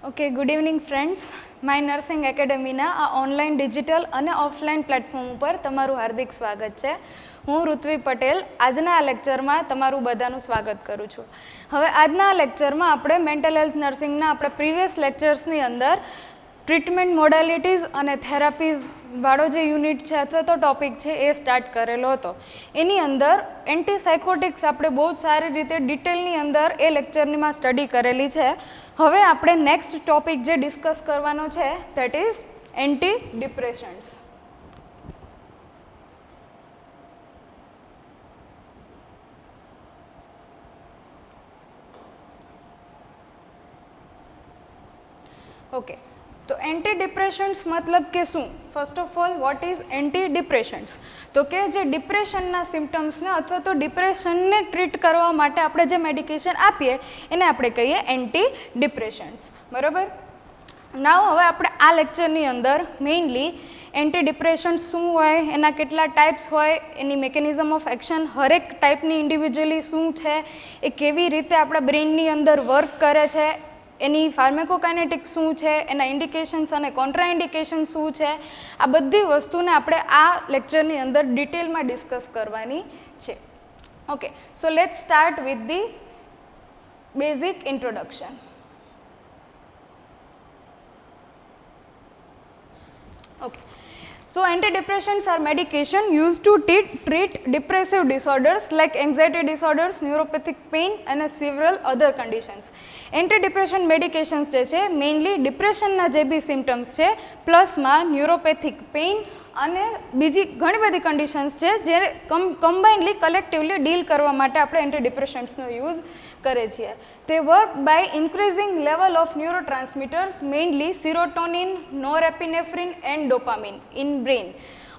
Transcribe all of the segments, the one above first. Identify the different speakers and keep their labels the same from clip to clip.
Speaker 1: Okay, good evening friends. My nursing એકેડમીના આ online digital અને ઓફલાઈન પ્લેટફોર્મ ઉપર તમારું હાર્દિક સ્વાગત છે. હું ઋત્વી પટેલ આજના આ લેક્ચરમાં તમારું બધાનું સ્વાગત કરું છું. હવે આજના આ લેક્ચરમાં આપણે મેન્ટલ હેલ્થ નર્સિંગના આપણે પ્રીવિયસ લેક્ચર્સની અંદર ટ્રીટમેન્ટ મોડાલિટીઝ અને થેરાપીઝ વાળો જે યુનિટ છે અથવા તો ટોપિક છે એ સ્ટાર્ટ કરેલો હતો. એની અંદર એન્ટીસાયકોટિક્સ આપણે બહુ સારી રીતે ડિટેલની અંદર એ લેક્ચરમાં સ્ટડી કરેલી છે. હવે આપણે નેક્સ્ટ ટોપિક જે ડિસ્કસ કરવાનો છે that is anti depressants. Okay, તો એન્ટી ડિપ્રેશન્સ મતલબ કે શું? First of all, what is anti depressants? તો કે જે ડિપ્રેશનના સિમ્ટમ્સને અથવા તો ડિપ્રેશનને ટ્રીટ કરવા માટે આપણે જે મેડિકેશન આપીએ એને આપણે કહીએ એન્ટી ડિપ્રેશન્સ. બરાબર? નાવ હવે આપણે આ લેક્ચરની અંદર મેઇનલી એન્ટી ડિપ્રેશન્સ શું હોય, એના કેટલા ટાઈપ્સ હોય, એની મિકેનિઝમ ઓફ એક્શન હરેક ટાઈપની ઇન્ડિવિજ્યુઅલી શું છે, એ કેવી રીતે આપણા બ્રેઇનની અંદર વર્ક કરે છે, એની ફાર્મેકોકાઇનેટિક શું છે, એના ઇન્ડિકેશન્સ અને કોન્ટ્રાઇન્ડિકેશન શું છે, આ બધી વસ્તુને આપણે આ લેક્ચરની અંદર ડિટેલમાં ડિસ્કસ કરવાની છે. Okay, so let's start with the basic introduction. Okay, so antidepressants are medication used to treat depressive disorders like anxiety disorders, neuropathic pain and several other conditions. Antidepressant medications જે છે મેઇનલી ડિપ્રેશનના જે બી symptoms છે પ્લસમાં ન્યુરોપેથિક pain અને બીજી ઘણી બધી conditions છે જે કમ્બાઇન્ડલી કલેક્ટિવલી ડીલ કરવા માટે આપણે એન્ટીડિપ્રેશન્ટ્સનો યુઝ કરીએ છીએ. તે work by increasing level of neurotransmitters mainly serotonin, norepinephrine and dopamine in brain.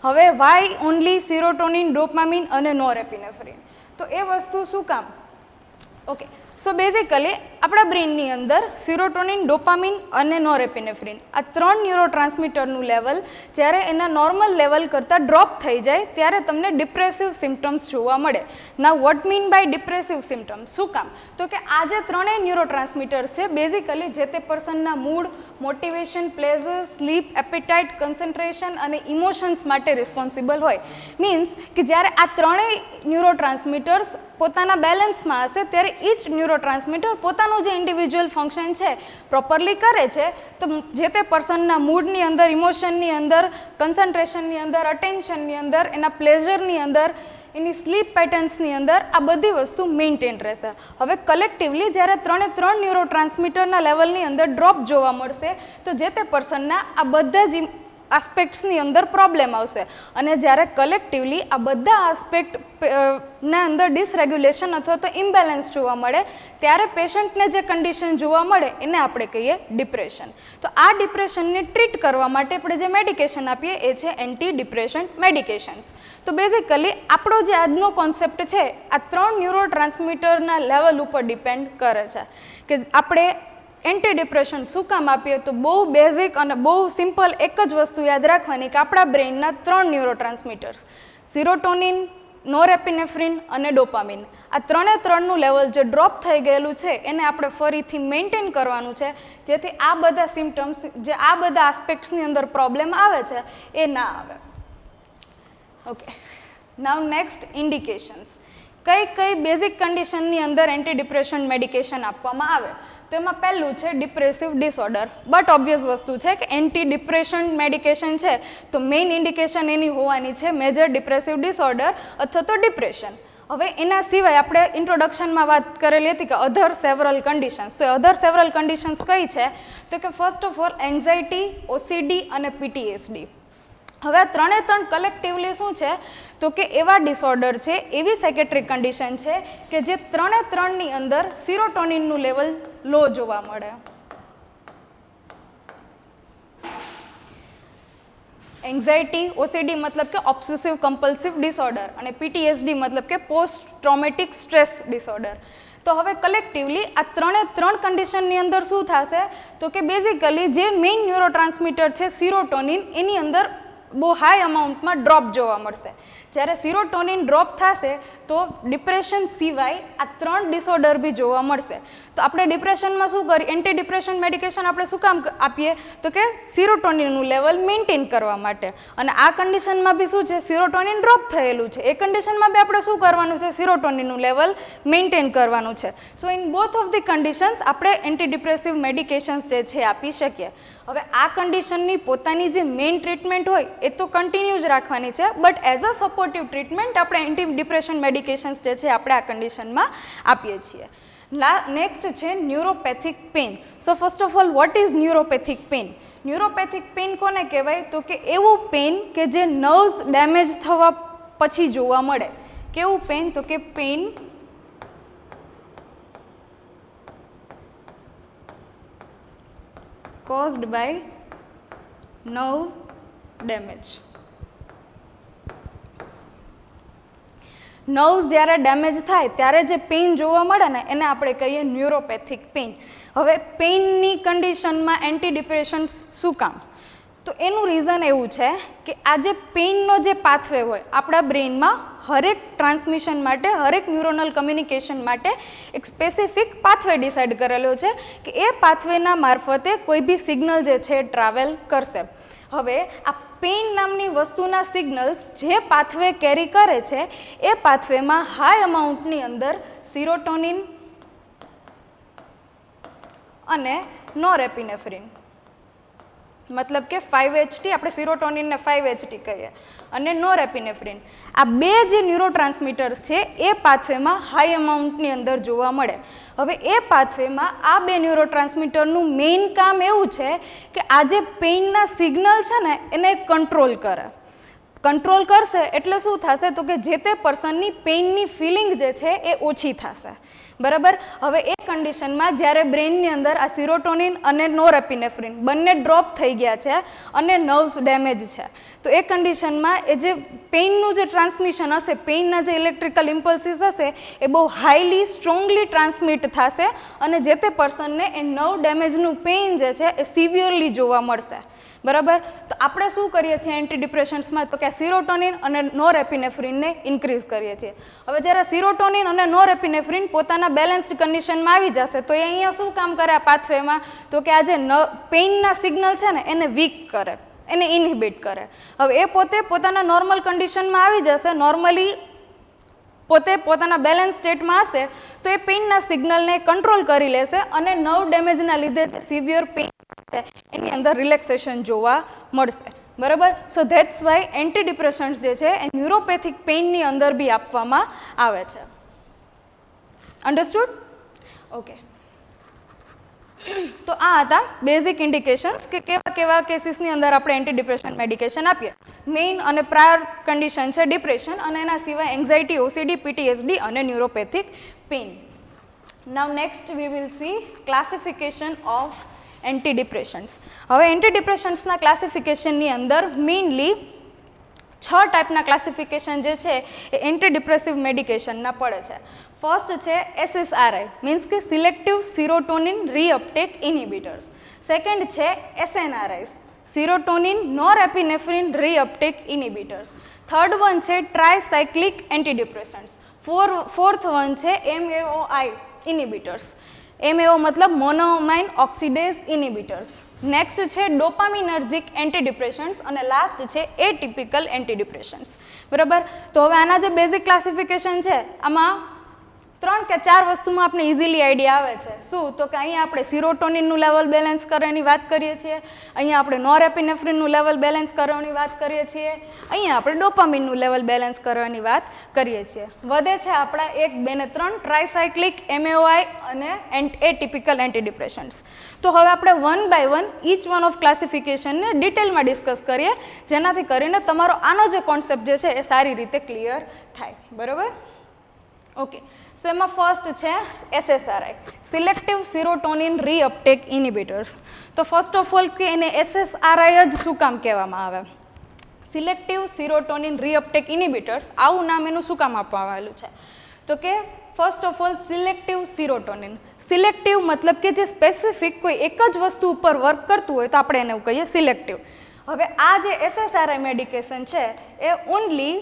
Speaker 1: હવે વાય ઓનલી સિરોટોનિન, ડોપામિન અને નોરેપિનેફ્રિન? તો એ વસ્તુ શું કામ? ઓકે, સો બેઝિકલી આપણા બ્રેઇનની અંદર સિરોટોનિન, ડોપામિન અને નોરેપિનેફ્રિન આ ત્રણ ન્યુરોટ્રાન્સમીટરનું લેવલ જ્યારે એના નોર્મલ લેવલ કરતાં ડ્રોપ થઈ જાય ત્યારે તમને ડિપ્રેસિવ સિમ્ટમ્સ જોવા મળે. Now what mean by depressive symptoms? શું કામ? તો કે આ જે ત્રણેય ન્યુરોટ્રાન્સમીટર્સ છે બેઝિકલી જે તે પર્સનના mood, motivation, pleasure, sleep, appetite, concentration અને ઇમોશન્સ માટે રિસ્પોન્સિબલ હોય. મીન્સ કે જ્યારે આ ત્રણેય ન્યુરોટ્રાન્સમીટર્સ પોતાના બેલેન્સમાં હશે ત્યારે ઈચ ન્યુરોટ્રાન્સમીટર પોતાનું જે ઇન્ડિવિજ્યુઅલ ફંક્શન છે પ્રોપરલી કરે છે તો જે તે પર્સનના મૂડની અંદર, ઇમોશનની અંદર, કન્સન્ટ્રેશનની અંદર, અટેન્શનની અંદર, એના પ્લેઝરની અંદર, એની સ્લીપ પેટર્ન્સની અંદર આ બધી વસ્તુ મેન્ટેન રહેશે. હવે કલેક્ટિવલી જ્યારે ત્રણ ન્યુરોટ્રાન્સમીટરના લેવલની અંદર ડ્રોપ જોવા મળશે તો જે તે પર્સનના આ બધા જ આસ્પેક્ટ્સની અંદર પ્રોબ્લેમ આવશે અને જ્યારે કલેક્ટિવલી આ બધા આસ્પેક્ટના અંદર ડિસરેગ્યુલેશન અથવા તો ઇમ્બેલેન્સ જોવા મળે ત્યારે પેશન્ટને જે કન્ડિશન જોવા મળે એને આપણે કહીએ ડિપ્રેશન. તો આ ડિપ્રેશનને ટ્રીટ કરવા માટે આપણે જે મેડિકેશન આપીએ એ છે એન્ટી ડિપ્રેશન મેડિકેશન્સ. તો બેઝિકલી આપણો જે આજનો કોન્સેપ્ટ છે આ ત્રણ ન્યુરોટ્રાન્સમીટરના લેવલ ઉપર ડિપેન્ડ કરે છે કે આપણે એન્ટી ડિપ્રેશન શું કામ આપીએ. તો બહુ બેઝિક અને બહુ સિમ્પલ એક જ વસ્તુ યાદ રાખવાની કે આપણા બ્રેઇનના ત્રણ ન્યુરોટ્રાન્સમીટર્સ સિરોટોનિન, નોરેપિનેફ્રિન અને ડોપામિન આ ત્રણનું લેવલ જે ડ્રોપ થઈ ગયેલું છે એને આપણે ફરીથી મેન્ટેન કરવાનું છે જેથી આ બધા સિમ્ટમ્સ જે આ બધા આસ્પેક્ટ્સની અંદર પ્રોબ્લેમ આવે છે એ ના આવે. ઓકે, નાઉ નેક્સ્ટ ઇન્ડિકેશન્સ. કઈ બેઝિક કન્ડિશનની અંદર એન્ટી ડિપ્રેશન મેડિકેશન આપવામાં આવે? તો એમાં પહેલું છે ડિપ્રેસિવ ડિસઓર્ડર. બટ ઓબ્વિયસ વસ્તુ છે કે એન્ટી ડિપ્રેશન મેડિકેશન છે તો મેઇન ઇન્ડિકેશન એની હોવાની છે મેજર ડિપ્રેસિવ ડિસઓર્ડર અથવા તો ડિપ્રેશન. હવે એના સિવાય આપણે ઇન્ટ્રોડક્શનમાં વાત કરેલી હતી કે અધર સેવરલ કન્ડિશન્સ. તો અધર સેવરલ કન્ડિશન્સ કઈ છે? તો કે ફર્સ્ટ ઓફ ઓલ એન્ઝાઇટી, ઓસીડી અને પીટીએસડી. હવે આ ત્રણ કલેક્ટિવલી શું છે? તો કે એવા ડિસઓર્ડર છે, એવી સાયકેટ્રિક કન્ડિશન છે કે જે ત્રણની અંદર સિરોટોનિનનું લેવલ લો જોવા મળે. એન્ઝાઇટી, ઓસીડી મતલબ કે ઓબ્સેસિવ કમ્પલ્સિવ ડિસઓર્ડર અને પીટીએસડી મતલબ કે પોસ્ટ ટ્રોમેટિક સ્ટ્રેસ ડિસઓર્ડર. તો હવે કલેક્ટિવલી આ ત્રણ કન્ડિશનની અંદર શું થશે? તો કે બેઝિકલી જે મેઇન ન્યુરોટ્રાન્સમીટર છે સિરોટોનિન એની અંદર બહુ હાઈ અમાઉન્ટમાં ડ્રોપ જોવા મળશે. જ્યારે સિરોટોનિન ડ્રોપ થશે તો ડિપ્રેશન સિવાય આ 3 ડિસઓર્ડર બી જોવા મળશે. તો આપણે ડિપ્રેશનમાં શું કરીએ, એન્ટી ડિપ્રેશન મેડિકેશન આપણે શું કામ આપીએ, તો કે સિરોટોનિનનું લેવલ મેન્ટેન કરવા માટે. અને આ કન્ડિશનમાં બી શું છે, સિરોટોનિન ડ્રોપ થયેલું છે, એ કન્ડિશનમાં બી આપણે શું કરવાનું છે, સિરોટોનિનનું લેવલ મેન્ટેન કરવાનું છે. સો in both of the conditions આપણે એન્ટી ડિપ્રેસિવ મેડિકેશન્સ જે છે આપી શકીએ. હવે આ કન્ડિશનની પોતાની જે મેઇન ટ્રીટમેન્ટ હોય એ તો કન્ટિન્યુ જ રાખવાની છે, but as a supportive treatment આપણે એન્ટી ડિપ્રેશન મેડિકેશન્સ જે છે આપણે આ કન્ડિશનમાં આપીએ છીએ. નેક્સ્ટ છે neuropathic pain. So first of all what is neuropathic pain? Neuropathic pain કોને કહેવાય, તો કે એવું પેઇન કે જે નર્વ્સ ડેમેજ થવા પછી જોવા મળે. કેવું પેઇન, તો કે pain caused by nerve damage. Nerves જ્યારે ડેમેજ થાય ત્યારે જે પેઇન જોવા મળે ને એને આપણે કહીએ ન્યુરોપેથિક પેઇન. હવે પેઇનની કન્ડિશનમાં એન્ટી ડિપ્રેશન શું કામ? તો એનું રીઝન એવું છે કે આ જે પેઇનનો જે પાથવે હોય આપણા બ્રેઇનમાં હરેક ટ્રાન્સમિશન માટે, હરેક ન્યુરોનલ કમ્યુનિકેશન માટે એક સ્પેસિફિક પાથવે ડિસાઇડ કરેલો છે કે એ પાથવેના મારફતે કોઈ બી સિગ્નલ જે છે ટ્રાવેલ કરશે. હવે આ પેઇન નામની વસ્તુના સિગ્નલ્સ જે પાથવે કેરી કરે છે એ પાથવેમાં હાઈ અમાઉન્ટની અંદર સિરોટોનિન અને નોરેપિનેફ્રિન, મતલબ કે 5-HT, આપણે સિરોટોનિનને 5-HT કહીએ, અને નોરેપિનેફ્રિન, આ બે જે ન્યુરોટ્રાન્સમીટર્સ છે એ પાથવેમાં હાઈ અમાઉન્ટની અંદર જોવા મળે. હવે એ પાથવેમાં આ બે ન્યુરોટ્રાન્સમીટરનું મેઇન કામ એવું છે કે આ જે પેઇનના સિગ્નલ છે ને એને કંટ્રોલ કરે. કંટ્રોલ કરશે એટલે શું થશે, તો કે જે તે પર્સનની પેઇનની ફિલિંગ જે છે એ ઓછી થશે. બરાબર. હવે એ કન્ડિશનમાં જ્યારે બ્રેઇનની અંદર આ સિરોટોનિન અને નોરેપિનેફ્રિન બંને ડ્રોપ થઈ ગયા છે અને નર્વ્સ ડેમેજ છે, તો એ કન્ડિશનમાં એ જે પેઇનનું જે ટ્રાન્સમિશન હશે, પેઇનના જે ઇલેક્ટ્રિકલ ઇમ્પલ્સીસ હશે એ બહુ હાઈલી સ્ટ્રોંગલી ટ્રાન્સમિટ થશે અને જે તે પર્સનને એ નર્વ ડેમેજનું પેઇન જે છે એ સિવિયરલી જોવા મળશે. બરાબર. તો આપણે શું કરીએ છીએ એન્ટી ડિપ્રેશન્સમાં, તો કે સિરોટોનિન અને નોરેપિનેફ્રિનને ઇન્ક્રીઝ કરીએ છીએ. હવે જ્યારે સિરોટોનિન અને નોરેપિનેફ્રિન પોતાના બેલેન્સ્ડ કન્ડિશનમાં આવી જશે તો એ અહીંયા શું કામ કરે આ પાથવેમાં, તો કે આ જે પેઇનના સિગ્નલ છે ને એને વીક કરે, એને ઇનહિબિટ કરે. હવે એ પોતે પોતાના નોર્મલ કન્ડિશનમાં આવી જશે, નોર્મલી પોતે પોતાના બેલેન્સ સ્ટેટમાં હશે તો એ પેઇનના સિગ્નલને કંટ્રોલ કરી લેશે અને નર્વ ડેમેજના લીધે જે સિવિયર પેઇન એની અંદર રિલેક્સેશન જોવા મળશે. બરાબર. સો ધેટ્સ વાય એન્ટી ડિપ્રેશન્સ જે છે એ ન્યુરોપેથિક પેઇનની અંદર બી આપવામાં આવે છે. અન્ડરસ્ટુડ? ઓકે. તો આ હતા બેઝિક ઇન્ડિકેશન્સ કે કેવા કેવા કેસીસની અંદર આપણે એન્ટી ડિપ્રેશન મેડિકેશન આપીએ. મેઇન અને પ્રાયર કન્ડિશન છે ડિપ્રેશન, અને એના સિવાય એન્ઝાઇટી, ઓસીડી, પીટીએસડી અને neuropathic pain. Now next we will see classification of anti depressants. હવે એન્ટી ડિપ્રેશન્સના ક્લાસિફિકેશનની અંદર મેઇનલી 6 ટાઈપના ક્લાસિફિકેશન જે છે એ એન્ટી ડિપ્રેસિવ મેડિકેશનના પડે છે. ફર્સ્ટ છે SSRI, મીન્સ કે સિલેક્ટિવ સિરોટોનિન રીઅપટેક ઇનિબિટર્સ. સેકન્ડ છે SNRIs, સિરોટોનિન નોરેપિનેફ્રિન રીઅપટેક ઇનિબિટર્સ. થર્ડ વન છે ટ્રાયસાયક્લિક એન્ટીડિપ્રેસન્ટ્સ. ફોર્થ વન છે MAOI ઇનિબિટર્સ. MAO મતલબ મોનોમાઇન ઓક્સિડેઝ ઇનિબિટર્સ. નેક્સ્ટ છે ડોપામિનર્જિક એન્ટીડિપ્રેશન્ટ્સ અને લાસ્ટ છે એટિપિકલ એન્ટીડિપ્રેશન્ટ્સ. બરાબર. તો હવે આના જે બેઝિક ક્લાસિફિકેશન છે આમાં 3 કે 4 વસ્તુમાં આપણે ઇઝીલી આઈડિયા આવે છે. શું? તો કે અહીંયા આપણે સિરોટોનિનનું લેવલ બેલેન્સ કરવાની વાત કરીએ છીએ, અહીંયા આપણે નોરેપિનેફ્રિનનું લેવલ બેલેન્સ કરવાની વાત કરીએ છીએ, અહીંયા આપણે ડોપામિનનું લેવલ બેલેન્સ કરવાની વાત કરીએ છીએ. વધે છે આપણા 1, 2 ને 3 ટ્રાયસાયક્લિક, MAOI અને એટિપિકલ એન્ટીડિપ્રેશન્ટ્સ. તો હવે આપણે one by one each one of ક્લાસિફિકેશનને ડિટેલમાં ડિસ્કસ કરીએ, જેનાથી કરીને તમારો આનો જે કોન્સેપ્ટ જે છે એ સારી રીતે ક્લિયર થાય. બરાબર. ઓકે. સો એમાં ફર્સ્ટ છે SSRI, સિલેક્ટિવ સિરોટોનિન રીઅપટેક ઇનિબિટર્સ. તો ફર્સ્ટ ઓફ ઓલ કે એને SSRI જ શું કામ કહેવામાં આવે? સિલેક્ટિવ સિરોટોનિન રીઅપટેક ઇનિબિટર્સ, આવું નામ એનું શું કામ આપવામાં આવેલું છે? તો કે first of all selective serotonin. Selective મતલબ કે જે સ્પેસિફિક કોઈ એક જ વસ્તુ ઉપર વર્ક કરતું હોય તો આપણે એને કહીએ સિલેક્ટિવ. હવે આ જે SSRI મેડિકેશન છે એ ઓનલી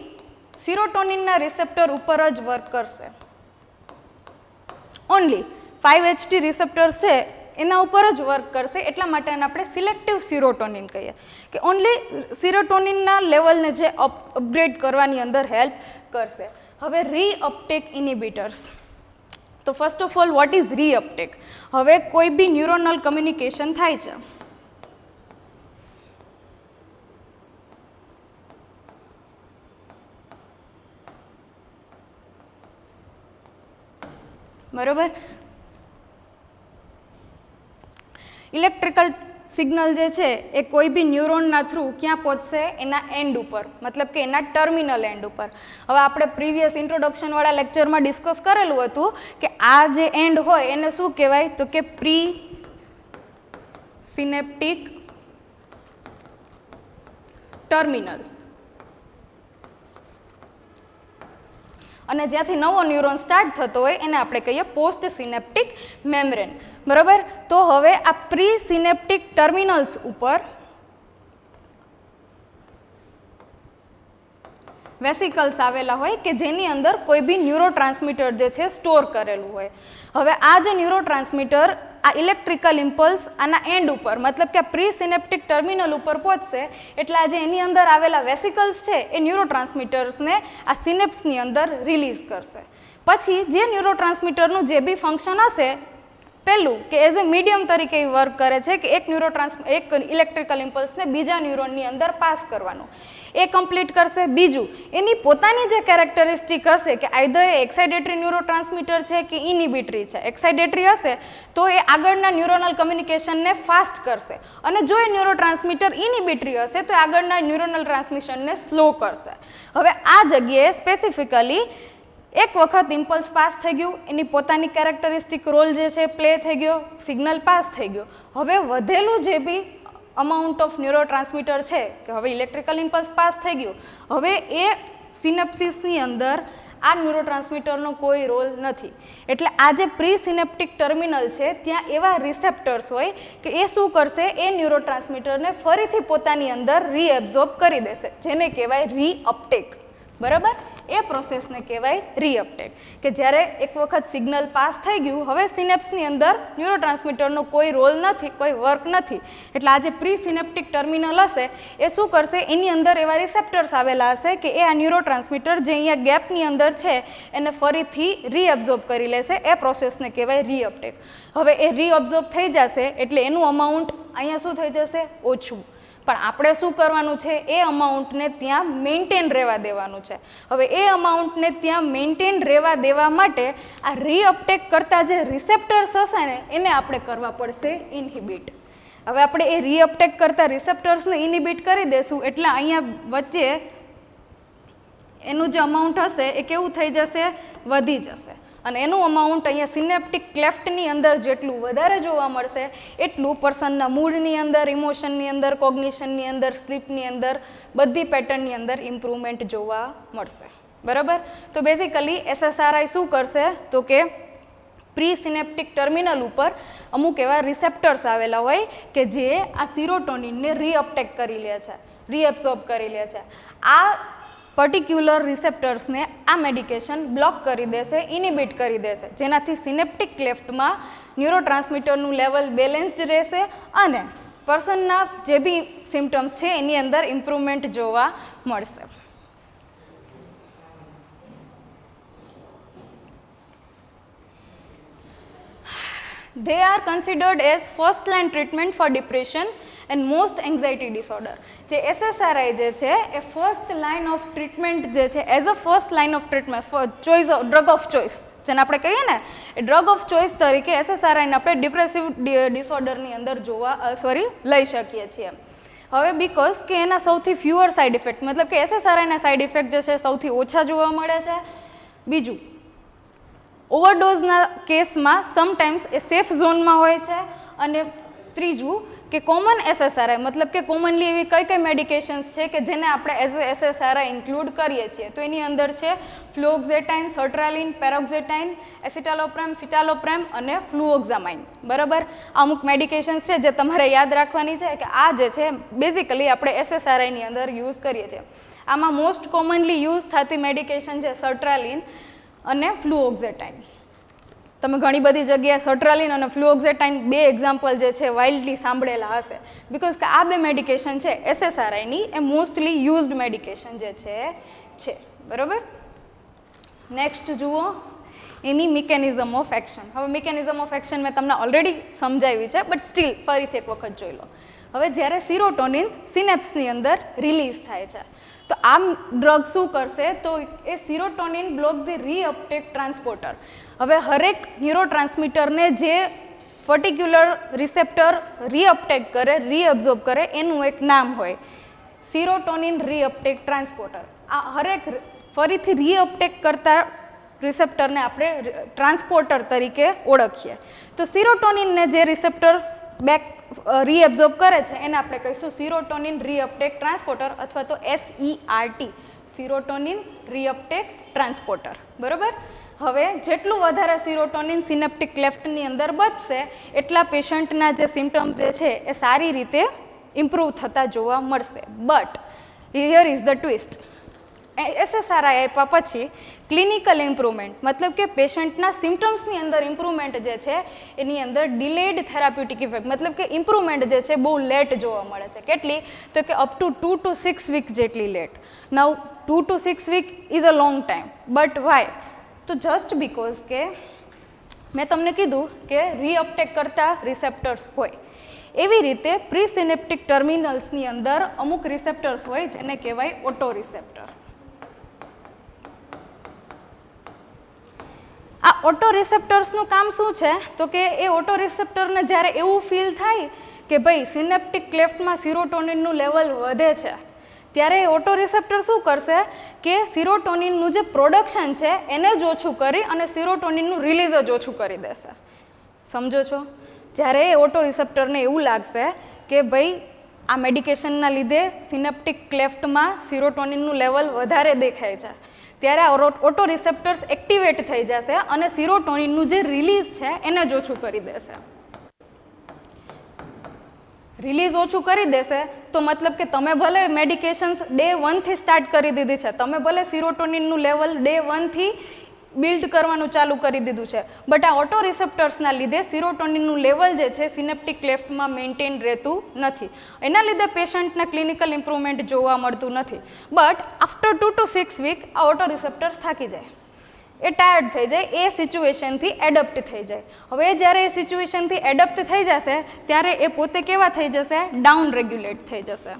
Speaker 1: સિરોટોનિનના રિસેપ્ટર ઉપર જ વર્ક કરશે. ઓનલી 5-HT રિસેપ્ટર્સ છે એના ઉપર જ વર્ક કરશે, એટલા માટે આપણે સિલેક્ટિવ સિરોટોનિન કહીએ કે ઓનલી સિરોટોનિનના લેવલને જે અપગ્રેડ કરવાની અંદર હેલ્પ કરશે. હવે રીઅપટેક ઇનિબિટર્સ. તો first of all what is reuptake? હવે કોઈ બી ન્યુરોનલ કમ્યુનિકેશન થાય છે, બરોબર? ઇલેક્ટ્રિકલ સિગ્નલ જે છે એ કોઈ બી ન્યુરોનના થ્રુ ક્યાં પહોંચશે? એના એન્ડ ઉપર, મતલબ કે એના ટર્મિનલ એન્ડ ઉપર. હવે આપણે પ્રીવિયસ ઇન્ટ્રોડક્શનવાળા લેક્ચરમાં ડિસ્કસ કરેલું હતું કે આ જે એન્ડ હોય એને શું કહેવાય? તો કે પ્રી સિનેપ્ટિક ટર્મિનલ. અને જ્યાંથી નવો ન્યુરોન સ્ટાર્ટ થતો હોય એને આપણે કહીએ પોસ્ટ સિનેપ્ટિક મેમ્બ્રેન. બરાબર? તો હવે આ પ્રી સિનેપ્ટિક ટર્મિનલ્સ ઉપર વેસિકલ્સ આવેલા હોય કે જેની અંદર કોઈ બી ન્યુરોટ્રાન્સમીટર જે છે સ્ટોર કરેલું હોય. હવે આ જે ન્યુરોટ્રાન્સમીટર આ ઇલેક્ટ્રિકલ ઇમ્પલ્સ આના એન્ડ ઉપર, મતલબ કે પ્રી સિનેપ્ટિક ટર્મિનલ ઉપર પહોંચશે એટલે આ જે એની અંદર આવેલા વેસિકલ્સ છે એ ન્યુરોટ્રાન્સમીટર્સને આ સિનેપ્સની અંદર રિલીઝ કરશે. પછી જે ન્યુરોટ્રાન્સમીટરનું જે બી ફંક્શન હશે, પહેલું કે એઝ એ મીડિયમ તરીકે વર્ક કરે છે કે એક ઇલેક્ટ્રિકલ ઇમ્પલ્સને બીજા ન્યુરોનની અંદર પાસ કરવાનું, એ કમ્પ્લીટ કરશે. બીજું, એની પોતાની જે કેરેક્ટરિસ્ટિક હશે કે આઈધર એ એક્સાઇડેટરી ન્યુરોટ્રાન્સમીટર છે કે ઇનિબિટરી છે. એક્સાઇડેટરી હશે તો એ આગળના ન્યુરોનલ કમ્યુનિકેશનને ફાસ્ટ કરશે, અને જો એ ન્યુરોટ્રાન્સમીટર ઇનિબિટરી હશે તો આગળના ન્યુરોનલ ટ્રાન્સમિશનને સ્લો કરશે. હવે આ જગ્યાએ સ્પેસિફિકલી એક વખત ઇમ્પલ્સ પાસ થઈ ગયું, એની પોતાની કેરેક્ટરિસ્ટિક રોલ જે છે પ્લે થઈ ગયો, સિગ્નલ પાસ થઈ ગયો. હવે વધેલું જે બી અમાઉન્ટ ઓફ ન્યુરોટ્રાન્સમીટર છે કે હવે ઇલેક્ટ્રિકલ ઇમ્પલ્સ પાસ થઈ ગયું, હવે એ સિનેપ્સિસની અંદર આ ન્યુરોટ્રાન્સમીટરનો કોઈ રોલ નથી. એટલે આ જે પ્રી સિનેપ્ટિક ટર્મિનલ છે ત્યાં એવા રિસેપ્ટર્સ હોય કે એ શું કરશે? એ ન્યુરોટ્રાન્સમીટરને ફરીથી પોતાની અંદર રીએબ્ઝોર્બ કરી દેશે, જેને કહેવાય રીઅપટેક. બરાબર? એ પ્રોસેસને કહેવાય રીઅપટેક, કે જ્યારે એક વખત સિગ્નલ પાસ થઈ ગયું, હવે સિનેપ્સની અંદર ન્યુરોટ્રાન્સમીટરનો કોઈ રોલ નથી, કોઈ વર્ક નથી. એટલે આ જે પ્રી સિનેપ્ટિક ટર્મિનલ હશે એ શું કરશે? એની અંદર એવા રિસેપ્ટર્સ આવેલા હશે કે એ આ ન્યુરોટ્રાન્સમીટર જે અહીંયા ગેપની અંદર છે એને ફરીથી રીઅબ્ઝોર્બ કરી લેશે. એ પ્રોસેસને કહેવાય રીઅપટેક. હવે એ રીઅબ્ઝોર્બ થઈ જશે એટલે એનું અમાઉન્ટ અહીંયા શું થઈ જશે? ઓછું. પણ આપણે શું કરવાનું છે? એ અમાઉન્ટને ત્યાં મેન્ટેન રહેવા દેવાનું છે. હવે એ અમાઉન્ટને ત્યાં મેન્ટેન રહેવા દેવા માટે આ રીઅપટેક કરતા જે રિસેપ્ટર્સ હશે ને એને આપણે કરવા પડશે ઇન્હિબિટ. હવે આપણે એ રીઅપટેક કરતા રિસેપ્ટર્સને ઇન્હિબિટ કરી દેશું એટલે અહીંયા વચ્ચે એનું જે અમાઉન્ટ હશે એ કેવું થઈ જશે? વધી જશે. અને એનું અમાઉન્ટ અહીંયા સિનેપ્ટિક ક્લેફ્ટની અંદર જેટલું વધારે જોવા મળશે એટલું પર્સનના મૂડની અંદર, ઇમોશનની અંદર, કોગ્નિશનની અંદર, સ્લીપની અંદર, બધી પેટર્નની અંદર ઇમ્પ્રુવમેન્ટ જોવા મળશે. બરાબર? તો બેઝિકલી SSRI શું કરશે? તો કે પ્રી સિનેપ્ટિક ટર્મિનલ ઉપર અમુક એવા રિસેપ્ટર્સ આવેલા હોય કે જે આ સિરોટોનિનને રીઅપટેક કરી લે છે, રીએબ્સોર્બ કરી લે છે. આ પર્ટિક્યુલર રિસેપ્ટર્સને આ મેડિકેશન બ્લોક કરી દેશે, ઇનિબિટ કરી દેશે, જેનાથી સિનેપ્ટિક ક્લેફ્ટમાં ન્યુરોટ્રાન્સમીટરનું લેવલ બેલેન્સ્ડ રહેશે અને પર્સનના જે બી સિમ્ટમ્સ છે એની અંદર ઇમ્પ્રુવમેન્ટ જોવા મળશે. They are considered as first line treatment for depression and most anxiety disorder. જે SSRI જે છે એ ફર્સ્ટ લાઇન ઓફ ટ્રીટમેન્ટ જે છે as a first line of treatment choice drug of choice જેને આપણે કહીએ ને એ ડ્રગ ઓફ ચોઇસ તરીકે SSRIને આપણે ડિપ્રેસિવ ડિસઓર્ડરની અંદર લઈ શકીએ છીએ. હવે બીકોઝ કે એના સૌથી ફ્યુઅર સાઇડ ઇફેક્ટ, મતલબ કે SSRIના સાઇડ ઇફેક્ટ જે છે સૌથી ઓછા જોવા મળે છે. બીજું, ઓવરડોઝના કેસમાં સમટાઈમ્સ એ સેફ ઝોનમાં હોય છે. અને ત્રીજું કે કોમન SSRI મતલબ કે કોમનલી એવી કઈ કઈ મેડિકેશન્સ છે કે જેને આપણે એઝ અ SSRI ઇન્ક્લુડ કરીએ છીએ, તો એની અંદર છે ફ્લુઓક્સેટાઇન, સર્ટ્રાલિન, પેરોક્સેટાઇન, એસિટાલોપ્રેમ, સિટાલોપ્રેમ અને ફ્લુઓક્ઝામાઇન. બરાબર, અમુક મેડિકેશન્સ છે જે તમારે યાદ રાખવાની છે કે આ જે છે બેઝિકલી આપણે SSRI ની અંદર યુઝ કરીએ છીએ. આમાં મોસ્ટ કોમનલી યુઝ થતી મેડિકેશન છે સર્ટ્રાલિન અને ફ્લુઓક્સેટાઇન. તમે ઘણી બધી જગ્યાએ સર્ટ્રાલિન અને ફ્લુઓક્સેટાઇન બે એક્ઝામ્પલ જે છે વાઇલ્ડલી સાંભળેલા હશે, બિકોઝ કે આ બે મેડિકેશન છે SSRIની એ મોસ્ટલી યુઝડ મેડિકેશન જે છે. બરાબર, નેક્સ્ટ જુઓ એની મિકેનિઝમ ઓફ એક્શન. હવે મિકેનિઝમ ઓફ એક્શન મેં તમને ઓલરેડી સમજાવી છે, બટ સ્ટીલ ફરીથી એક વખત જોઈ લો. હવે જ્યારે સિરોટોનિન સિનેપ્સની અંદર રિલીઝ થાય છે, તો આ ડ્રગ શું કરશે, તો એ સિરોટોનિન બ્લોક ધી રીઅપટેક ટ્રાન્સપોર્ટર. હવે હરેક ન્યુરોટ્રાન્સમીટરને જે પર્ટિક્યુલર રિસેપ્ટર રીઅપટેક કરે, રીઅબ્ઝોર્બ કરે, એનું એક નામ હોય સિરોટોનિન રીઅપટેક ટ્રાન્સપોર્ટર. આ હરેક ફરીથી રીઅપટેક કરતા રિસેપ્ટરને આપણે ટ્રાન્સપોર્ટર તરીકે ઓળખીએ. તો સિરોટોનિનને જે રિસેપ્ટર્સ બેક રીએબ્ઝોર્બ કરે છે એને આપણે કહીશું સિરોટોનિન રીઅપટેક ટ્રાન્સપોર્ટર અથવા તો SERT, સિરોટોનિન રીઅપટેક ટ્રાન્સપોર્ટર. બરાબર, હવે જેટલું વધારે સિરોટોનિન સિનેપ્ટિક ક્લેફ્ટની અંદર બચશે એટલા પેશન્ટના જે સિમ્ટમ્સ જે છે એ સારી રીતે ઇમ્પ્રૂવ થતા જોવા મળશે. But here is the twist. SSRI આપ્યા પછી ક્લિનિકલ ઇમ્પ્રુવમેન્ટ મતલબ કે પેશન્ટના સિમ્ટમ્સની અંદર ઇમ્પ્રુવમેન્ટ જે છે એની અંદર ડિલેડ થેરાપ્યુટિક ઇફેક્ટ મતલબ કે ઇમ્પ્રુવમેન્ટ જે છે બહુ લેટ જોવા મળે છે. કેટલી, તો કે અપ ટુ 2 to 6 વીક જેટલી late. Now 2 to 6 week is a long time, but why? તો જસ્ટ બિકોઝ કે મેં તમને કીધું કે રીઅપટેક કરતા રિસેપ્ટર્સ હોય, એવી રીતે પ્રીસિનેપ્ટિક ટર્મિનલ્સની અંદર અમુક રિસેપ્ટર્સ હોય જેને કહેવાય ઓટો રિસેપ્ટર્સ. આ ઓટો રિસેપ્ટર્સનું કામ શું છે, તો કે એ ઓટો રિસેપ્ટરને જ્યારે એવું ફીલ થાય કે ભાઈ સિનેપ્ટિક ક્લેફ્ટમાં સિરોટોનિનનું લેવલ વધે છે, ત્યારે એ ઓટો રિસેપ્ટર શું કરશે કે સિરોટોનિનનું જે પ્રોડક્શન છે એને જ ઓછું કરી અને સિરોટોનિનનું રિલીઝ જ ઓછું કરી દેશે. સમજો છો? જ્યારે એ ઓટો રિસેપ્ટરને એવું લાગશે કે ભાઈ આ મેડિકેશનના લીધે સિનેપ્ટિક ક્લેફ્ટમાં સિરોટોનિનનું લેવલ વધારે દેખાય છે, ત્યારે આ ઓટો રિસેપ્ટર્સ એક્ટિવેટ થઈ જશે અને સિરોટોનિનનું જે રિલીઝ છે એને જ ઓછું કરી દેશે. રિલીઝ ઓછું કરી દેશે તો મતલબ કે તમે ભલે મેડિકેશન્સ ડે 1 થી સ્ટાર્ટ કરી દીધી છે, તમે ભલે સિરોટોનિનનું લેવલ ડે 1 થી બિલ્ડ કરવાનું ચાલુ કરી દીધું છે, બટ આ ઓટો રિસેપ્ટર્સના લીધે સિરોટોનિનનું લેવલ જે છે સિનેપ્ટિક ક્લેફ્ટમાં મેન્ટેન રહેતું નથી. એના લીધે પેશન્ટને ક્લિનિકલ ઇમ્પ્રુવમેન્ટ જોવા મળતું નથી. બટ આફ્ટર 2 to 6 વીક આ ઓટો રિસેપ્ટર્સ થાકી જાય, એ ટાયર્ડ થઈ જાય, એ સિચ્યુએશનથી એડપ્ટ થઈ જાય. હવે જ્યારે એ સિચ્યુએશનથી એડપ્ટ થઈ જશે ત્યારે એ પોતે કેવા થઈ જશે, ડાઉન રેગ્યુલેટ થઈ જશે.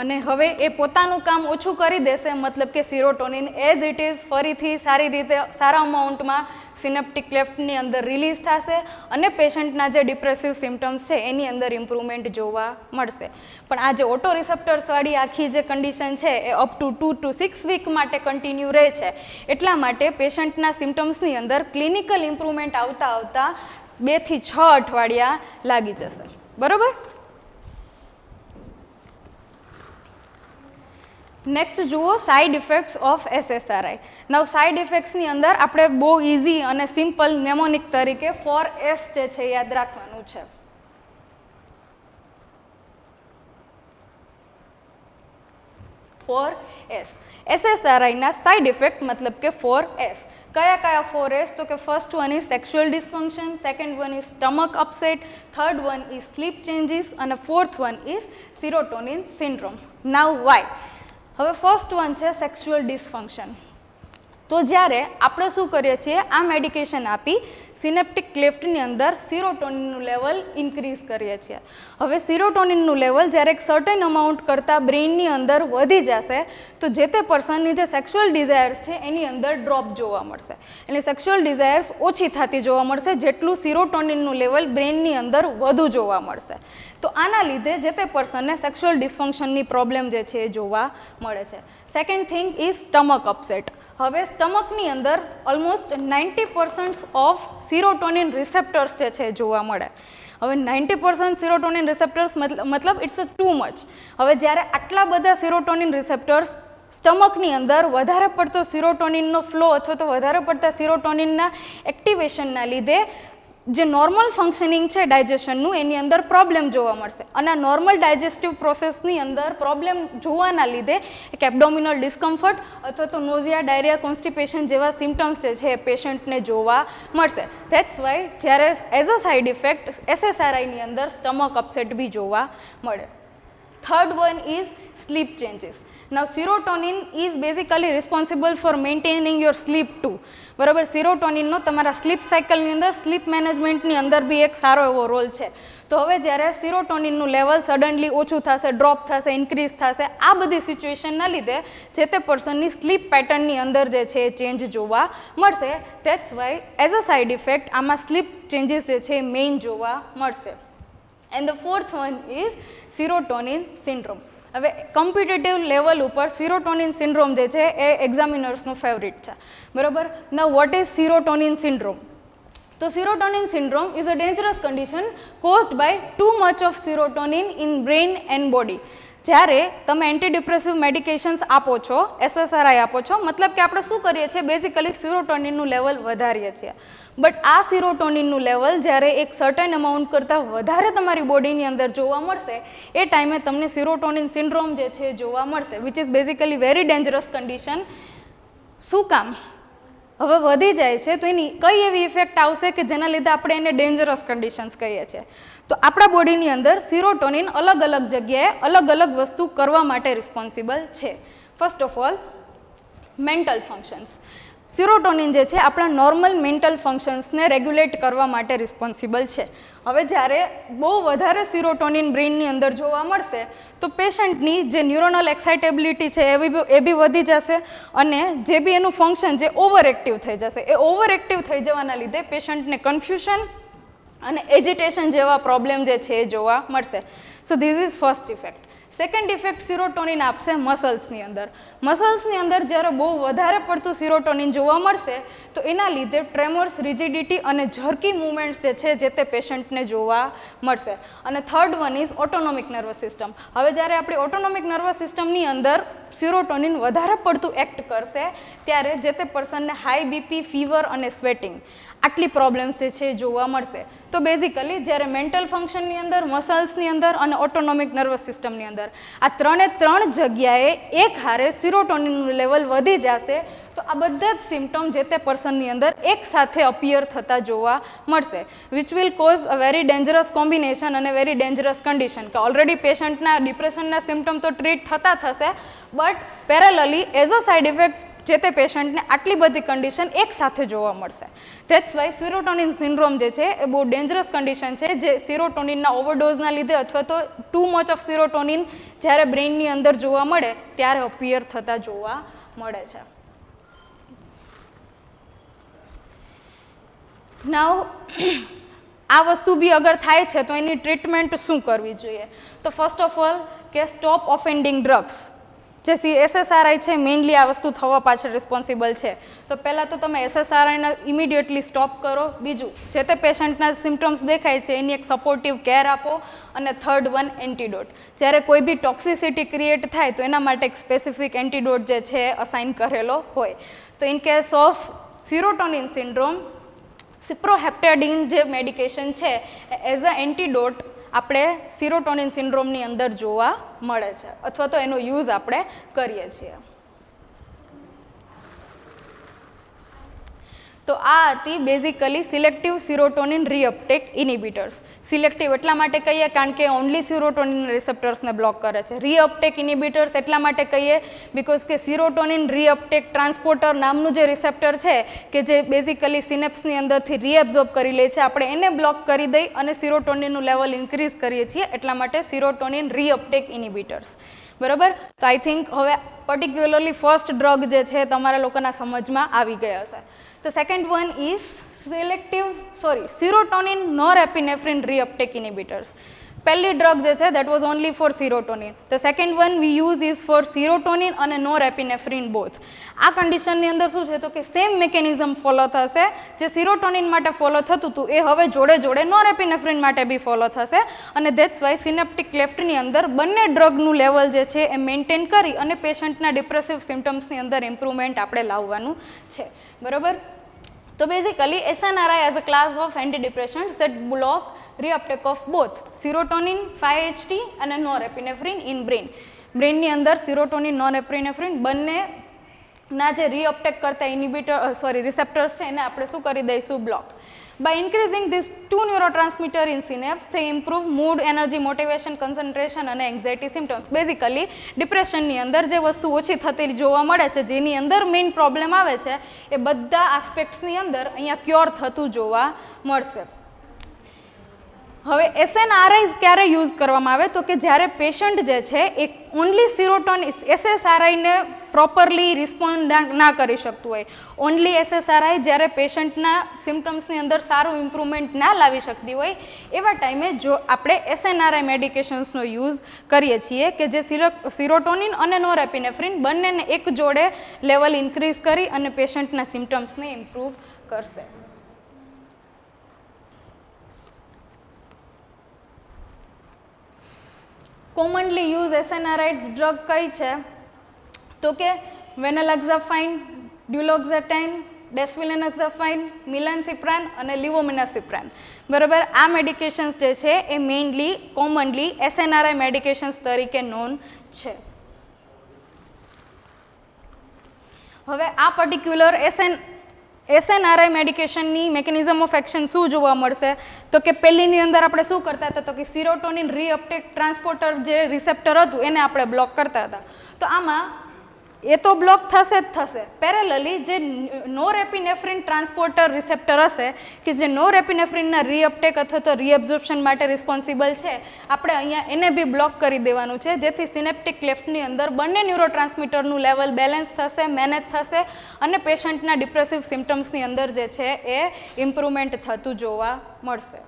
Speaker 1: અને હવે એ પોતાનું કામ ઓછું કરી દેશે, મતલબ કે સિરોટોનિન એઝ ઇટ ઇઝ ફરીથી સારી રીતે સારા અમાઉન્ટમાં સિનેપ્ટિક ક્લેફ્ટની અંદર રિલીઝ થશે અને પેશન્ટના જે ડિપ્રેસિવ સિમ્ટમ્સ છે એની અંદર ઇમ્પ્રુવમેન્ટ જોવા મળશે. પણ આ જે ઓટો રિસેપ્ટર્સવાળી આખી જે કન્ડિશન છે એ અપ ટુ 2 to 6 વીક માટે કન્ટિન્યુ રહે છે, એટલા માટે પેશન્ટના સિમ્ટમ્સની અંદર ક્લિનિકલ ઇમ્પ્રુવમેન્ટ આવતા 2 થી 6 અઠવાડિયા લાગી જશે. બરાબર, નેક્સ્ટ જુઓ સાઇડ ઇફેક્ટ્સ ઓફ SSRI. નવ સાઇડ ઇફેક્ટ્સની અંદર આપણે બહુ ઇઝી અને સિમ્પલ નેમોનિક તરીકે 4S જે છે યાદ રાખવાનું છે. 4S SSRIના સાઇડ ઇફેક્ટ મતલબ કે 4S. કયા 4S? તો કે first one is sexual dysfunction, second one is stomach upset, third one is sleep changes અને fourth one is serotonin syndrome. Now why? હવે ફર્સ્ટ વન છે સેક્સ્યુઅલ ડિસફંક્શન. તો જ્યારે આપણે શું કરીએ છીએ, આ મેડિકેશન આપી સિનેપ્ટિક ક્લેફ્ટની અંદર સિરોટોનિનનું લેવલ ઇન્ક્રીઝ કરીએ છીએ. હવે સિરોટોનિનનું લેવલ જ્યારે એક સર્ટેન અમાઉન્ટ કરતાં બ્રેઇનની અંદર વધી જશે તો જે તે પર્સનની જે સેક્સ્યુઅલ ડિઝાયર્સ છે એની અંદર ડ્રોપ જોવા મળશે. એટલે સેક્સ્યુઅલ ડિઝાયર્સ ઓછી થતી જોવા મળશે જેટલું સિરોટોનિનનું લેવલ બ્રેઇનની અંદર વધુ જોવા મળશે. તો આના લીધે જે તે પર્સનને સેક્સ્યુઅલ ડિસફંક્શનની પ્રોબ્લેમ જે છે એ જોવા મળે છે. Second thing is stomach upset. હવે સ્ટમકની અંદર ઓલમોસ્ટ 90% ઓફ સિરોટોનિન રિસેપ્ટર્સ જે છે જોવા મળે. હવે 90% સિરોટોનિન રિસેપ્ટર્સ મતલબ ઇટ્સ ટુ મચ. હવે જ્યારે આટલા બધા સિરોટોનિન રિસેપ્ટર્સ સ્ટમકની અંદર વધારે પડતો સિરોટોનિનનો ફ્લો અથવા તો વધારે પડતા સિરોટોનિનના એક્ટિવેશનના લીધે જે નોર્મલ ફંક્શનિંગ છે ડાયજેશનનું એની અંદર પ્રોબ્લેમ જોવા મળશે. અને આ નોર્મલ ડાયજેસ્ટિવ પ્રોસેસની અંદર પ્રોબ્લેમ જોવાના લીધે એક એબડોમિનલ ડિસ્કમ્ફર્ટ અથવા તો નોઝિયા, ડાયરિયા, કોન્સ્ટિપેશન જેવા સિમ્ટમ્સ જે છે એ પેશન્ટને જોવા મળશે. ધેટ્સ વાય જ્યારે એઝ અ સાઇડ ઇફેક્ટ SSRIની અંદર સ્ટમક અપસેટ બી જોવા મળે. Third one is sleep changes. Now serotonin is basically responsible for maintaining your sleep too. બરાબર, સિરોટોનિનનો તમારા સ્લીપ સાયકલની અંદર, સ્લીપ મેનેજમેન્ટની અંદર બી એક સારો એવો રોલ છે. તો હવે જ્યારે સિરોટોનિનનું લેવલ સડનલી ઓછું થશે, ડ્રોપ થશે, ઇન્ક્રીઝ થશે, આ બધી સિચ્યુએશનના લીધે જે તે પર્સનની સ્લીપ પેટર્નની અંદર જે છે એ ચેન્જ જોવા મળશે. That's why as a side effect આમાં સ્લીપ ચેન્જીસ જે છે એ મેઇન જોવા મળશે. And the fourth one is serotonin syndrome. હવે કોમ્પિટેટિવ લેવલ ઉપર સિરોટોનિન સિન્ડ્રોમ જે છે એ એક્ઝામિનર્સનું ફેવરિટ છે. બરાબર. Now what is serotonin syndrome? તો serotonin syndrome is a dangerous condition caused by too much of serotonin in brain and body. જ્યારે તમે એન્ટીડિપ્રેસિવ medications આપો છો, SSRI આપો છો, મતલબ કે આપણે શું કરીએ છીએ, બેઝિકલી સિરોટોનિનનું લેવલ વધારીએ છીએ. બટ આ સિરોટોનિનનું લેવલ જ્યારે એક સર્ટેન અમાઉન્ટ કરતાં વધારે તમારી બોડીની અંદર જોવા મળશે એ ટાઈમે તમને સિરોટોનિન સિન્ડ્રોમ જે છે જોવા મળશે, which is basically very dangerous condition. શું કામ? હવે વધી જાય છે તો એની કઈ એવી ઇફેક્ટ આવશે કે જેના લીધે આપણે એને ડેન્જરસ કન્ડિશન્સ કહીએ છીએ. તો આપણા બોડીની અંદર સિરોટોનિન અલગ અલગ જગ્યાએ અલગ અલગ વસ્તુ કરવા માટે રિસ્પોન્સિબલ છે. First of all mental functions. Serotonin જે છે આપણા નોર્મલ મેન્ટલ ફંક્શન્સને રેગ્યુલેટ કરવા માટે રિસ્પોન્સિબલ છે. હવે જ્યારે બહુ વધારે સિરોટોનિન બ્રેઇનની અંદર જોવા મળશે તો પેશન્ટની જે ન્યુરોનલ એક્સાઇટેબિલિટી છે એ બી વધી જશે અને જે બી એનું ફંક્શન જે ઓવર એક્ટિવ થઈ જશે એ ઓવર એક્ટિવ થઈ જવાના લીધે પેશન્ટને કન્ફ્યુઝન અને એજિટેશન જેવા પ્રોબ્લેમ જે છે એ જોવા મળશે. So this is first effect. Second effect serotonin આપશે મસલ્સની અંદર. મસલ્સની અંદર જ્યારે બહુ વધારે પડતું સિરોટોનિન જોવા મળશે તો એના લીધે ટ્રેમર્સ, રિજિડિટી અને ઝર્કી મૂવમેન્ટ્સ જે છે જે તે પેશન્ટને જોવા મળશે. અને third one is autonomic nervous system. હવે જ્યારે આપણી ઓટોનોમિક નર્વસ સિસ્ટમની અંદર સિરોટોનિન વધારે પડતું એક્ટ કરશે ત્યારે જે તે પર્સનને હાઈ બીપી, ફીવર અને સ્વેટિંગ આટલી પ્રોબ્લેમ્સ જે છે જોવા મળશે. તો બેઝિકલી જ્યારે મેન્ટલ ફંક્શનની અંદર, મસલ્સની અંદર અને ઓટોનોમિક નર્વસ સિસ્ટમની અંદર આ ત્રણ જગ્યાએ એક હારે સિરોટોનિનનું લેવલ વધી જશે તો આ બધા જ સિમ્ટમ જે તે પર્સનની અંદર એક સાથે અપિયર થતા જોવા મળશે, which will cause a very dangerous combination અને વેરી ડેન્જરસ કન્ડિશન. કે ઓલરેડી પેશન્ટના ડિપ્રેશનના સિમ્ટમ તો ટ્રીટ થતા થશે but parallelly as a side effect જે તે પેશન્ટને આટલી બધી કન્ડિશન એક સાથે જોવા મળશે. ધેટ્સ વાય સિરોટોનિન સિન્ડ્રોમ જે છે એ બહુ ડેન્જરસ કન્ડિશન છે જે સિરોટોનિનના ઓવરડોઝના લીધે અથવા તો ટુ મચ ઓફ સિરોટોનિન જ્યારે બ્રેઇનની અંદર જોવા મળે ત્યારે અપિયર થતા જોવા મળે છે. નાવ આ વસ્તુ બી અગર થાય છે તો એની ટ્રીટમેન્ટ શું કરવી જોઈએ? તો ફર્સ્ટ ઓફ ઓલ કે સ્ટોપ ઓફેન્ડિંગ ડ્રગ્સ. જે SSRI છે મેઇનલી આ વસ્તુ થવા પાછળ રિસ્પોન્સિબલ છે. તો પહેલાં તો તમે SSRIને ઇમિડિયેટલી સ્ટોપ કરો. બીજું, જે તે પેશન્ટના સિમ્ટમ્સ દેખાય છે એની એક સપોર્ટિવ કેર આપો. અને થર્ડ વન એન્ટીડોટ. જ્યારે કોઈ બી ટોક્સિસિટી ક્રિએટ થાય તો એના માટે એક સ્પેસિફિક એન્ટીડોટ જે છે અસાઇન કરેલો હોય. તો in case of serotonin syndrome સિપ્રોહેપ્ટેડિન જે મેડિકેશન છે એઝ અ એન્ટીડોટ આપણે સિરોટોનિન સિન્ડ્રોમની અંદર જોવા મળે છે અથવા તો એનો યુઝ આપણે કરીએ છીએ. તો આ હતી બેઝિકલી સિલેક્ટિવ સિરોટોનિન રીઅપટેક ઇનિબિટર્સ. સિલેક્ટિવ એટલા માટે કહીએ કારણ કે ઓનલી સિરોટોનિન રિસેપ્ટર્સને બ્લોક કરે છે. રીઅપટેક ઇનિબિટર્સ એટલા માટે કહીએ બિકોઝ કે સિરોટોનિન રીઅપટેક ટ્રાન્સપોર્ટર નામનું જે રિસેપ્ટર છે કે જે બેઝિકલી સિનેપ્સની અંદરથી રીએબ્ઝોર્બ કરી લે છે, આપણે એને બ્લોક કરી દઈ અને સિરોટોનિનનું લેવલ ઇન્ક્રીઝ કરીએ છીએ એટલા માટે સિરોટોનિન રીઅપટેક ઇનિબિટર્સ. બરાબર. તો આઈ થિંક હવે પર્ટિક્યુલરલી ફર્સ્ટ ડ્રગ જે છે તમારા લોકોના સમજમાં આવી ગયા હશે. The second one is serotonin norepinephrine reuptake inhibitors. પહેલી ડ્રગ જે છે that was only for serotonin. The second one we use is for serotonin અને નોરેપિનેફ્રિન બોથ. આ કન્ડિશનની અંદર શું છે તો કે સેમ મિકેનિઝમ ફોલો થશે. જે સિરોટોનિન માટે ફોલો થતું હતું એ હવે જોડે જોડે નોરેપિનેફ્રિન માટે બી ફોલો થશે અને ધેટ્સ વાય સિનેપ્ટિક ક્લેફ્ટની અંદર બંને ડ્રગનું લેવલ જે છે એ મેન્ટેન કરી અને પેશન્ટના ડિપ્રેસિવ સિમ્ટમ્સની અંદર ઇમ્પ્રુવમેન્ટ આપણે લાવવાનું છે. બરાબર. તો basically SNRI as a class of antidepressants that block reuptake of both serotonin 5-HT અને norepinephrine in brain. બ્રેનની અંદર સિરોટોનિન નોરેપિનેફ્રિન બંને ના જે રીઅપટેક કરતા રિસેપ્ટર્સ છે એને આપણે શું કરી દઈશું block. By increasing these two neurotransmitter in synapse, they improve mood, energy, motivation, concentration અને anxiety symptoms. Basically, ડિપ્રેશનની અંદર જે વસ્તુ ઓછી થતી જોવા મળે છે, જેની અંદર મેઇન પ્રોબ્લેમ આવે છે, એ બધા આસ્પેક્ટ્સની અંદર અહીંયા ક્યોર થતું જોવા મળશે. હવે SNRIs ક્યારે યુઝ કરવામાં આવે તો કે જ્યારે પેશન્ટ જે છે એ ઓનલી સિરોટોનિન SSRIને પ્રોપરલી રિસ્પોન્ડ ના કરી શકતું હોય, ઓનલી SSRI જ્યારે પેશન્ટના સિમ્ટમ્સની અંદર સારું ઇમ્પ્રુવમેન્ટ ના લાવી શકતી હોય એવા ટાઈમે જો આપણે SNRI મેડિકેશન્સનો યુઝ કરીએ છીએ કે જે સિરોટોનિન અને નોરેપિનેફ્રિન બંનેને એક જોડે લેવલ ઇન્ક્રીઝ કરી અને પેશન્ટના સિમ્ટમ્સને ઇમ્પ્રૂવ કરશે. કોમનલી યુઝ SNRIs ડ્રગ કઈ છે તો કે વેનલાક્ઝાફાઇન, ડ્યુલોક્ઝેટાઇન, ડેસ્વિલેનોક્ઝાફાઇન, મિલાનસિપ્રાન અને લિવોમિનાસિપ્રાન. બરાબર. આ મેડિકેશન્સ જે છે એ મેઇનલી કોમનલી SNRI મેડિકેશન્સ તરીકે નોન છે. હવે આ પર્ટિક્યુલર SNRI મેડિકેશનની મેકેનિઝમ ઓફ એક્શન શું જોવા મળશે તો કે પહેલીની અંદર આપણે શું કરતા હતા તો કે સિરોટોનિન રીઅપટેક ટ્રાન્સપોર્ટર જે રિસેપ્ટર હતું એને આપણે બ્લોક કરતા હતા. તો આમાં એ તો બ્લોક થશે જ થશે. પેરેલલી જે નોરેપિનેફ્રિન ટ્રાન્સપોર્ટર રિસેપ્ટર હશે કે જે નોરેપિનેફ્રિનના રીઅપટેક અથવા તો રીએબ્ઝોર્પ્શન માટે રિસ્પોન્સિબલ છે, આપણે અહીંયા એને બી બ્લોક કરી દેવાનું છે, જેથી સિનેપ્ટિક ક્લેફ્ટની અંદર બંને ન્યુરોટ્રાન્સમીટરનું લેવલ બેલેન્સ થશે, મેનેજ થશે અને પેશન્ટના ડિપ્રેસિવ સિમ્ટમ્સની અંદર જે છે એ ઇમ્પ્રુવમેન્ટ થતું જોવા મળશે.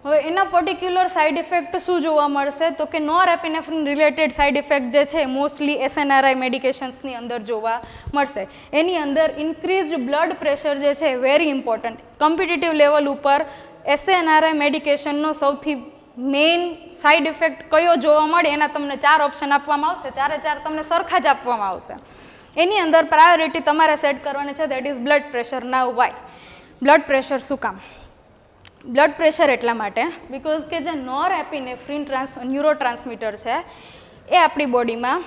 Speaker 1: હવે એના પર્ટિક્યુલર સાઇડ ઇફેક્ટ શું જોવા મળશે તો કે નોરેપિનેફ્રિન રિલેટેડ સાઇડ ઇફેક્ટ જે છે મોસ્ટલી SNRI મેડિકેશન્સની અંદર જોવા મળશે. એની અંદર ઇન્ક્રીઝડ બ્લડ પ્રેશર જે છે વેરી ઇમ્પોર્ટન્ટ. કોમ્પિટિટિવ લેવલ ઉપર SNRI મેડિકેશનનો સૌથી મેઇન સાઇડ ઇફેક્ટ કયો જોવા મળે એના તમને 4 ઓપ્શન આપવામાં આવશે, 4 તમને સરખા જ આપવામાં આવશે. એની અંદર પ્રાયોરિટી તમારે સેટ કરવાની છે, that is blood pressure. Now why blood pressure શું કામ? બ્લડ પ્રેશર એટલા માટે બિકોઝ કે જે નોરેપિનેફ્રિન ન્યુરોટ્રાન્સમીટર છે એ આપણી બોડીમાં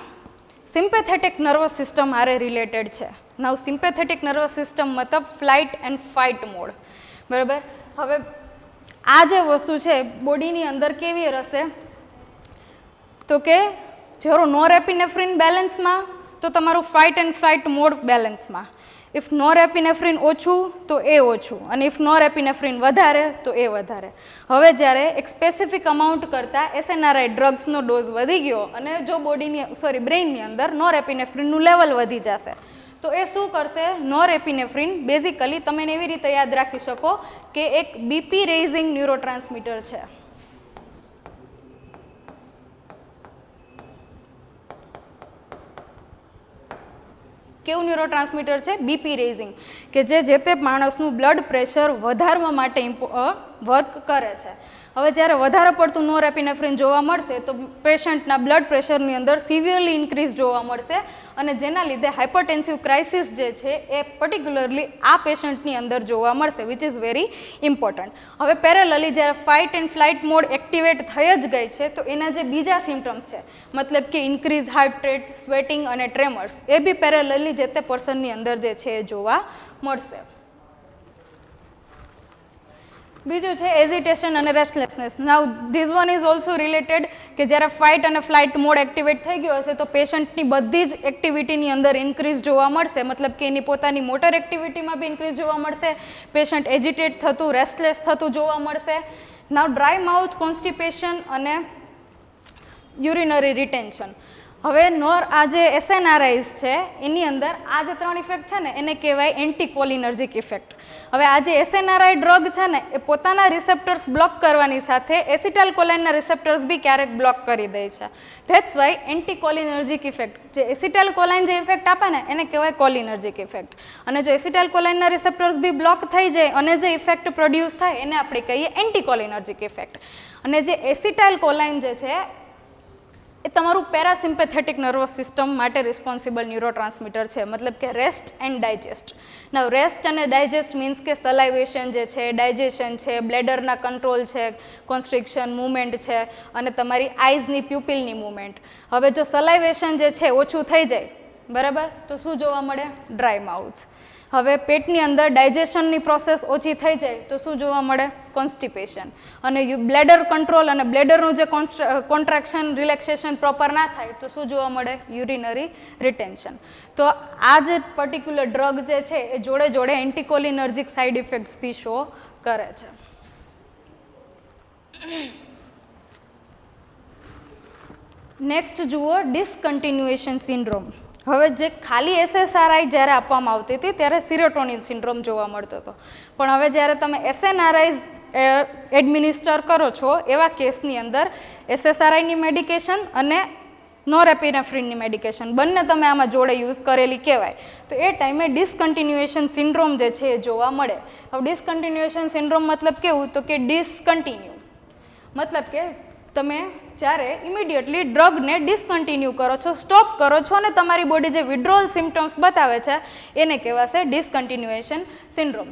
Speaker 1: સિમ્પેથેટિક નર્વસ સિસ્ટમ હારે રિલેટેડ છે. નાવ સિમ્પેથેટિક નર્વસ સિસ્ટમ મતલબ ફ્લાઇટ એન્ડ ફાઇટ મોડ. બરાબર. હવે આ જે વસ્તુ છે બોડીની અંદર કેવી રહેશે તો કે જો નોરેપિનેફ્રિન બેલેન્સમાં તો તમારું ફાઇટ એન્ડ ફ્લાઇટ મોડ બેલેન્સમાં. ઇફ નોરેપિનેફ્રિન ઓછું તો એ ઓછું અને ઇફ નોરેપિનેફ્રિન વધારે તો એ વધારે. હવે જ્યારે એક સ્પેસિફિક અમાઉન્ટ કરતાં SNRI ડ્રગ્સનો ડોઝ વધી ગયો અને જો બ્રેઇનની અંદર નોરેપિનેફ્રિનનું લેવલ વધી જશે તો એ શું કરશે? નોરેપિનેફ્રિન બેઝિકલી તમે એને એવી રીતે યાદ રાખી શકો કે એક BP રેઇઝિંગ ન્યુરોટ્રાન્સમીટર છે. કેવું ન્યુરોટ્રાન્સમીટર છે? BP રેઇઝિંગ, કે જે તે માણસનું બ્લડ પ્રેશર વધારવા માટે વર્ક કરે છે. હવે જ્યારે વધારે પડતું નોરેપિનેફ્રિન જોવા મળશે તો પેશન્ટના બ્લડ પ્રેશરની અંદર સિવિયરલી ઇન્ક્રીઝ જોવા મળશે અને જેના લીધે હાઇપરટેન્સિવ ક્રાઇસિસ જે છે એ પર્ટિક્યુલરલી આ પેશન્ટની અંદર જોવા મળશે, વિચ ઇઝ વેરી ઇમ્પોર્ટન્ટ. હવે પેરેલલી જ્યારે fight and flight mode activate થઈ જ ગઈ છે તો એના જે બીજા સિમ્ટમ્સ છે મતલબ કે ઇન્ક્રીઝ હાર્ટ રેટ, સ્વેટિંગ અને ટ્રેમર્સ એ બી પેરેલલી જે તે પર્સનની અંદર જે છે એ જોવા મળશે. બીજું છે એઝિટેશન અને restlessness. Now this one is also related કે જ્યારે ફાઇટ અને ફ્લાઇટ મોડ એક્ટિવેટ થઈ ગયો હશે તો પેશન્ટની બધી જ એક્ટિવિટીની અંદર ઇન્ક્રીઝ જોવા મળશે, મતલબ કે એની પોતાની મોટર એક્ટિવિટીમાં બી ઇન્ક્રીઝ જોવા મળશે, પેશન્ટ એજિટેટ થતું, રેસ્ટલેસ થતું જોવા મળશે. નાવ ડ્રાય માઉથ, કોન્સ્ટિપેશન અને યુરિનરી રિટેન્શન. હવે આ જે SNRIs છે એની અંદર આ જે 3 ઇફેક્ટ છે ને એને કહેવાય એન્ટીકોલિનર્જિક ઇફેક્ટ. હવે આ જે SNRI ડ્રગ છે ને એ પોતાના રિસેપ્ટર્સ બ્લોક કરવાની સાથે એસિટાઇલકોલાઇનના રિસેપ્ટર્સ બી ક્યારેક બ્લોક કરી દે છે. That's why anticholinergic effect. જે એસિટાઇલકોલાઇન જે ઇફેક્ટ આપે ને એને કહેવાય કોલિનર્જિક ઇફેક્ટ. અને જો એસિટાઇલકોલાઇનના રિસેપ્ટર્સ બી બ્લોક થઈ જાય અને જે ઇફેક્ટ પ્રોડ્યુસ થાય એને આપણે કહીએ એન્ટીકોલિનર્જિક ઇફેક્ટ. અને જે એસિટાઇલકોલાઇન જે છે એ તમારું પેરાસિમ્પેથેટિક નર્વસ સિસ્ટમ માટે રિસ્પોન્સિબલ ન્યુરોટ્રાન્સમીટર છે, મતલબ કે rest and digest. Now rest અને ડાયજેસ્ટ મીન્સ કે સલાઇવેશન જે છે, ડાયજેશન છે, બ્લેડરના કંટ્રોલ છે, કોન્સ્ટ્રિક્શન મૂવમેન્ટ છે અને તમારી આઈઝની પ્યુપિલની મૂવમેન્ટ. હવે જો સલાઇવેશન જે છે ઓછું થઈ જાય બરાબર તો શું જોવા મળે? Dry mouth. હવે પેટની અંદર ડાયજેશનની પ્રોસેસ ઓછી થઈ જાય તો શું જોવા મળે? કોન્સ્ટિપેશન. અને બ્લેડર કંટ્રોલ અને બ્લેડરનું જે કોન્ટ્રાક્શન રિલેક્સેશન પ્રોપર ના થાય તો શું જોવા મળે? Urinary retention. તો આ જે પર્ટિક્યુલર ડ્રગ જે છે એ જોડે જોડે એન્ટીકોલિનર્જિક સાઇડ ઇફેક્ટ્સ બી શો કરે છે. નેક્સ્ટ જુઓ ડિસકન્ટિન્યુએશન સિન્ડ્રોમ. હવે જે ખાલી SSRI જ્યારે આપવામાં આવતી હતી ત્યારે સિરોટોનિન સિન્ડ્રોમ જોવા મળતો હતો, પણ હવે જ્યારે તમે SNRIs એડમિનિસ્ટર કરો છો એવા કેસની અંદર SSRIની મેડિકેશન અને નોરેપિનેફ્રિનની મેડિકેશન બંને તમે આમાં જોડે યુઝ કરેલી કહેવાય, તો એ ટાઈમે ડિસકન્ટિન્યુએશન સિન્ડ્રોમ જે છે એ જોવા મળે. હવે ડિસકન્ટિન્યુએશન સિન્ડ્રોમ મતલબ કેવું? તો કે ડિસકન્ટિન્યુ મતલબ કે તમે જ્યારે ઇમિડિયેટલી ડ્રગને ડિસકન્ટિન્યુ કરો છો, સ્ટોપ કરો છો અને તમારી બોડી જે વિડ્રોલ સિમ્ટમ્સ બતાવે છે એને કહેવાશે ડિસકન્ટિન્યુએશન સિન્ડ્રોમ.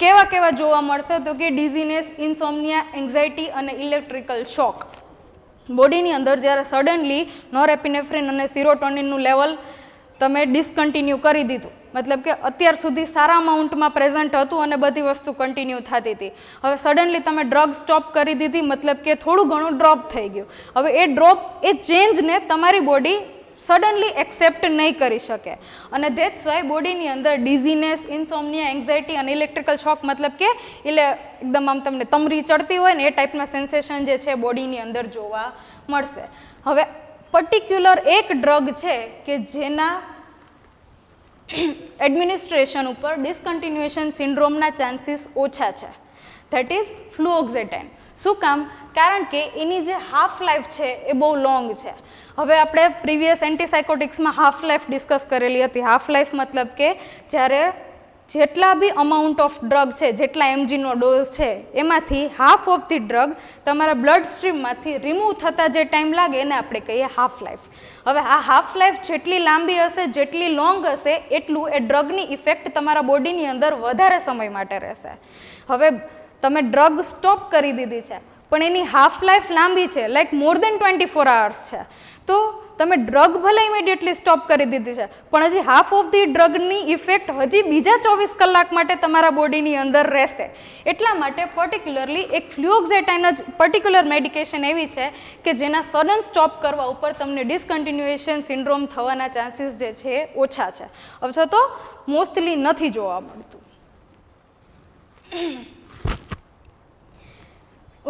Speaker 1: કેવા કેવા જોવા મળશે? તો કે ડિઝીનેસ, ઇન્સોમ્નિયા, એન્ઝાયટી અને ઇલેક્ટ્રિકલ શોક. બોડીની અંદર જ્યારે સડનલી નોરેપિનેફ્રિન અને સિરોટોનિનનું લેવલ તમે ડિસકન્ટિન્યુ કરી દીધું, મતલબ કે અત્યાર સુધી સારા અમાઉન્ટમાં પ્રેઝન્ટ હતું અને બધી વસ્તુ કન્ટિન્યુ થતી હતી, હવે સડનલી તમે ડ્રગ સ્ટોપ કરી દીધી, મતલબ કે થોડું ઘણું ડ્રોપ થઈ ગયું. હવે એ ચેન્જને તમારી બોડી સડનલી એક્સેપ્ટ નહીં કરી શકે અને ધેટ્સ વાય બોડીની અંદર ડિઝીનેસ, ઇન્સોમ્નિયા, એન્ઝાયટી અને ઇલેક્ટ્રિકલ શોક મતલબ કે એકદમ આમ તમને તમરી ચડતી હોય ને એ ટાઈપના સેન્સેશન જે છે બોડીની અંદર જોવા મળશે. હવે પર્ટિક્યુલર એક ડ્રગ છે કે જેના એડમિનિસ્ટ્રેશન ઉપર ડિસકન્ટિન્યુએશન સિન્ડ્રોમના ચાન્સીસ ઓછા છે, ધેટ ઇઝ ફ્લુઓક્સેટાઇન. શું કામ? કારણ કે એની જે હાફ લાઈફ છે એ બહુ લોંગ છે. હવે આપણે પ્રીવિયસ એન્ટીસાયકોટિક્સમાં હાફ લાઈફ ડિસ્કસ કરેલી હતી. હાફ લાઈફ મતલબ કે જ્યારે જેટલા બી અમાઉન્ટ ઓફ ડ્રગ છે, જેટલા mgનો ડોઝ છે એમાંથી હાફ ઓફ ધી ડ્રગ તમારા બ્લડ સ્ટ્રીમમાંથી રિમૂવ થતાં જે ટાઈમ લાગે એને આપણે કહીએ હાફ લાઈફ. હવે આ હાફ લાઈફ જેટલી લાંબી હશે, જેટલી લોંગ હશે એટલું એ ડ્રગની ઇફેક્ટ તમારા બોડીની અંદર વધારે સમય માટે રહેશે. હવે તમે ડ્રગ સ્ટોપ કરી દીધી છે પણ એની હાફ લાઈફ લાંબી છે, લાઈક મોર દેન 24 hours છે, તો તમે ડ્રગ ભલે ઇમિડિયેટલી સ્ટોપ કરી દીધી છે પણ હજી હાફ ઓફ ધી ડ્રગની ઇફેક્ટ હજી બીજા 24 કલાક માટે તમારા બોડીની અંદર રહેશે. એટલા માટે પર્ટિક્યુલરલી એક ફ્લુઓક્સેટાઇન જ પર્ટિક્યુલર મેડિકેશન એવી છે કે જેના સડન સ્ટોપ કરવા ઉપર તમને ડિસકન્ટિન્યુએશન સિન્ડ્રોમ થવાના ચાન્સીસ જે છે ઓછા છે, અથવા તો મોસ્ટલી નથી જોવા મળતું.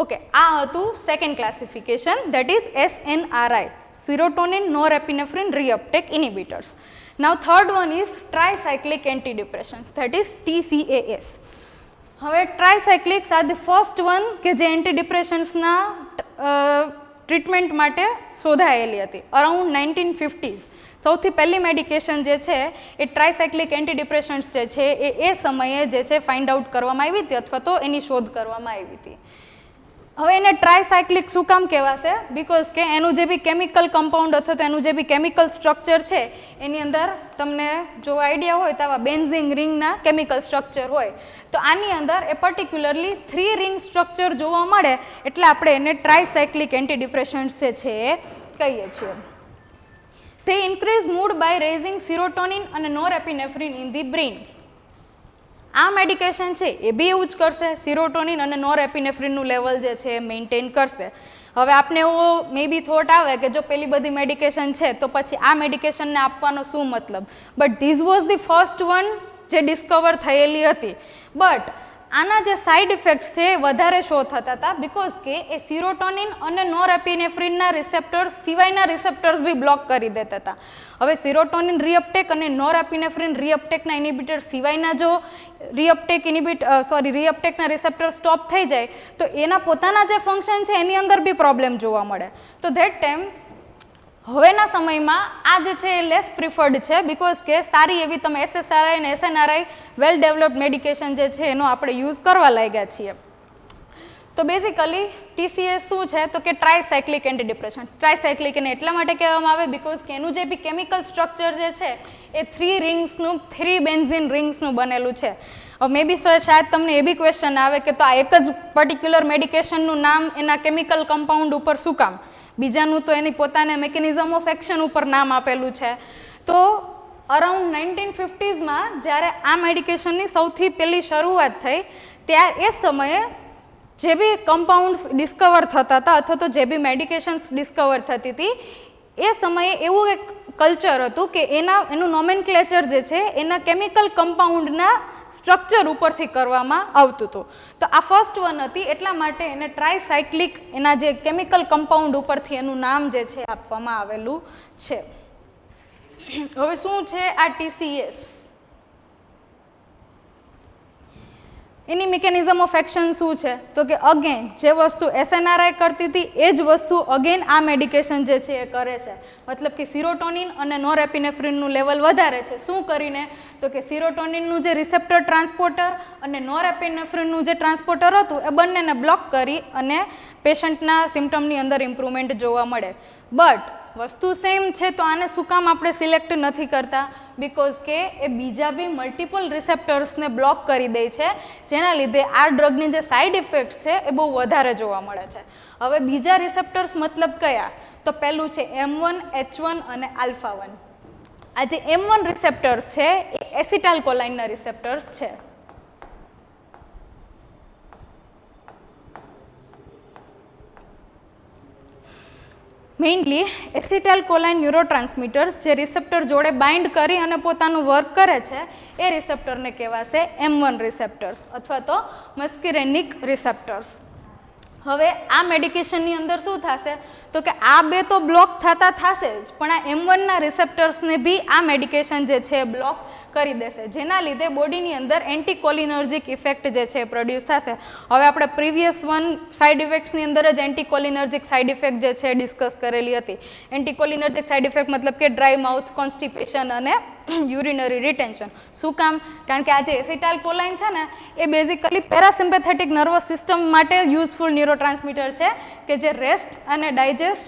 Speaker 1: ઓકે, આ હતું second classification, that is SNRI, serotonin norepinephrine reuptake inhibitors. Now third one is tricyclic antidepressants, that is TCAS. હવે ટ્રાયસાયક્લિક્સ આર ધ ફર્સ્ટ વન કે જે એન્ટીડિપ્રેશન્સના ટ્રીટમેન્ટ માટે શોધાયેલી હતી અરાઉન્ડ 1950s. સૌથી પહેલી મેડિકેશન જે છે એ ટ્રાયસાયક્લિક એન્ટીડિપ્રેશન્સ જે છે એ સમયે જે છે ફાઇન્ડ આઉટ કરવામાં આવી હતી અથવા તો એની શોધ કરવામાં આવી હતી. હવે એને ટ્રાયસાયક્લિક શું કામ કહેવાશે? બિકોઝ કે એનું જે બી કેમિકલ કમ્પાઉન્ડ અથવા તો એનું જે બી કેમિકલ સ્ટ્રક્ચર છે એની અંદર તમને જો આઈડિયા હોય તો આવા બેન્ઝિન રિંગના કેમિકલ સ્ટ્રક્ચર હોય, તો આની અંદર એ પર્ટિક્યુલરલી 3 રિંગ સ્ટ્રક્ચર જોવા મળે એટલે આપણે એને ટ્રાયસાયક્લિક એન્ટીડિપ્રેશન્ટ્સ જે છે એ કહીએ છીએ. They increase mood by raising serotonin અને norepinephrine in the brain. આ મેડિકેશન છે એ બી એવું જ કરશે, સિરોટોનિન અને નોરેપિનેફ્રિનનું લેવલ જે છે એ મેન્ટેન કરશે. હવે આપને એવો મે બી થોટ આવે કે જો પેલી બધી મેડિકેશન છે તો પછી આ મેડિકેશનને આપવાનો શું મતલબ? But this was the first one જે ડિસ્કવર થયેલી હતી. બટ આના જે સાઇડ ઇફેક્ટ્સ છે એ વધારે શો થતા હતા બિકોઝ કે એ સિરોટોનિન અને નોરેપિનેફ્રિનના રિસેપ્ટર્સ સિવાયના રિસેપ્ટર્સ બી બ્લોક કરી દેતા હતા. હવે સિરોટોનિન રીઅપટેક અને નોરેપિનેફ્રિન રીઅપટેકના ઇનિબિટર સિવાયના જો રીઅપટેકના રિસેપ્ટર સ્ટોપ થઈ જાય તો એના પોતાના જે ફંક્શન છે એની અંદર બી પ્રોબ્લેમ જોવા મળે. તો ધેટ ટાઈમ હવેના સમયમાં આ જે છે એ લેસ પ્રિફર્ડ છે બિકોઝ કે સારી એવી તમે SSRI અને SNRI વેલ ડેવલપ્ડ મેડિકેશન જે છે એનો આપણે યુઝ કરવા લાગ્યા છીએ. તો બેઝિકલી TCS શું છે તો કે ટ્રાયસાયક્લિક એન્ટીડિપ્રેશન. ટ્રાયસાયક્લિક એને એટલા માટે કહેવામાં આવે બિકોઝ કે એનું જે બી કેમિકલ સ્ટ્રક્ચર જે છે એ 3 બેન્ઝીન રિંગ્સનું બનેલું છે. મે બી શાયદ તમને એ બી ક્વેશ્ચન આવે કે તો આ એક જ પર્ટિક્યુલર મેડિકેશનનું નામ એના કેમિકલ કમ્પાઉન્ડ ઉપર શું કામ, બીજાનું તો એની પોતાના મિકેનિઝમ ઓફ એક્શન ઉપર નામ આપેલું છે. તો અરાઉન્ડ 1950s જ્યારે આ મેડિકેશનની સૌથી પહેલી શરૂઆત થઈ ત્યારે એ સમયે જે બી કમ્પાઉન્ડ્સ ડિસ્કવર થતા હતા અથવા તો જે બી મેડિકેશન્સ ડિસ્કવર થતી હતી એ સમયે એવું એક કલ્ચર હતું કે એનું નોમેનક્લેચર જે છે એના કેમિકલ કમ્પાઉન્ડના સ્ટ્રક્ચર ઉપરથી કરવામાં આવતું હતું. તો આ ફર્સ્ટ વન હતી એટલા માટે એને ટ્રાયસાયક્લિક એના જે કેમિકલ કમ્પાઉન્ડ ઉપરથી એનું નામ જે છે આપવામાં આવેલું છે. હવે શું છે આ TCS? Any mechanism of action શું છે તો કે અગેન જે વસ્તુ SNRI કરતી હતી એ જ વસ્તુ અગેન આ મેડિકેશન જે છે એ કરે છે. મતલબ કે સિરોટોનિન અને નોરેપિનેફ્રિનનું લેવલ વધારે છે. શું કરીને તો કે સિરોટોનિનનું જે રિસેપ્ટર ટ્રાન્સપોર્ટર અને નોરેપિનેફ્રિનનું જે ટ્રાન્સપોર્ટર હતું એ બંનેને બ્લોક કરી અને પેશન્ટના સિમ્ટમની અંદર ઇમ્પ્રુવમેન્ટ જોવા મળે. બટ વસ્તુ સેમ છે તો આને શું કામ આપણે સિલેક્ટ નથી કરતા બિકોઝ કે એ બીજા બી મલ્ટિપલ રિસેપ્ટર્સને બ્લોક કરી દે છે જેના લીધે આ ડ્રગની જે સાઇડ ઇફેક્ટ્સ છે એ બહુ વધારે જોવા મળે છે. હવે બીજા રિસેપ્ટર્સ મતલબ કયા તો પહેલું છે M1, H1 અને આલ્ફા 1. આ જે M1 રિસેપ્ટર્સ છે એ એસિટાઇલકોલાઇનના રિસેપ્ટર્સ છે. મેઇનલી એસિટાઇલકોલાઇન ન્યુરોટ્રાન્સમીટર્સ જે રિસેપ્ટર જોડે બાઇન્ડ કરી અને પોતાનું વર્ક કરે છે એ રિસેપ્ટરને કહેવાશે M1 રિસેપ્ટર્સ અથવા તો મસ્કિરેનિક રિસેપ્ટર્સ. હવે આ મેડિકેશનની અંદર શું થશે તો કે આ બે તો બ્લોક થતા થશે જ પણ આ M1ના રિસેપ્ટર્સને બી આ મેડિકેશન જે છે બ્લોક કરી દેશે જેના લીધે બોડીની અંદર એન્ટીકોલિનર્જિક ઇફેક્ટ જે છે પ્રોડ્યુસ થશે. હવે આપણે પ્રીવિયસ વન સાઇડ ઇફેક્ટ્સની અંદર જ એન્ટીકોલિનર્જિક સાઇડ ઇફેક્ટ જે છે ડિસ્કસ કરેલી હતી. એન્ટીકોલિનર્જિક સાઇડ ઇફેક્ટ મતલબ કે ડ્રાય માઉથ, કોન્સ્ટિપેશન અને યુરિનરી રિટેન્શન. શું કામ? કારણ કે આ જે એસિટાઇલકોલાઇન છે ને એ બેઝિકલી પેરાસિમ્પેથેટિક નર્વસ સિસ્ટમ માટે યુઝફુલ ન્યુરોટ્રાન્સમીટર છે કે જે રેસ્ટ અને ડાયજેસ્ટ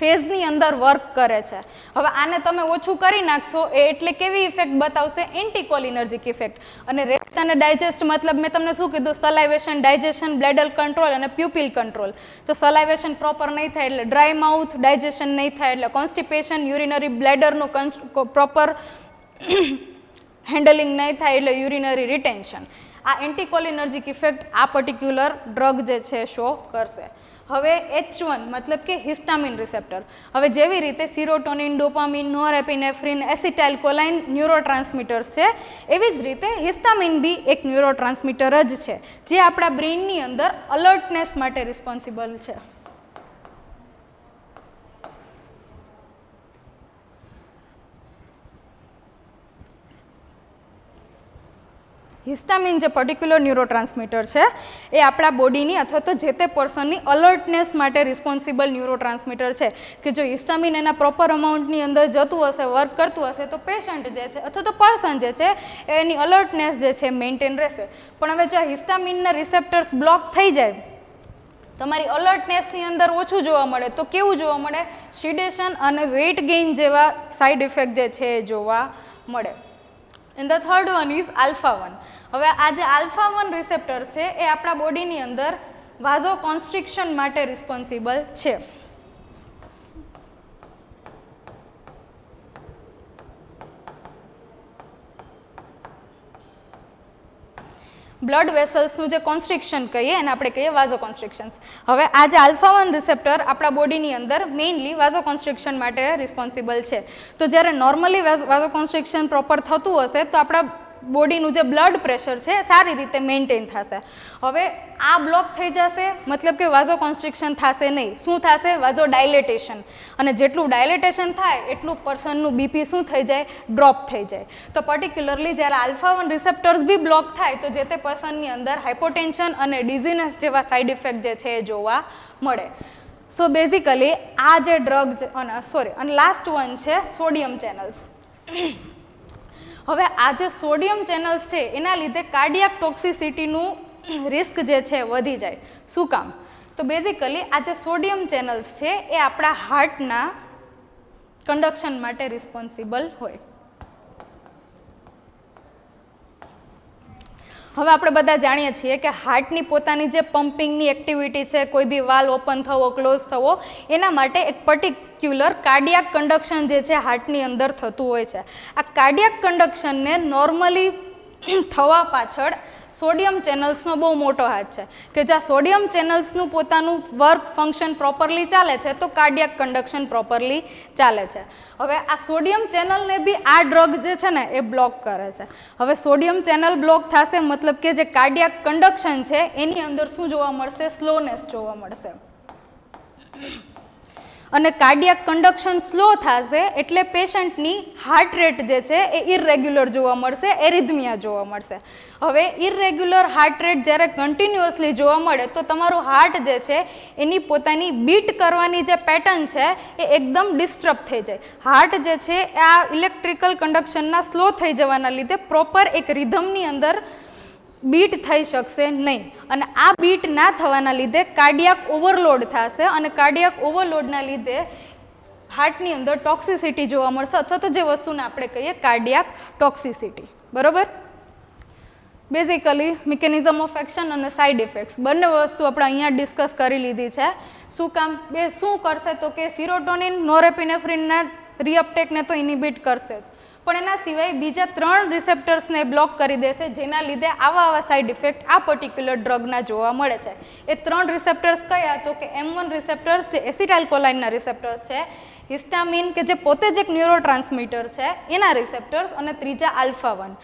Speaker 1: ફેઝની અંદર વર્ક કરે છે. હવે આને તમે ઓછું કરી નાખશો એટલે કેવી ઇફેક્ટ બતાવશે? એન્ટીકોલિનર્જિક ઇફેક્ટ. અને રેસ્ટ અને ડાયજેસ્ટ મતલબ મેં તમને શું કીધું? સલાઇવેશન, ડાયજેશન, બ્લેડર કંટ્રોલ અને પ્યુપિલ કંટ્રોલ. તો સલાઇવેશન પ્રોપર નહીં થાય એટલે ડ્રાય માઉથ, ડાયજેશન નહીં થાય એટલે કોન્સ્ટિપેશન, યુરિનરી બ્લેડરનું પ્રોપર હેન્ડલિંગ નહીં થાય એટલે યુરિનરી રિટેન્શન. આ એન્ટીકોલિનર્જિક ઇફેક્ટ આ પર્ટિક્યુલર ડ્રગ જે છે શો કરશે. હવે H1 મતલબ કે હિસ્ટામિન રિસેપ્ટર. હવે જેવી રીતે સિરોટોનિન, ડોપામિન, નોરેપિનેફ્રિન, એસિટાઇલકોલાઇન ન્યુરોટ્રાન્સમીટર્સ છે એવી જ રીતે હિસ્ટામિન બી એક ન્યુરોટ્રાન્સમીટર જ છે જે આપણા બ્રેઇનની અંદર અલર્ટનેસ માટે રિસ્પોન્સિબલ છે. હિસ્ટામિન જે પર્ટિક્યુલર ન્યુરોટ્રાન્સમીટર છે એ આપણા બોડીની અથવા તો જે તે પર્સનની અલર્ટનેસ માટે રિસ્પોન્સિબલ ન્યુરોટ્રાન્સમીટર છે કે જો હિસ્ટામિન એના પ્રોપર અમાઉન્ટની અંદર જતું હશે, વર્ક કરતું હશે તો પેશન્ટ જે છે અથવા તો પર્સન જે છે એની અલર્ટનેસ જે છે મેન્ટેન રહેશે. પણ હવે જો હિસ્ટામિનના રિસેપ્ટર્સ બ્લોક થઈ જાય, તમારી અલર્ટનેસની અંદર ઓછું જોવા મળે તો કેવું જોવા મળે? સિડેશન અને વેઇટ ગેઇન જેવા સાઇડ ઇફેક્ટ જે છે એ જોવા મળે. And the third one is alpha 1. હવે આ જે આલ્ફા 1 રિસેપ્ટર છે એ આપણા બોડીની અંદર વાઝો કોન્સ્ટ્રિક્શન માટે રિસ્પોન્સિબલ છે. બ્લડ વેસલ્સનું જે કોન્સ્ટ્રિક્શન કહીએ એને આપણે કહીએ વાઝો કોન્સ્ટ્રિક્શન્સ. હવે આ જે આલ્ફા 1 રિસેપ્ટર આપણા બોડીની અંદર મેઇનલી વાઝો કોન્સ્ટ્રિક્શન માટે રિસ્પોન્સિબલ છે. તો જ્યારે નોર્મલી વાઝો કોન્સ્ટ્રિક્શન પ્રોપર થતું હશે તો આપણા બોડીનું જે બ્લડ પ્રેશર છે સારી રીતે મેન્ટેન થશે. હવે આ બ્લોક થઈ જશે મતલબ કે વાઝો કોન્સ્ટ્રિક્શન થશે નહીં. શું થશે? વાઝો ડાયલેટેશન. અને જેટલું ડાયલેટેશન થાય એટલું પર્સનનું બીપી શું થઈ જાય? ડ્રોપ થઈ જાય. તો પર્ટિક્યુલરલી જ્યારે આલ્ફા 1 રિસેપ્ટર્સ બી બ્લોક થાય તો જે તે પર્સનની અંદર હાઇપોટેન્શન અને ડિઝીનેસ જેવા સાઇડ ઇફેક્ટ જે છે એ જોવા મળે. સો બેઝિકલી આ જે ડ્રગ અને લાસ્ટ વન છે સોડિયમ ચેનલ્સ. હવે આ જે સોડિયમ ચેનલ્સ છે એના લીધે કાર્ડિયાક ટોક્સિસિટીનું રિસ્ક જે છે વધી જાય. શું કામ? તો બેઝિકલી આ જે સોડિયમ ચેનલ્સ છે એ આપણા હાર્ટના કન્ડક્શન માટે રિસ્પોન્સિબલ હોય. હવે આપણે બધા જાણીએ છીએ કે હાર્ટની પોતાની જે પમ્પિંગની એક્ટિવિટી છે, કોઈ બી વાલ્વ ઓપન થવો, ક્લોઝ થવો, એના માટે એક પર્ટિક્યુલર કાર્ડિયાક કન્ડક્શન જે છે હાર્ટની અંદર થતું હોય છે. આ કાર્ડિયાક કન્ડક્શનને નોર્મલી થવા પાછળ સોડિયમ ચેનલ્સનો બહુ મોટો હાથ છે કે જ્યાં સોડિયમ ચેનલ્સનું પોતાનું વર્ક ફંક્શન પ્રોપરલી ચાલે છે તો કાર્ડિયાક કન્ડક્શન પ્રોપરલી ચાલે છે. હવે આ સોડિયમ ચેનલને બી આ ડ્રગ જે છે ને એ બ્લોક કરે છે. હવે સોડિયમ ચેનલ બ્લોક થશે મતલબ કે જે કાર્ડિયાક કન્ડક્શન છે એની અંદર શું જોવા મળશે? સ્લોનેસ જોવા મળશે. અને કાર્ડિયાક કન્ડક્શન સ્લો થશે એટલે પેશન્ટની હાર્ટ રેટ જે છે એ ઇરરેગ્યુલર જોવા મળશે, એરિધમિયા જોવા મળશે. હવે ઇરરેગ્યુલર હાર્ટ રેટ જ્યારે કન્ટિન્યુઅસલી જોવા મળે તો તમારું હાર્ટ જે છે એની પોતાની બીટ કરવાની જે પેટર્ન છે એ એકદમ ડિસ્ટર્બ થઈ જાય. હાર્ટ જે છે આ ઇલેક્ટ્રિકલ કન્ડક્શનના સ્લો થઈ જવાના લીધે પ્રોપર એક રિધમની અંદર બીટ થઈ શકશે નહીં. અને આ બીટ ના થવાના લીધે કાર્ડિયાક ઓવરલોડ થશે અને કાર્ડિયાક ઓવરલોડના લીધે હાર્ટની અંદર ટોક્સિસિટી જોવા મળશે અથવા તો જે વસ્તુને આપણે કહીએ કાર્ડિયાક ટોક્સિસિટી. બરોબર? બેઝિકલી મિકેનિઝમ ઓફ એક્શન અને સાઇડ ઇફેક્ટ્સ બંને વસ્તુ આપણે અહીંયા ડિસ્કસ કરી લીધી છે. શું કામ? શું કરશે તો કે સિરોટોનિન, નોરેપિનેફ્રિનના રીઅપટેકને તો ઇનિબિટ કરશે જ, પણ એના સિવાય બીજા 3 રિસેપ્ટર્સને બ્લોક કરી દેશે જેના લીધે આવા સાઇડ ઇફેક્ટ આ પર્ટિક્યુલર ડ્રગના જોવા મળે છે. એ 3 રિસેપ્ટર્સ કયા? તો કે M1 રિસેપ્ટર્સ જે એસિટાઇલકોલાઇનના રિસેપ્ટર્સ છે, હિસ્ટામિન કે જે પોતે જ એક ન્યુરોટ્રાન્સમીટર છે એના રિસેપ્ટર્સ, અને ત્રીજા આલ્ફા 1.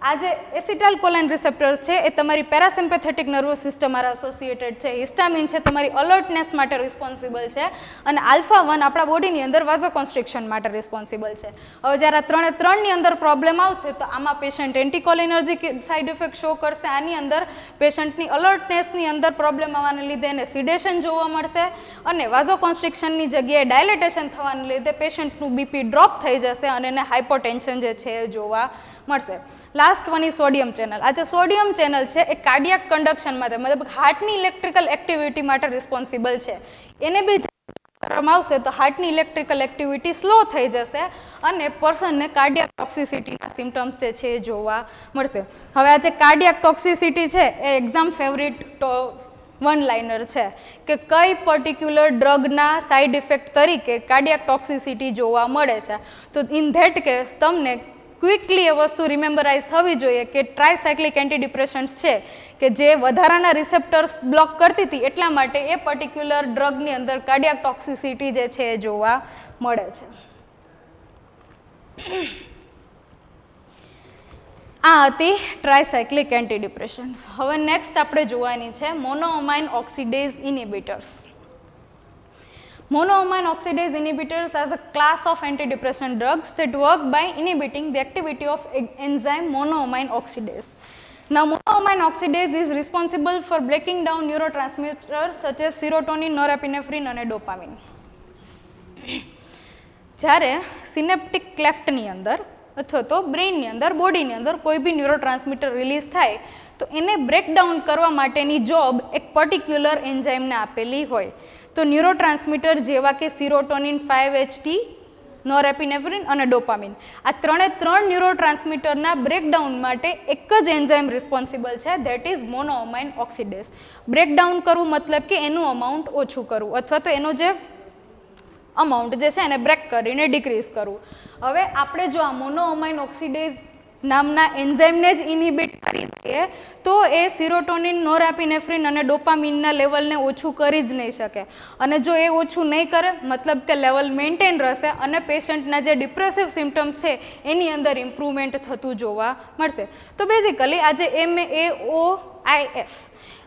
Speaker 1: આ જે એસિટાઇલકોલાઇન રિસેપ્ટર્સ છે એ તમારી પેરાસિમ્પેથેટિક નર્વસ સિસ્ટમ માટે એસોસિએટેડ છે, હિસ્ટામિન છે તમારી અલર્ટનેસ માટે રિસ્પોન્સિબલ છે, અને આલ્ફા 1 આપણા બોડીની અંદર વાઝોકોન્સ્ટ્રિક્શન માટે રિસ્પોન્સિબલ છે. હવે જ્યારે આ 3ની અંદર પ્રોબ્લેમ આવશે તો આમાં પેશન્ટ એન્ટીકોલિનર્જિક સાઇડ ઇફેક્ટ શો કરશે. આની અંદર પેશન્ટની અલર્ટનેસની અંદર પ્રોબ્લેમ આવવાને લીધે એને સિડેશન જોવા મળશે અને વાઝોકોન્સ્ટ્રિક્શનની જગ્યાએ ડાયલેટેશન થવાને લીધે પેશન્ટનું બીપી ડ્રોપ થઈ જશે અને એને હાઇપોટેન્શન જે છે એ જોવા મળશે. Last one is sodium channel. આ જે સોડિયમ ચેનલ છે એ કાર્ડિયાક કન્ડક્શન માટે મતલબ હાર્ટની ઇલેક્ટ્રિકલ એક્ટિવિટી માટે રિસ્પોન્સિબલ છે. એને બી કરવામાં આવશે તો હાર્ટની ઇલેક્ટ્રિકલ એક્ટિવિટી સ્લો થઈ જશે અને પર્સનને કાર્ડિયાક ટોક્સિસિટીના સિમ્ટમ્સ જે છે એ જોવા મળશે. હવે આ જે કાર્ડિયાક ટોક્સિસિટી છે એ એક્ઝામ ફેવરિટ વન લાઇનર છે કે કઈ પર્ટિક્યુલર ડ્રગના સાઇડ ઇફેક્ટ તરીકે કાર્ડિયાક ટોક્સિસિટી જોવા મળે છે. તો ઇન ધેટ કેસ તમને ક્વિકલી એ વસ્તુ રિમેમ્બરાઇઝ થવી જોઈએ કે ટ્રાયસાયક્લિક એન્ટીડિપ્રેશન્ટ્સ છે કે જે વધારાના રિસેપ્ટર્સ બ્લોક કરતી હતી એટલા માટે એ પર્ટિક્યુલર ડ્રગની અંદર કાર્ડિયાક ટોક્સિસિટી જે છે એ જોવા મળે છે. આ હતી ટ્રાયસાયક્લિક એન્ટીડિપ્રેશન્ટ્સ. હવે નેક્સ્ટ આપણે જોવાની છે મોનોઅમાઇન ઓક્સિડેઝ ઇનિબિટર્સ. Monoamine oxidase inhibitors as a class of antidepressant drugs that work by inhibiting the activity of enzyme monoamine oxidase. Now, monoamine oxidase is responsible for breaking down neurotransmitters such as serotonin, norepinephrine and dopamine. જ્યારે Synaptic ક્લેફ્ટની અંદર અથવા તો બ્રેઇનની અંદર, બોડીની અંદર કોઈ બી neurotransmitter release થાય તો એને બ્રેકડાઉન કરવા માટેની જોબ એક પર્ટિક્યુલર એન્ઝાઇમને આપેલી હોય. તો ન્યુરોટ્રાન્સમીટર જેવા કે સિરોટોનિન, 5-HT, નોરેપિનેફ્રિન અને ડોપામિન, આ 3 ન્યુરોટ્રાન્સમીટરના બ્રેકડાઉન માટે એક જ એન્ઝાઇમ રિસ્પોન્સિબલ છે, ધેટ ઇઝ મોનોઅમાઇન ઓક્સિડેઝ. બ્રેકડાઉન કરવું મતલબ કે એનું અમાઉન્ટ ઓછું કરવું અથવા તો એનો જે અમાઉન્ટ જે છે એને બ્રેક કરીને ડિક્રીઝ કરવું. હવે આપણે જો આ મોનોઅમાઇન ઓક્સિડેઝ નામના એન્ઝાઇમને જ ઇનહિબિટ કરી દઈએ તો એ સિરોટોનિન, નોરેપિનેફ્રિન અને ડોપામિનના લેવલને ઓછું કરી જ નહીં શકે. અને જો એ ઓછું નહીં કરે મતલબ કે લેવલ મેન્ટેન રહેશે અને પેશન્ટના જે ડિપ્રેસિવ સિમ્ટમ્સ છે એની અંદર ઇમ્પ્રુવમેન્ટ થતું જોવા મળશે. તો બેઝિકલી આજે MAOIS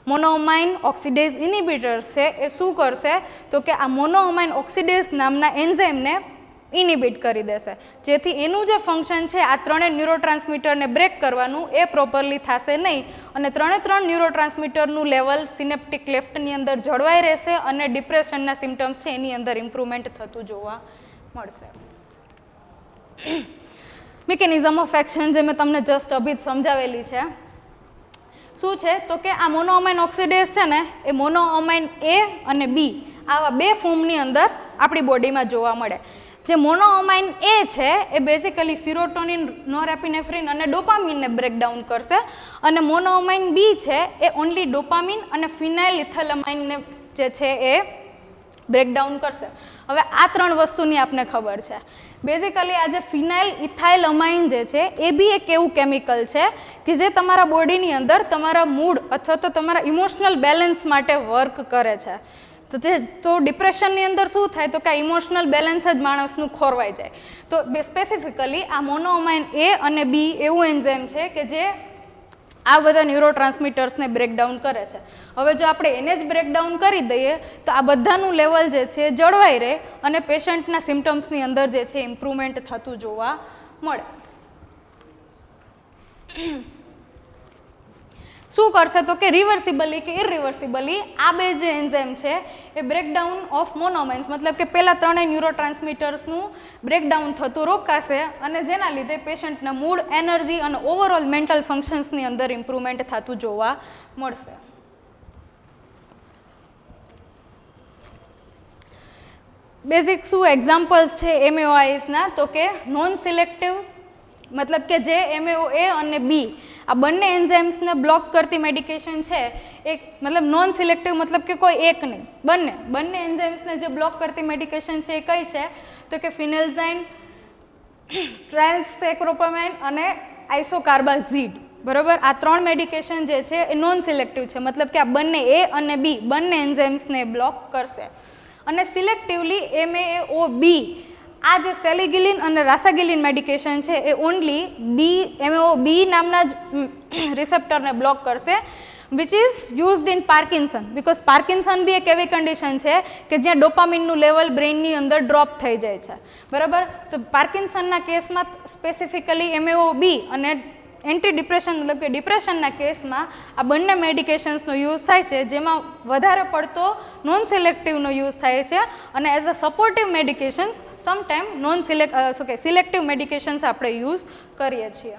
Speaker 1: મોનોઅમાઇન ઓક્સિડેઝ ઇનિબિટર્સ છે એ શું કરશે તો કે આ મોનોઅમાઇન ઓક્સિડેઝ નામના એન્ઝાઇમને ઇનિબિટ કરી દેશે, જેથી એનું જે ફંક્શન છે આ ત્રણેય ન્યુરોટ્રાન્સમીટરને બ્રેક કરવાનું એ પ્રોપરલી થશે નહીં અને ત્રણ ન્યુરોટ્રાન્સમીટરનું લેવલ સિનેપ્ટિક લેફ્ટની અંદર જળવાઈ રહેશે અને ડિપ્રેશનના સિમ્ટમ્સ છે એની અંદર ઇમ્પ્રુવમેન્ટ થતું જોવા મળશે. મિકેનિઝમ ઓફ એક્શન જે મેં તમને જસ્ટ અભી જ સમજાવેલી છે શું છે તો કે આ મોનોઅમાઇન ઓક્સિડેઝ છે ને એ મોનોઅમાઇન A અને B આવા બે ફોર્મની અંદર આપણી બોડીમાં જોવા મળે. જે મોનોઅમાઇન A છે એ બેઝિકલી સિરોટોનિન, નોરેપિનેફ્રિન અને ડોપામિનને બ્રેકડાઉન કરશે અને મોનોઅમાઇન B છે એ ઓનલી ડોપામિન અને ફિનાઇલ ઇથેલેમાઇનને જે છે એ બ્રેકડાઉન કરશે. હવે આ ત્રણ વસ્તુની આપને ખબર છે. બેઝિકલી આ જે ફિનાઇલ ઇથાઇલમાઇન જે છે એ બી એક એવું કેમિકલ છે કે જે તમારા બોડીની અંદર તમારા મૂડ અથવા તો તમારા ઇમોશનલ બેલેન્સ માટે વર્ક કરે છે. તો ડિપ્રેશનની અંદર શું થાય તો કે આ ઇમોશનલ બેલેન્સ જ માણસનું ખોરવાઈ જાય. તો સ્પેસિફિકલી આ મોનોઅમાઇન A અને B એવું એન્ઝાઇમ છે કે જે આ બધા ન્યુરોટ્રાન્સમીટર્સને બ્રેકડાઉન કરે છે. હવે જો આપણે એને જ બ્રેકડાઉન કરી દઈએ તો આ બધાનું લેવલ જે છે જળવાઈ રહે અને પેશન્ટના સિમ્ટમ્સની અંદર જે છે ઇમ્પ્રુવમેન્ટ થતું જોવા મળે. શું કરશે તો કે રિવર્સિબલી કે ઇરિવર્સિબલી આ બે જે એન્ઝાઇમ છે એ બ્રેકડાઉન ઓફ મોનોમાઇન્સ મતલબ કે પહેલાં ત્રણેય ન્યુરોટ્રાન્સમીટર્સનું બ્રેકડાઉન થતું રોકાશે અને જેના લીધે પેશન્ટના મૂડ, એનર્જી અને ઓવરઓલ મેન્ટલ ફંક્શન્સની અંદર ઇમ્પ્રુવમેન્ટ થતું જોવા મળશે. બેઝિક શું એક્ઝામ્પલ્સ છે MAOIsના તો કે નોન સિલેક્ટિવ મતલબ કે જે MAOA અને B આ બંને એન્ઝાઇમ્સને બ્લોક કરતી મેડિકેશન છે એક મતલબ નોન સિલેક્ટિવ મતલબ કે કોઈ એક નહીં બંને એન્ઝાઇમ્સને જે બ્લોક કરતી મેડિકેશન છે એ કઈ છે તો કે ફિનેલ્ઝાઇન, ટ્રાન્સસેક્રોપમાઇન અને આઇસોકાર્બાક્ઝિડ. બરાબર, આ ત્રણ મેડિકેશન જે છે એ નોન સિલેક્ટિવ છે મતલબ કે આ બંને A અને B બંને એન્ઝાઇમ્સને બ્લોક કરશે. અને સિલેક્ટિવલી MAOB આ જે સેલિગિલિન અને રાસાગિલિન મેડિકેશન છે એ ઓનલી MAOB નામના જ રિસેપ્ટરને બ્લોક કરશે which is used in Parkinson because Parkinson બી એક એવી કન્ડિશન છે કે જ્યાં ડોપામિનનું લેવલ બ્રેઇનની અંદર ડ્રોપ થઈ જાય છે. બરાબર, તો પાર્કિન્સનના કેસમાં સ્પેસિફિકલી MAOB અને એન્ટી ડિપ્રેશન મતલબ કે ડિપ્રેશનના કેસમાં આ બંને મેડિકેશન્સનો યુઝ થાય છે જેમાં વધારે પડતો નોન સિલેક્ટિવનો યુઝ થાય છે અને as a supportive medications sometime selective medications આપણે યુઝ કરીએ છીએ.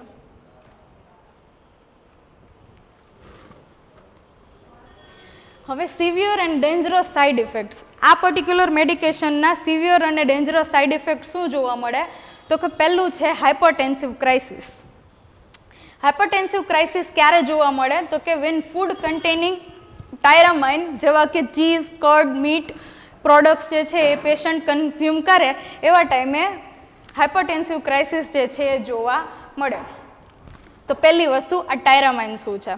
Speaker 1: હવે severe and dangerous side effects. આ પર્ટિક્યુલર મેડિકેશનના સિવિયર અને ડેન્જરસ સાઇડ ઇફેક્ટ શું જોવા મળે તો કે પહેલું છે હાઇપરટેન્સિવ ક્રાઇસિસ. હાઇપરટેન્સિવ ક્રાઇસિસ ક્યારે જોવા મળે તો કે વેન ફૂડ કન્ટેનિંગ ટાયરામાઇન જેવા કે ચીઝ, કર્ડ, મીટ પ્રોડક્ટ્સ જે છે એ પેશન્ટ કન્ઝ્યુમ કરે એવા ટાઈમે હાઇપરટેન્સિવ ક્રાઇસિસ જે છે એ જોવા મળે. તો પહેલી વસ્તુ આ ટાયરામાઇન શું છે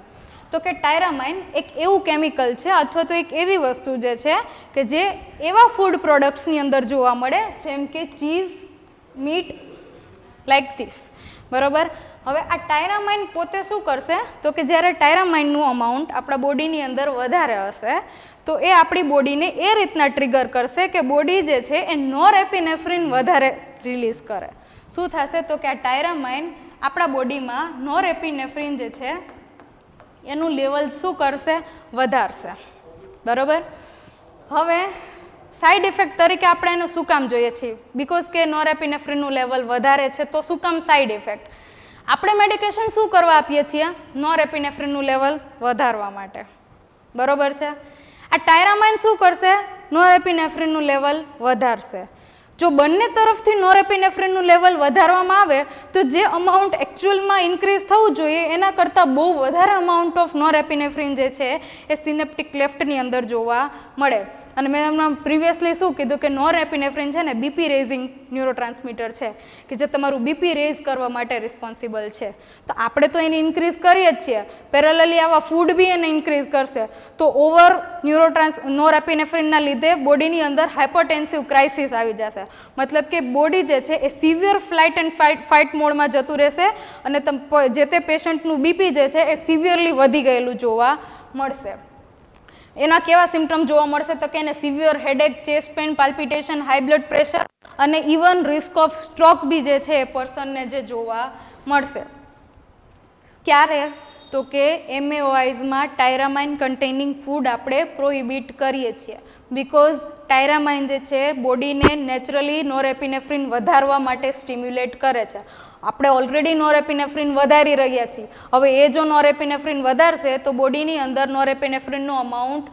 Speaker 1: તો કે ટાયરામાઇન એક એવું કેમિકલ છે અથવા તો એક એવી વસ્તુ જે છે કે જે એવા ફૂડ પ્રોડક્ટ્સની અંદર જોવા મળે જેમ કે ચીઝ, મીટ, લાઇક ધીસ. બરાબર, હવે આ ટાયરામાઇન પોતે શું કરશે તો કે જ્યારે ટાયરામાઇનનું અમાઉન્ટ આપણા બોડીની અંદર વધારે હશે તો એ આપણી બોડીને એ રીતના ટ્રિગર કરશે કે બોડી જે છે એ નોરેપિનેફ્રિન વધારે રિલીઝ કરે. શું થશે તો કે આ ટાયરામાઇન આપણા બોડીમાં નોરેપિનેફ્રિન જે છે એનું લેવલ શું કરશે વધારશે. બરાબર, હવે સાઇડ ઇફેક્ટ તરીકે આપણે એનું શું કામ જોઈએ છીએ બિકોઝ કે નોરેપિનેફ્રિનનું લેવલ વધારે છે તો શું કામ સાઇડ ઇફેક્ટ આપણે મેડિકેશન શું કરવા આપીએ છીએ નોરેપિનેફ્રિનનું લેવલ વધારવા માટે. બરાબર છે, આ ટાયરામાઇન શું કરશે નોરેપિનેફ્રિનનું લેવલ વધારશે. જો બંને તરફથી નોરેપિનેફ્રિનનું લેવલ વધારવામાં આવે તો જે અમાઉન્ટ એકચ્યુઅલમાં ઇન્ક્રીઝ થવું જોઈએ એના કરતાં બહુ વધારે અમાઉન્ટ ઓફ નોરેપિનેફ્રિન જે છે એ સિનેપ્ટિક લેફ્ટની અંદર જોવા મળે અને મેં હમણાં પ્રિવિયસલી શું કીધું કે નોરેપિનેફ્રિન છે ને બીપી રેઝિંગ ન્યુરોટ્રાન્સમીટર છે કે જે તમારું બીપી રેઝ કરવા માટે રિસ્પોન્સિબલ છે. તો આપણે તો એને ઇન્ક્રીઝ કરીએ જ છીએ, પેરેલલી આવા ફૂડ બી એને ઇન્ક્રીઝ કરશે, તો ઓવર નોરેપિનેફ્રિનના લીધે બોડીની અંદર હાઇપરટેન્સિવ ક્રાઇસિસ આવી જશે. મતલબ કે બોડી જે છે એ સિવિયર ફ્લાઇટ એન્ડ ફાઇટ મોડમાં જતું રહેશે અને જે તે પેશન્ટનું બીપી જે છે એ સિવિયરલી વધી ગયેલું જોવા મળશે. એના કેવા સિમ્ટમ જોવા મળશે તો કે એને severe headache, chest pain, palpitation, high blood pressure અને ઇવન રિસ્ક ઓફ સ્ટ્રોક બી જે છે એ પર્સનને જે જોવા મળશે. ક્યારે? તો કે એમએઓઆઈઝમાં ટાયરામાઇન કન્ટેનિંગ ફૂડ આપણે પ્રોહિબિટ કરીએ છીએ, બિકોઝ ટાયરામાઇન જે છે બોડીને નેચરલી નોરેપિનેફ્રિન વધારવા માટે સ્ટિમ્યુલેટ કરે છે. આપણે ઓલરેડી નોરેપિનેફ્રિન વધારી રહ્યા છીએ, હવે એ જો નોરેપિનેફ્રિન વધારશે તો બોડીની અંદર નોરેપિનેફ્રિનનો અમાઉન્ટ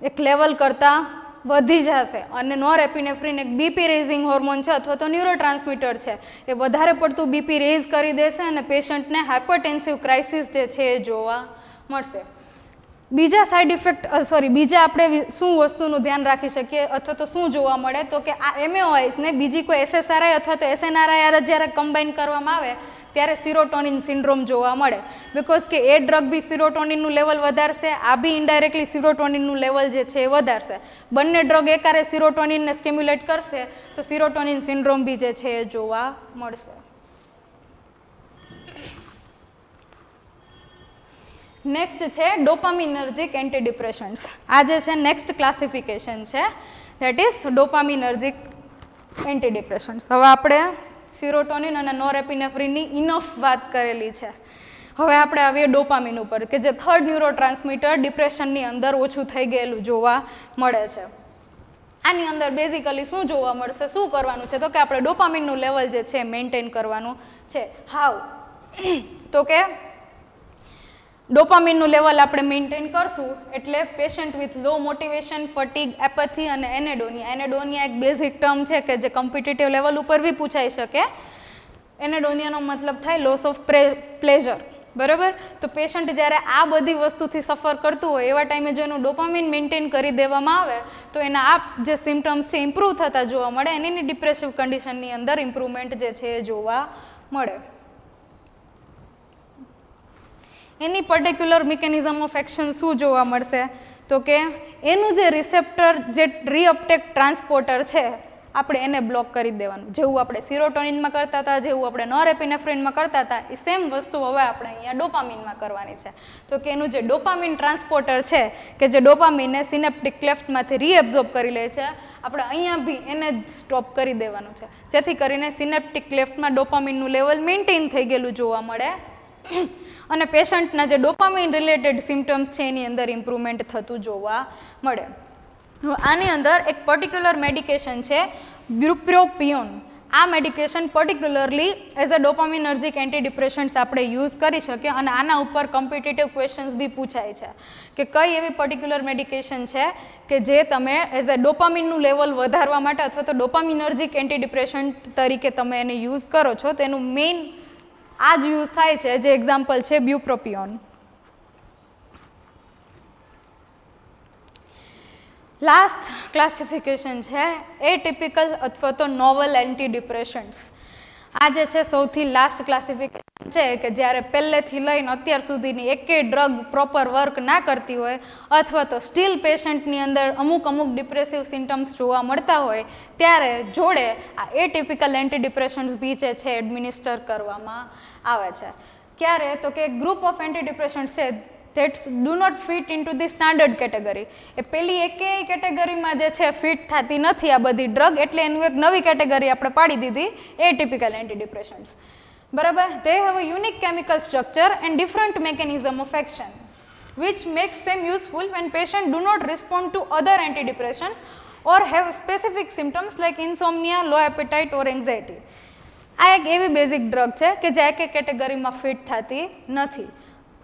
Speaker 1: એક લેવલ કરતાં વધી જશે અને નોરેપિનેફ્રિન એક બીપી રેઝિંગ હોર્મોન છે અથવા તો ન્યુરોટ્રાન્સમીટર છે, એ વધારે પડતું બીપી રેઝ કરી દેશે અને પેશન્ટને હાઇપરટેન્સિવ ક્રાઇસિસ જે છે એ જોવા મળશે. બીજા સાઇડ ઇફેક્ટ બીજા આપણે શું વસ્તુનું ધ્યાન રાખી શકીએ અથવા તો શું જોવા મળે તો કે આ એમએઓઆઈસને બીજી કોઈ એસએસઆરઆઈ અથવા તો એસએનઆરઆઈ જ્યારે કમ્બાઈન કરવામાં આવે ત્યારે સિરોટોનિન સિન્ડ્રોમ જોવા મળે, બિકોઝ કે એ ડ્રગ બી સિરોટોનિનનું લેવલ વધારશે, આ બી ઇનડાયરેક્ટલી સિરોટોનિનનું લેવલ જે છે એ વધારશે. બંને ડ્રગ એકારે સિરોટોનિનને સ્ટિમ્યુલેટ કરશે તો સિરોટોનિન સિન્ડ્રોમ બી જે છે એ જોવા મળશે. નેક્સ્ટ છે ડોપામિનર્જિક એન્ટીડિપ્રેશન્સ. આ જે છે નેક્સ્ટ ક્લાસિફિકેશન છે, ધેટ ઇઝ ડોપામિનર્જિક એન્ટીડિપ્રેશન્સ. હવે આપણે સિરોટોનિન અને નોરેપિનેફ્રિનની ઇનફ વાત કરેલી છે. હવે આપણે આવીએ ડોપામિન ઉપર કે જે થર્ડ ન્યુરોટ્રાન્સમીટર ડિપ્રેશનની અંદર ઓછું થઈ ગયેલું જોવા મળે છે. આની અંદર બેઝિકલી શું જોવા મળશે, શું કરવાનું છે તો કે આપણે ડોપામિનનું લેવલ જે છે મેન્ટેન કરવાનું છે. હાઉ? તો કે ડોપામિનનું લેવલ આપણે મેન્ટેન કરશું એટલે patient with low motivation, fatigue, apathy અને એનેડોનિયા. એનેડોનિયા એક બેઝિક ટર્મ છે કે જે કોમ્પિટિટિવ લેવલ ઉપર બી પૂછાઈ શકે. એનેડોનિયાનો મતલબ થાય લોસ ઓફ પ્લેઝર, બરાબર? તો પેશન્ટ જ્યારે આ બધી વસ્તુથી સફર કરતું હોય એવા ટાઈમે જો એનું ડોપામિન મેન્ટેન કરી દેવામાં આવે તો એના આ જે સિમ્ટમ્સ છે ઇમ્પ્રૂવ થતા જોવા મળે અને એની ડિપ્રેસિવ કન્ડિશનની અંદર ઇમ્પ્રુવમેન્ટ જે છે એ જોવા મળે. એની પર્ટિક્યુલર મિકેનિઝમ ઓફ એક્શન શું જોવા મળશે તો કે એનું જે રિસેપ્ટર જે રીઅપટેક ટ્રાન્સપોર્ટર છે આપણે એને બ્લોક કરી દેવાનું. જેવું આપણે સિરોટોનિનમાં કરતા હતા, જેવું આપણે નોરેપિનેફ્રિનમાં કરતા હતા, એ સેમ વસ્તુ હવે આપણે અહીંયા ડોપામિનમાં કરવાની છે. તો કે એનું જે ડોપામિન ટ્રાન્સપોર્ટર છે કે જે ડોપામિનને સિનેપ્ટિક ક્લેફ્ટમાંથી રીએબ્ઝોર્બ કરી લે છે, આપણે અહીંયા બી એને સ્ટોપ કરી દેવાનું છે, જેથી કરીને સિનેપ્ટિક ક્લેફ્ટમાં ડોપામિનનું લેવલ મેન્ટેન થઈ ગયેલું જોવા મળે અને પેશન્ટના જે ડોપામિન રિલેટેડ સિમ્ટમ્સ છે એની અંદર ઇમ્પ્રુવમેન્ટ થતું જોવા મળે. આની અંદર એક પર્ટિક્યુલર મેડિકેશન છે બ્યુપ્રોપિયોન. આ મેડિકેશન પર્ટિક્યુલરલી એઝ અ ડોપામિનર્જિક એન્ટીડિપ્રેશન્ટ્સ આપણે યુઝ કરી શકીએ અને આના ઉપર કોમ્પિટિટિવ ક્વેશ્ચન્સ બી પૂછાય છે કે કઈ એવી પર્ટિક્યુલર મેડિકેશન છે કે જે તમે એઝ અ ડોપામિનનું લેવલ વધારવા માટે અથવા તો ડોપામિનર્જિક એન્ટીડિપ્રેશન્ટ તરીકે તમે એને યુઝ કરો છો, તો એનું મેઇન આ જ યુઝ થાય છે, જે એક્ઝામ્પલ છે બ્યુપ્રોપિયોન. લાસ્ટ ક્લાસિફિકેશન છે એટિપિકલ અથવા તો નોવલ એન્ટીડિપ્રેશન્ટ્સ. આ જે છે સૌથી લાસ્ટ ક્લાસિફિકેશન છે કે જ્યારે પહેલેથી લઈને અત્યાર સુધીની એકેય ડ્રગ પ્રોપર વર્ક ના કરતી હોય અથવા તો સ્ટીલ પેશન્ટની અંદર અમુક ડિપ્રેસિવ સિમ્ટમ્સ જોવા મળતા હોય ત્યારે જોડે આ એટિપિકલ એન્ટીડિપ્રેશન્ટ્સ બી જે છે એડમિનિસ્ટર કરવામાં આવે છે. ક્યારે? તો કે ગ્રુપ ઓફ એન્ટીડિપ્રેશન્ટ્સ છે that do not fit into the standard category. એ પેલી એકેય કેટેગરીમાં જે છે ફિટ થતી નથી આ બધી ડ્રગ, એટલે એનું એક નવી કેટેગરી આપણે પાડી દીધી એટિપિકલ એન્ટીડિપ્રેશન્ટ્સ. બરાબર? they have a unique chemical structure and different mechanism of action which makes them useful when patients do not respond to other antidepressants or have specific symptoms like insomnia, low appetite or anxiety. આ એક એવી basic drug છે કે જે એકે કેટેગરીમાં fit થતી નથી.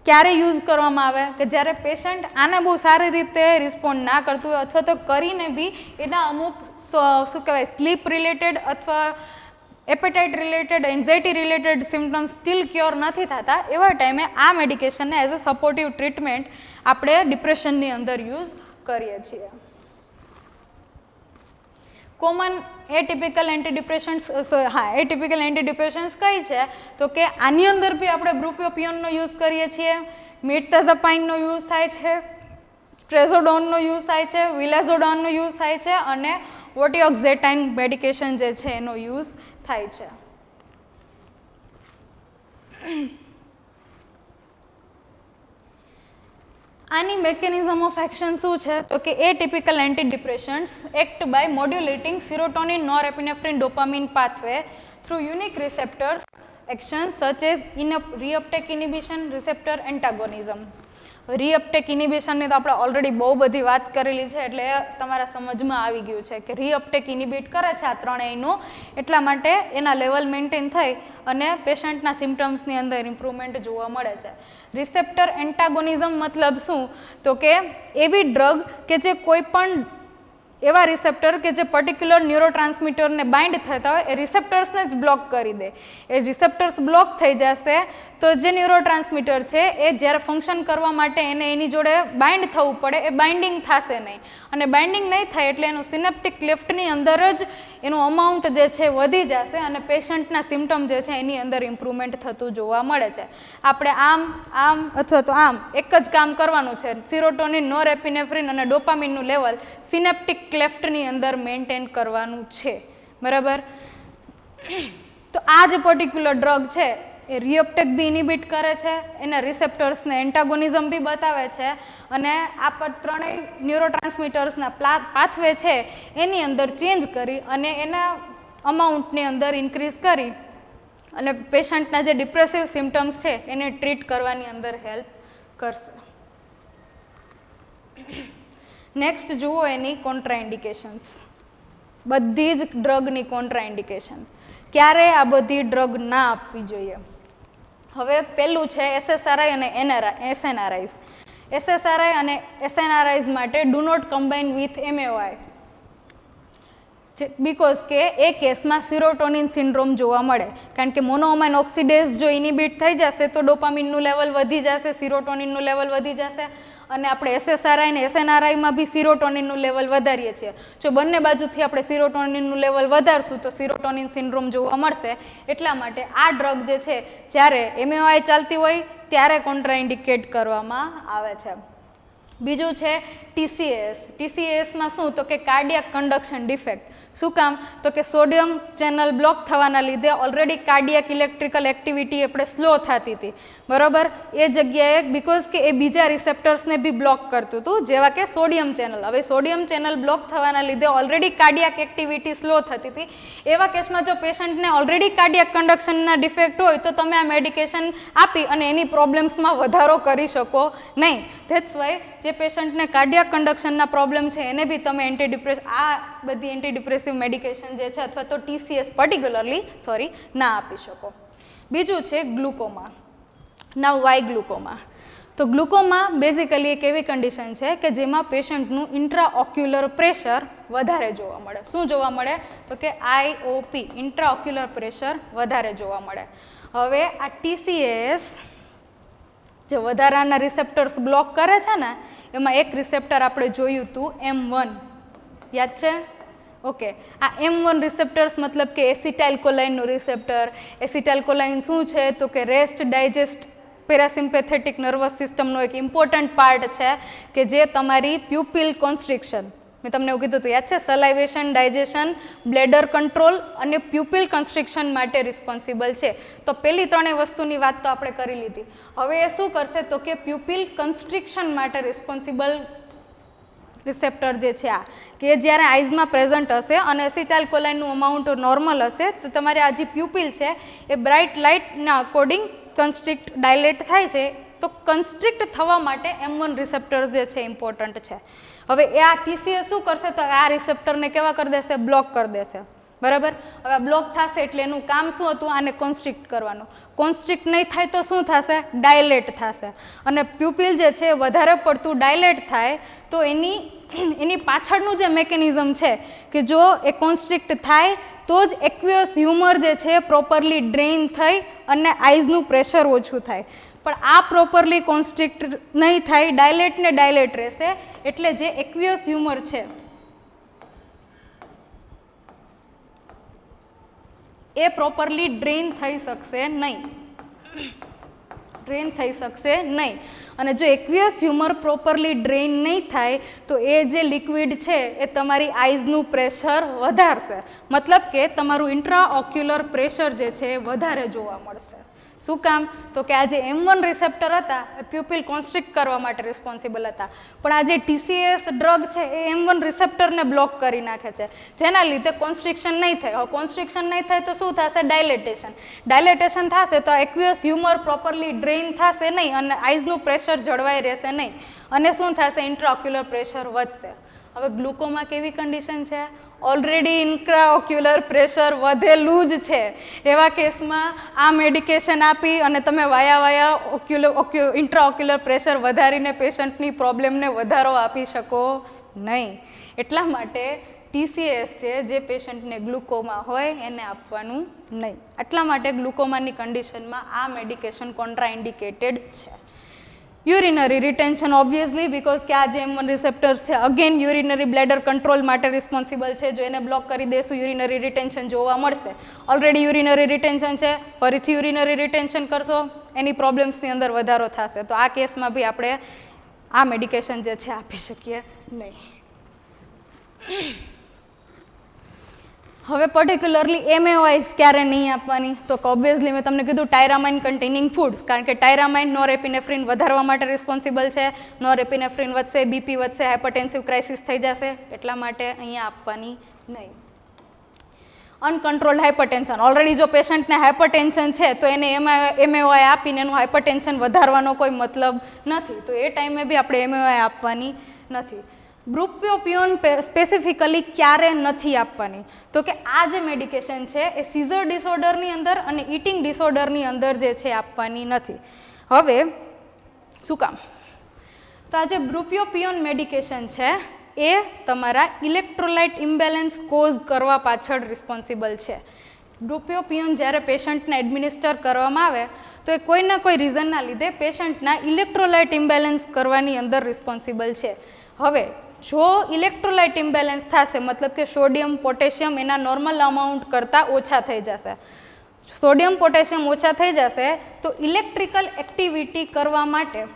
Speaker 1: ક્યારે યુઝ કરવામાં આવે કે જ્યારે પેશન્ટ આને બહુ સારી રીતે રિસ્પોન્ડ ના કરતું હોય અથવા તો કરીને બી એના અમુક શું કહેવાય સ્લીપ રિલેટેડ અથવા appetite related, anxiety related symptoms steel cure નથી થતા, એવા ટાઈમે આ મેડિકેશનને એઝ અ સપોર્ટિવ ટ્રીટમેન્ટ આપણે ડિપ્રેશનની અંદર યુઝ કરીએ છીએ. કોમન એટિપિકલ એન્ટીડિપ્રેશન્સ એટિપિકલ એન્ટીડિપ્રેશન્સ કઈ છે તો કે આની અંદર બી આપણે બ્રુપ્રોપિયોનનો યુઝ કરીએ છીએ, મીરતાઝાપાઇનનો યુઝ થાય છે, ટ્રેઝોડોનનો યુઝ થાય છે, વિલાઝોડાનનો યુઝ થાય છે અને વોટિઓક્ઝેટાઇન મેડિકેશન જે છે એનો યુઝ થાય છે. આની મેકેનિઝમ ઓફ એક્શન શું છે તો કે atypical antidepressants act by modulating serotonin, norepinephrine, dopamine pathway through unique receptors action such as reuptake inhibition, receptor antagonism. Reuptake ઇનિબિશનની તો આપણે ઓલરેડી બહુ બધી વાત કરેલી છે એટલે તમારા સમજમાં આવી ગયું છે કે રીઅપટેક ઇનિબિટ કરે છે આ ત્રણેયનું, એટલા માટે એના લેવલ મેન્ટેન થઈ અને પેશન્ટના સિમ્ટમ્સની અંદર ઇમ્પ્રુવમેન્ટ જોવા મળે છે. રિસેપ્ટર એન્ટાગોનિઝમ મતલબ શું તો કે એવી ડ્રગ કે જે કોઈ પણ એવા રિસેપ્ટર કે જે પર્ટિક્યુલર ન્યુરોટ્રાન્સમીટરને બાઇન્ડ થતા હોય એ રિસેપ્ટર્સને જ બ્લોક કરી દે. એ રિસેપ્ટર્સ બ્લોક થઈ જશે તો જે ન્યુરોટ્રાન્સમીટર છે એ જ્યારે ફંક્શન કરવા માટે એને એની જોડે બાઇન્ડ થવું પડે, એ બાઇન્ડિંગ થશે નહીં અને બાઇન્ડિંગ નહીં થાય એટલે એનું સિનેપ્ટિક ક્લેફ્ટની અંદર જ એનું અમાઉન્ટ જે છે વધી જશે અને પેશન્ટના સિમ્ટમ જે છે એની અંદર ઇમ્પ્રુવમેન્ટ થતું જોવા મળે છે. આપણે આમ અથવા તો આમ એક જ કામ કરવાનું છે, સિરોટોનિન, નોરેપિનેફ્રિન અને ડોપામિનનું લેવલ સિનેપ્ટિક ક્લેફ્ટની અંદર મેન્ટેન કરવાનું છે. બરાબર, તો આ જે પર્ટિક્યુલર ડ્રગ છે એ રીઅપટેક બી ઇનિબિટ કરે છે, એના રિસેપ્ટર્સને એન્ટાગોનિઝમ બી બતાવે છે અને આ પર ત્રણેય ન્યુરોટ્રાન્સમીટર્સના પાથવે છે એની અંદર ચેન્જ કરી અને એના અમાઉન્ટની અંદર ઇન્ક્રીઝ કરી અને પેશન્ટના જે ડિપ્રેસિવ સિમ્ટમ્સ છે એને ટ્રીટ કરવાની અંદર હેલ્પ કરશે. નેક્સ્ટ જુઓ એની કોન્ટ્રાઇન્ડિકેશન્સ. બધી જ ડ્રગની કોન્ટ્રાઇન્ડિકેશન, ક્યારે આ બધી ડ્રગ ના આપવી જોઈએ. હવે પહેલું છે એસએસઆરઆઈ અને એસએનઆરઆઈઝ. એસએસઆરઆઈ અને એસએનઆરઆઈઝ માટે do not combine with MAOI because કે એ કેસમાં સિરોટોનિન સિન્ડ્રોમ જોવા મળે, કારણ કે મોનોઅમાઇન ઓક્સિડેઝ જો ઇનિબિટ થઈ જશે તો ડોપામિનનું લેવલ વધી જશે, સિરોટોનિનનું લેવલ વધી જશે અને આપણે એસએસઆરઆઈ અને એસએનઆરઆઈમાં બી સિરોટોનિનનું લેવલ વધારીએ છીએ. જો બંને બાજુથી આપણે સિરોટોનિનનું લેવલ વધારશું તો સિરોટોનિન સિન્ડ્રોમ જોવા મળશે. એટલા માટે આ ડ્રગ જે છે જ્યારે એમએઓઆઈ ચાલતી હોય ત્યારે કોન્ટ્રાઇન્ડિકેટ કરવામાં આવે છે. બીજું છે ટીસીએસ. ટીસીએસમાં શું તો કે કાર્ડિયાક કંડક્શન ડિફેક્ટ. શું કામ તો કે સોડિયમ ચેનલ બ્લોક થવાના લીધે ઓલરેડી કાર્ડિયાક ઇલેક્ટ્રિકલ એક્ટિવિટી આપણે સ્લો થતી હતી. બરાબર, એ જગ્યાએ બીકોઝ કે એ બીજા રિસેપ્ટર્સને બી બ્લોક કરતું હતું જેવા કે સોડિયમ ચેનલ. હવે સોડિયમ ચેનલ બ્લોક થવાના લીધે ઓલરેડી કાર્ડિયાક એક્ટિવિટી સ્લો થતી હતી. એવા કેસમાં જો પેશન્ટને ઓલરેડી કાર્ડિયાક કંડક્શનના ડિફેક્ટ હોય તો તમે આ મેડિકેશન આપી અને એની પ્રોબ્લેમ્સમાં વધારો કરી શકો નહીં. ધેટ્સ વાય જે પેશન્ટને કાર્ડિયાક કંડક્શનના પ્રોબ્લેમ છે એને બી તમે આ બધી એન્ટીડિપ્રેસિવ મેડિકેશન જે છે અથવા તો ટીસીએસ પર્ટિક્યુલરલી ના આપી શકો. બીજું છે ગ્લુકોમા. નાવ વાય ગ્લુકોમા. તો ગ્લુકોમા બેઝિકલી એક એવી કન્ડિશન છે કે જેમાં પેશન્ટનું ઇન્ટ્રાઓક્યુલર પ્રેશર વધારે જોવા મળે. શું જોવા મળે તો કે આઈઓપી, ઇન્ટ્રાઓક્યુલર પ્રેશર વધારે જોવા મળે. હવે આ ટીસીએસ જે વધારાના રિસેપ્ટર્સ બ્લોક કરે છે ને એમાં એક રિસેપ્ટર આપણે જોયું હતું M1, યાદ છે? ઓકે, આ M1 રિસેપ્ટર્સ મતલબ કે એસિટાઇલકોલાઇનનું રિસેપ્ટર. એસિટાઇલકોલાઇન શું છે તો કે રેસ્ટ ડાયજેસ્ટ પેરાસિમ્પેથેટિક નર્વસ સિસ્ટમનો એક ઇમ્પોર્ટન્ટ પાર્ટ છે કે જે તમારી પ્યુપિલ કોન્સ્ટ્રિક્શન, મેં તમને એવું કીધું હતું યાદ છે, સલાઇવેશન, ડાયજેશન, બ્લેડર કંટ્રોલ અને પ્યુપિલ કન્સ્ટ્રિક્શન માટે રિસ્પોન્સિબલ છે. તો પેલી ત્રણેય વસ્તુની વાત તો આપણે કરી લીધી. હવે એ શું કરશે તો કે પ્યુપિલ કન્સ્ટ્રિક્શન માટે રિસ્પોન્સિબલ રિસેપ્ટર જે છે આ કે જ્યારે આઈઝમાં પ્રેઝન્ટ હશે અને એસિટાઇલકોલાઇનનું અમાઉન્ટ નોર્મલ હશે તો તમારે આ જે પ્યુપિલ છે એ બ્રાઇટ લાઇટના અકોર્ડિંગ કન્સ્ટ્રિક્ટ ડાયલેટ થાય છે. તો કન્સ્ટ્રિક્ટ થવા માટે M1 રિસેપ્ટર્સ જે છે ઇમ્પોર્ટન્ટ છે. હવે એ આ ટીસીએસ શું કરશે તો આ રિસેપ્ટરને કેવા કરી દેશે? બ્લોક કરી દેશે. બરાબર, હવે બ્લોક થશે એટલે એનું કામ શું હતું? આને કોન્સ્ટ્રિક્ટ કરવાનું. કોન્સ્ટ્રિક્ટ નહીં થાય તો શું થશે? ડાયલેટ થશે. અને પ્યુપિલ જે છે વધારે પડતું ડાયલેટ થાય તો એની પાછળનું જે મેકેનિઝમ છે કે જો એ કોન્સ્ટ્રિક્ટ થાય તો જ એક્વિયસ હ્યુમર જે છે પ્રોપરલી ડ્રેઇન થઈ અને આઈઝનું પ્રેશર ઓછું થાય. પણ આ પ્રોપરલી કોન્સ્ટ્રિક્ટ નહીં થાય, ડાયલેટ ને ડાયલેટ રહેશે એટલે જે એક્વિયસ હ્યુમર છે એ પ્રોપરલી ડ્રેન થઈ શકશે નહીં, ડ્રેન થઈ શકશે નહીં. અને જો એક્વિયસ હ્યુમર પ્રોપરલી ડ્રેન નહીં થાય તો એ જે લિક્વિડ છે એ તમારી આઈઝનું પ્રેશર વધારશે, મતલબ કે તમારું ઇન્ટ્રાઓક્યુલર પ્રેશર જે છે એ વધારે જોવા મળશે. શું કામ? તો કે આ જે M1 રિસેપ્ટર હતા એ પ્યુપિલ કોન્સ્ટ્રિક્ટ કરવા માટે રિસ્પોન્સિબલ હતા, પણ આ જે TCAS ડ્રગ છે એ M1 રિસેપ્ટરને બ્લોક કરી નાખે છે, જેના લીધે કોન્સ્ટ્રિક્શન નહીં થાય. હવે કોન્સ્ટ્રિક્શન નહીં થાય તો શું થશે? ડાયલેટેશન. ડાયલેટેશન થશે તો એક્વિયસ હ્યુમર પ્રોપરલી ડ્રેઇન થશે નહીં અને આઈઝનું પ્રેશર જળવાઈ રહેશે નહીં, અને શું થશે? ઇન્ટ્રાઓક્યુલર પ્રેશર વધશે. હવે ગ્લુકોમા કેવી કન્ડિશન છે? ઓલરેડી ઇન્ટ્રાઓક્યુલર પ્રેશર વધેલું જ છે. એવા કેસમાં આ મેડિકેશન આપી અને તમે વાયા ઇન્ટ્રાઓક્યુલર પ્રેશર વધારીને પેશન્ટની પ્રોબ્લેમને વધારો આપી શકો નહીં. એટલા માટે TCAS છે જે પેશન્ટને ગ્લુકોમા હોય એને આપવાનું નહીં. એટલા માટે ગ્લુકોમાની કન્ડિશનમાં આ મેડિકેશન કોન્ટ્રાઇન્ડિકેટેડ છે. યુરિનરી રિટેન્શન ઓબ્વિયસલી બિકોઝ કે આ જે M1 રિસેપ્ટર્સ છે અગેન યુરિનરી બ્લેડર કંટ્રોલ માટે રિસ્પોન્સિબલ છે. જો એને બ્લોક કરી દેશું યુરિનરી રિટેન્શન જોવા મળશે. ઓલરેડી યુરિનરી રિટેન્શન છે, ફરીથી યુરિનરી રિટેન્શન કરશો એની પ્રોબ્લેમ્સની અંદર વધારો થશે. તો આ કેસમાં બી આપણે આ મેડિકેશન જે છે આપી શકીએ નહીં. હવે પર્ટિક્યુલરલી MAOIs ક્યારે નહીં આપવાની? તો ઓબ્વિયસલી મેં તમને કીધું ટાયરામાઇન કન્ટેનિંગ ફૂડ્સ, કારણ કે ટાયરામાઇન નોરેપિનેફ્રિન વધારવા માટે રિસ્પોન્સિબલ છે. નોરેપિનેફ્રિન વધશે, BP વધશે, હાઇપરટેન્સિવ ક્રાઇસિસ થઈ જશે, એટલા માટે અહીંયા આપવાની નહીં. અનકન્ટ્રોલ્ડ હાઇપરટેન્શન, ઓલરેડી જો પેશન્ટને હાઇપરટેન્શન છે તો એને MAOI આપીને એનું હાઇપરટેન્શન વધારવાનો કોઈ મતલબ નથી, તો એ ટાઈમે બી આપણે MAOI આપવાની નથી. બ્રુપ્યોપિયોન સ્પેસિફિકલી ક્યારે નથી આપવાની? તો કે આ જે મેડિકેશન છે એ સીઝર ડિસઓર્ડરની અંદર અને ઇટિંગ ડિસઓર્ડરની અંદર જે છે આપવાની નથી. હવે શું કામ? તો આ જે બ્રુપ્યોપિયોન મેડિકેશન છે એ તમારા ઇલેક્ટ્રોલાઇટ ઇમ્બેલેન્સ કોઝ કરવા પાછળ રિસ્પોન્સિબલ છે. બ્રુપ્યોપિયોન જ્યારે પેશન્ટને એડમિનિસ્ટર કરવામાં આવે તો એ કોઈના કોઈ રીઝનના લીધે પેશન્ટના ઇલેક્ટ્રોલાઇટ ઇમ્બેલેન્સ કરવાની અંદર રિસ્પોન્સિબલ છે. હવે જો ઇલેક્ટ્રોલાઇટ ઇમ્બેલેન્સ થશે મતલબ કે સોડિયમ પોટેશિયમ એના નોર્મલ અમાઉન્ટ કરતાં ઓછા થઈ જશે. સોડિયમ પોટેશિયમ ઓછા થઈ જશે તો ઇલેક્ટ્રિકલ એક્ટિવિટી કરવા માટે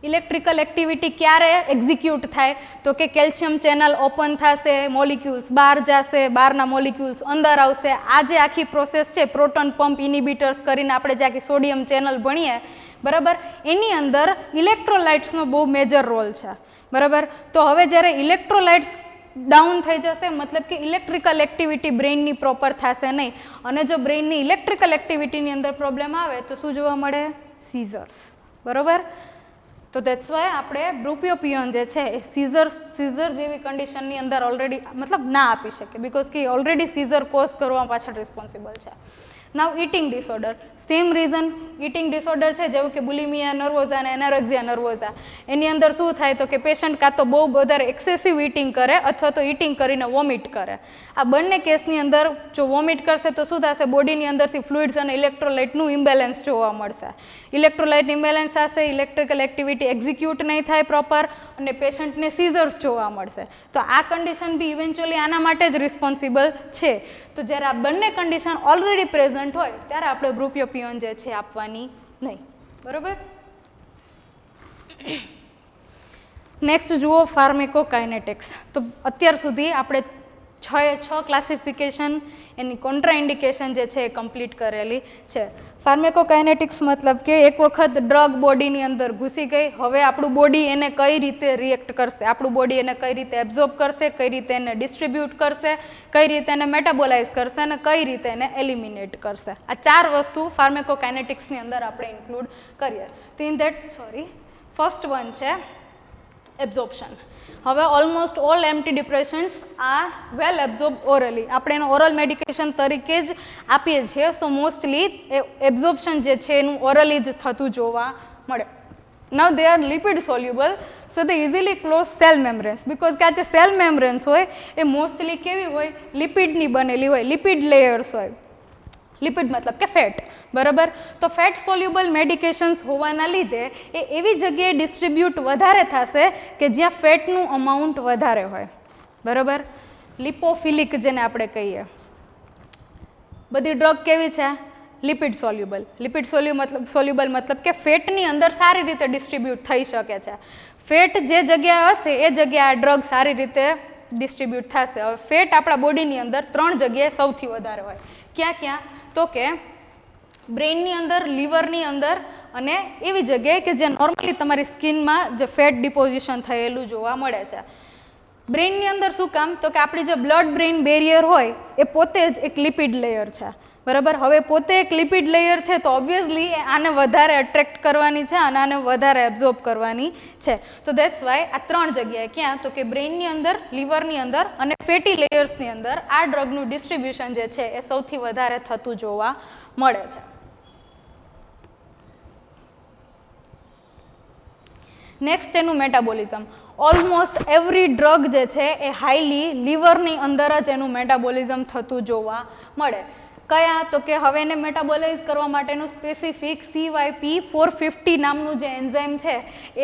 Speaker 1: ઇલેક્ટ્રિકલ એક્ટિવિટી ક્યારે એક્ઝિક્યુટ થાય? તો કે કેલ્શિયમ ચેનલ ઓપન થશે, મોલિક્યુલ્સ બહાર જશે, બહારના મોલિક્યુલ્સ અંદર આવશે. આ જે આખી પ્રોસેસ છે પ્રોટોન પંપ ઇનિબિટર્સ કરીને આપણે જે આખી સોડિયમ ચેનલ ભણીએ બરાબર, એની અંદર ઇલેક્ટ્રોલાઇટ્સનો બહુ મેજર રોલ છે બરાબર. તો હવે જ્યારે ઇલેક્ટ્રોલાઇટ્સ ડાઉન થઈ જશે મતલબ કે ઇલેક્ટ્રિકલ એક્ટિવિટી બ્રેઇનની પ્રોપર થશે નહીં, અને જો બ્રેઇનની ઇલેક્ટ્રિકલ એક્ટિવિટીની અંદર પ્રોબ્લેમ આવે તો શું જોવા મળે? સીઝર્સ બરાબર. તો દેટ્સ વાય આપણે બ્રુપ્યોપિયોન જે છે એ સીઝર જેવી કન્ડિશનની અંદર ઓલરેડી મતલબ ના આપી શકે, બિકોઝ કે ઓલરેડી સીઝર કોઝ કરવા પાછળ રિસ્પોન્સિબલ છે. Now eating disorder, same reason. Eating disorder છે જેવું કે બુલિમિયા નર્વોઝા અને એનોરેક્સિયા નર્વોઝા, એની અંદર શું થાય તો કે પેશન્ટ કાં તો બહુ વધારે એક્સેસિવ ઇટિંગ કરે અથવા તો ઇટિંગ કરીને વોમિટ કરે. આ બંને કેસની અંદર જો વોમિટ કરશે તો શું થશે? બોડીની અંદરથી ફ્લુઇડ્સ અને ઇલેક્ટ્રોલાઇટનું ઇમ્બેલેન્સ જોવા મળશે. ઇલેક્ટ્રોલાઇટ ઇમ્બેલેન્સ થશે, ઇલેક્ટ્રિકલ એક્ટિવિટી એક્ઝિક્યુટ નહીં થાય પ્રોપર અને પેશન્ટને સીઝર્સ જોવા મળશે. તો આ કન્ડિશન બી ઇવેન્ચ્યુઅલી આના માટે જ રિસ્પોન્સિબલ છે. તો જ્યારે આ બંને કન્ડિશન ઓલરેડી પ્રેઝન્ટ હોય ત્યારે આપણે બ્રુપ્યોપિયોન જે છે આપવાની નહીં બરાબર. નેક્સ્ટ જુઓ ફાર્મેકોકાઇનેટિક્સ. તો અત્યાર સુધી આપણે 6 ક્લાસિફિકેશન એની કોન્ટ્રાઇન્ડિકેશન જે છે એ કમ્પ્લીટ કરેલી છે. ફાર્મેકોકાઇનેટિક્સ મતલબ કે એક વખત ડ્રગ બોડીની અંદર ઘૂસી ગઈ, હવે આપણું બોડી એને કઈ રીતે રિએક્ટ કરશે, આપણું બોડી એને કઈ રીતે એબ્ઝોર્બ કરશે, કઈ રીતે એને ડિસ્ટ્રીબ્યુટ કરશે, કઈ રીતે એને મેટાબોલાઇઝ કરશે અને કઈ રીતે એને એલિમિનેટ કરશે. આ 4 વસ્તુ ફાર્મેકોકાઇનેટિક્સની અંદર આપણે ઇન્ક્લુડ કરીએ. તો ઇન ધેટ ફર્સ્ટ વન છે એબ્ઝોર્પ્શન. હવે ઓલમોસ્ટ ઓલ એન્ટીડિપ્રેશન્ટ્સ આર વેલ એબ્ઝોર્બ ઓરલી. આપણે એનો ઓરલ મેડિકેશન તરીકે જ આપીએ છીએ. સો મોસ્ટલી એબ્ઝોર્પ્શન જે છે એનું ઓરલી જ થતું જોવા મળે. Now they are lipid soluble, so they easily cross cell membranes, because કે આ જે સેલ મેમ્બ્રેન્સ હોય એ મોસ્ટલી કેવી હોય? લિપિડની બનેલી હોય, લિપિડ લેયર્સ હોય. લિપિડ મતલબ કે ફેટ બરાબર. તો ફેટ સોલ્યુબલ મેડિકેશન્સ હોવાના લીધે એ એવી જગ્યાએ ડિસ્ટ્રીબ્યુટ વધારે થશે કે જ્યાં ફેટનું અમાઉન્ટ વધારે હોય બરાબર. લિપોફિલિક જેને આપણે કહીએ. બધી ડ્રગ કેવી છે? Lipid soluble. લિપિડ સોલ્યુબલ મતલબ કે ફેટની અંદર સારી રીતે ડિસ્ટ્રીબ્યુટ થઈ શકે છે. ફેટ જે જગ્યાએ હશે એ જગ્યાએ આ ડ્રગ સારી રીતે ડિસ્ટ્રીબ્યુટ થશે. હવે ફેટ આપણા બોડીની અંદર 3 જગ્યાએ સૌથી વધારે હોય. ક્યાં ક્યાં? તો કે બ્રેઇનની અંદર, લીવરની અંદર અને એવી જગ્યાએ કે જે નોર્મલી તમારી સ્કિનમાં જે ફેટ ડિપોઝિશન થયેલું જોવા મળે છે. બ્રેઇનની અંદર શું કામ? તો કે આપણી જે બ્લડ બ્રેઇન બેરિયર હોય એ પોતે જ એક લિપિડ લેયર છે. બરાબર. હવે પોતે એક લિપિડ લેયર છે તો ઓબ્વિયસલી આને વધારે અટ્રેક્ટ કરવાની છે અને આને વધારે એબ્ઝોર્બ કરવાની છે. તો દેટ્સ વાય આ 3 જગ્યાએ, ક્યાં? તો કે બ્રેઇનની અંદર, લીવરની અંદર અને ફેટી લેયર્સની અંદર આ ડ્રગનું ડિસ્ટ્રીબ્યુશન જે છે એ સૌથી વધારે થતું જોવા મળે છે. નેક્સ્ટ એનું મેટાબોલિઝમ. ઓલમોસ્ટ એવરી ડ્રગ જે છે એ હાઈલી લીવરની અંદર જ એનું મેટાબોલિઝમ થતું જોવા મળે. કયા? તો કે હવે એને મેટાબોલાઇઝ કરવા માટેનું સ્પેસિફિક CYP450 નામનું જે એન્ઝાઇમ છે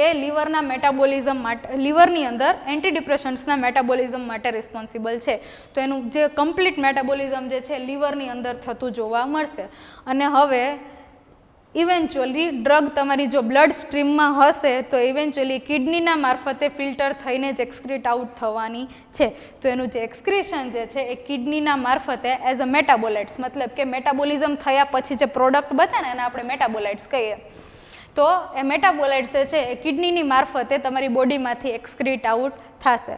Speaker 1: એ લીવરના મેટાબોલિઝમ માટે, લીવરની અંદર એન્ટીડિપ્રેશન્ટ્સના મેટાબોલિઝમ માટે રિસ્પોન્સિબલ છે. તો એનું જે કમ્પ્લીટ મેટાબોલિઝમ જે છે લીવરની અંદર થતું જોવા મળશે. અને હવે ઇવેન્ચ્યુઅલી ડ્રગ તમારી જો બ્લડ સ્ટ્રીમમાં હશે તો ઇવેન્ચ્યુઅલી કિડનીના મારફતે ફિલ્ટર થઈને જ એક્સક્રીટ આઉટ થવાની છે. તો એનું જે એક્સક્રીશન જે છે એ કિડનીના મારફતે એઝ અ મેટાબોલાઇટ્સ, મતલબ કે મેટાબોલિઝમ થયા પછી જે પ્રોડક્ટ બચે ને એને આપણે મેટાબોલાઇટ્સ કહીએ. તો એ મેટાબોલાઇટ્સ જે છે એ કિડનીની મારફતે તમારી બોડીમાંથી એક્સક્રીટ આઉટ થશે.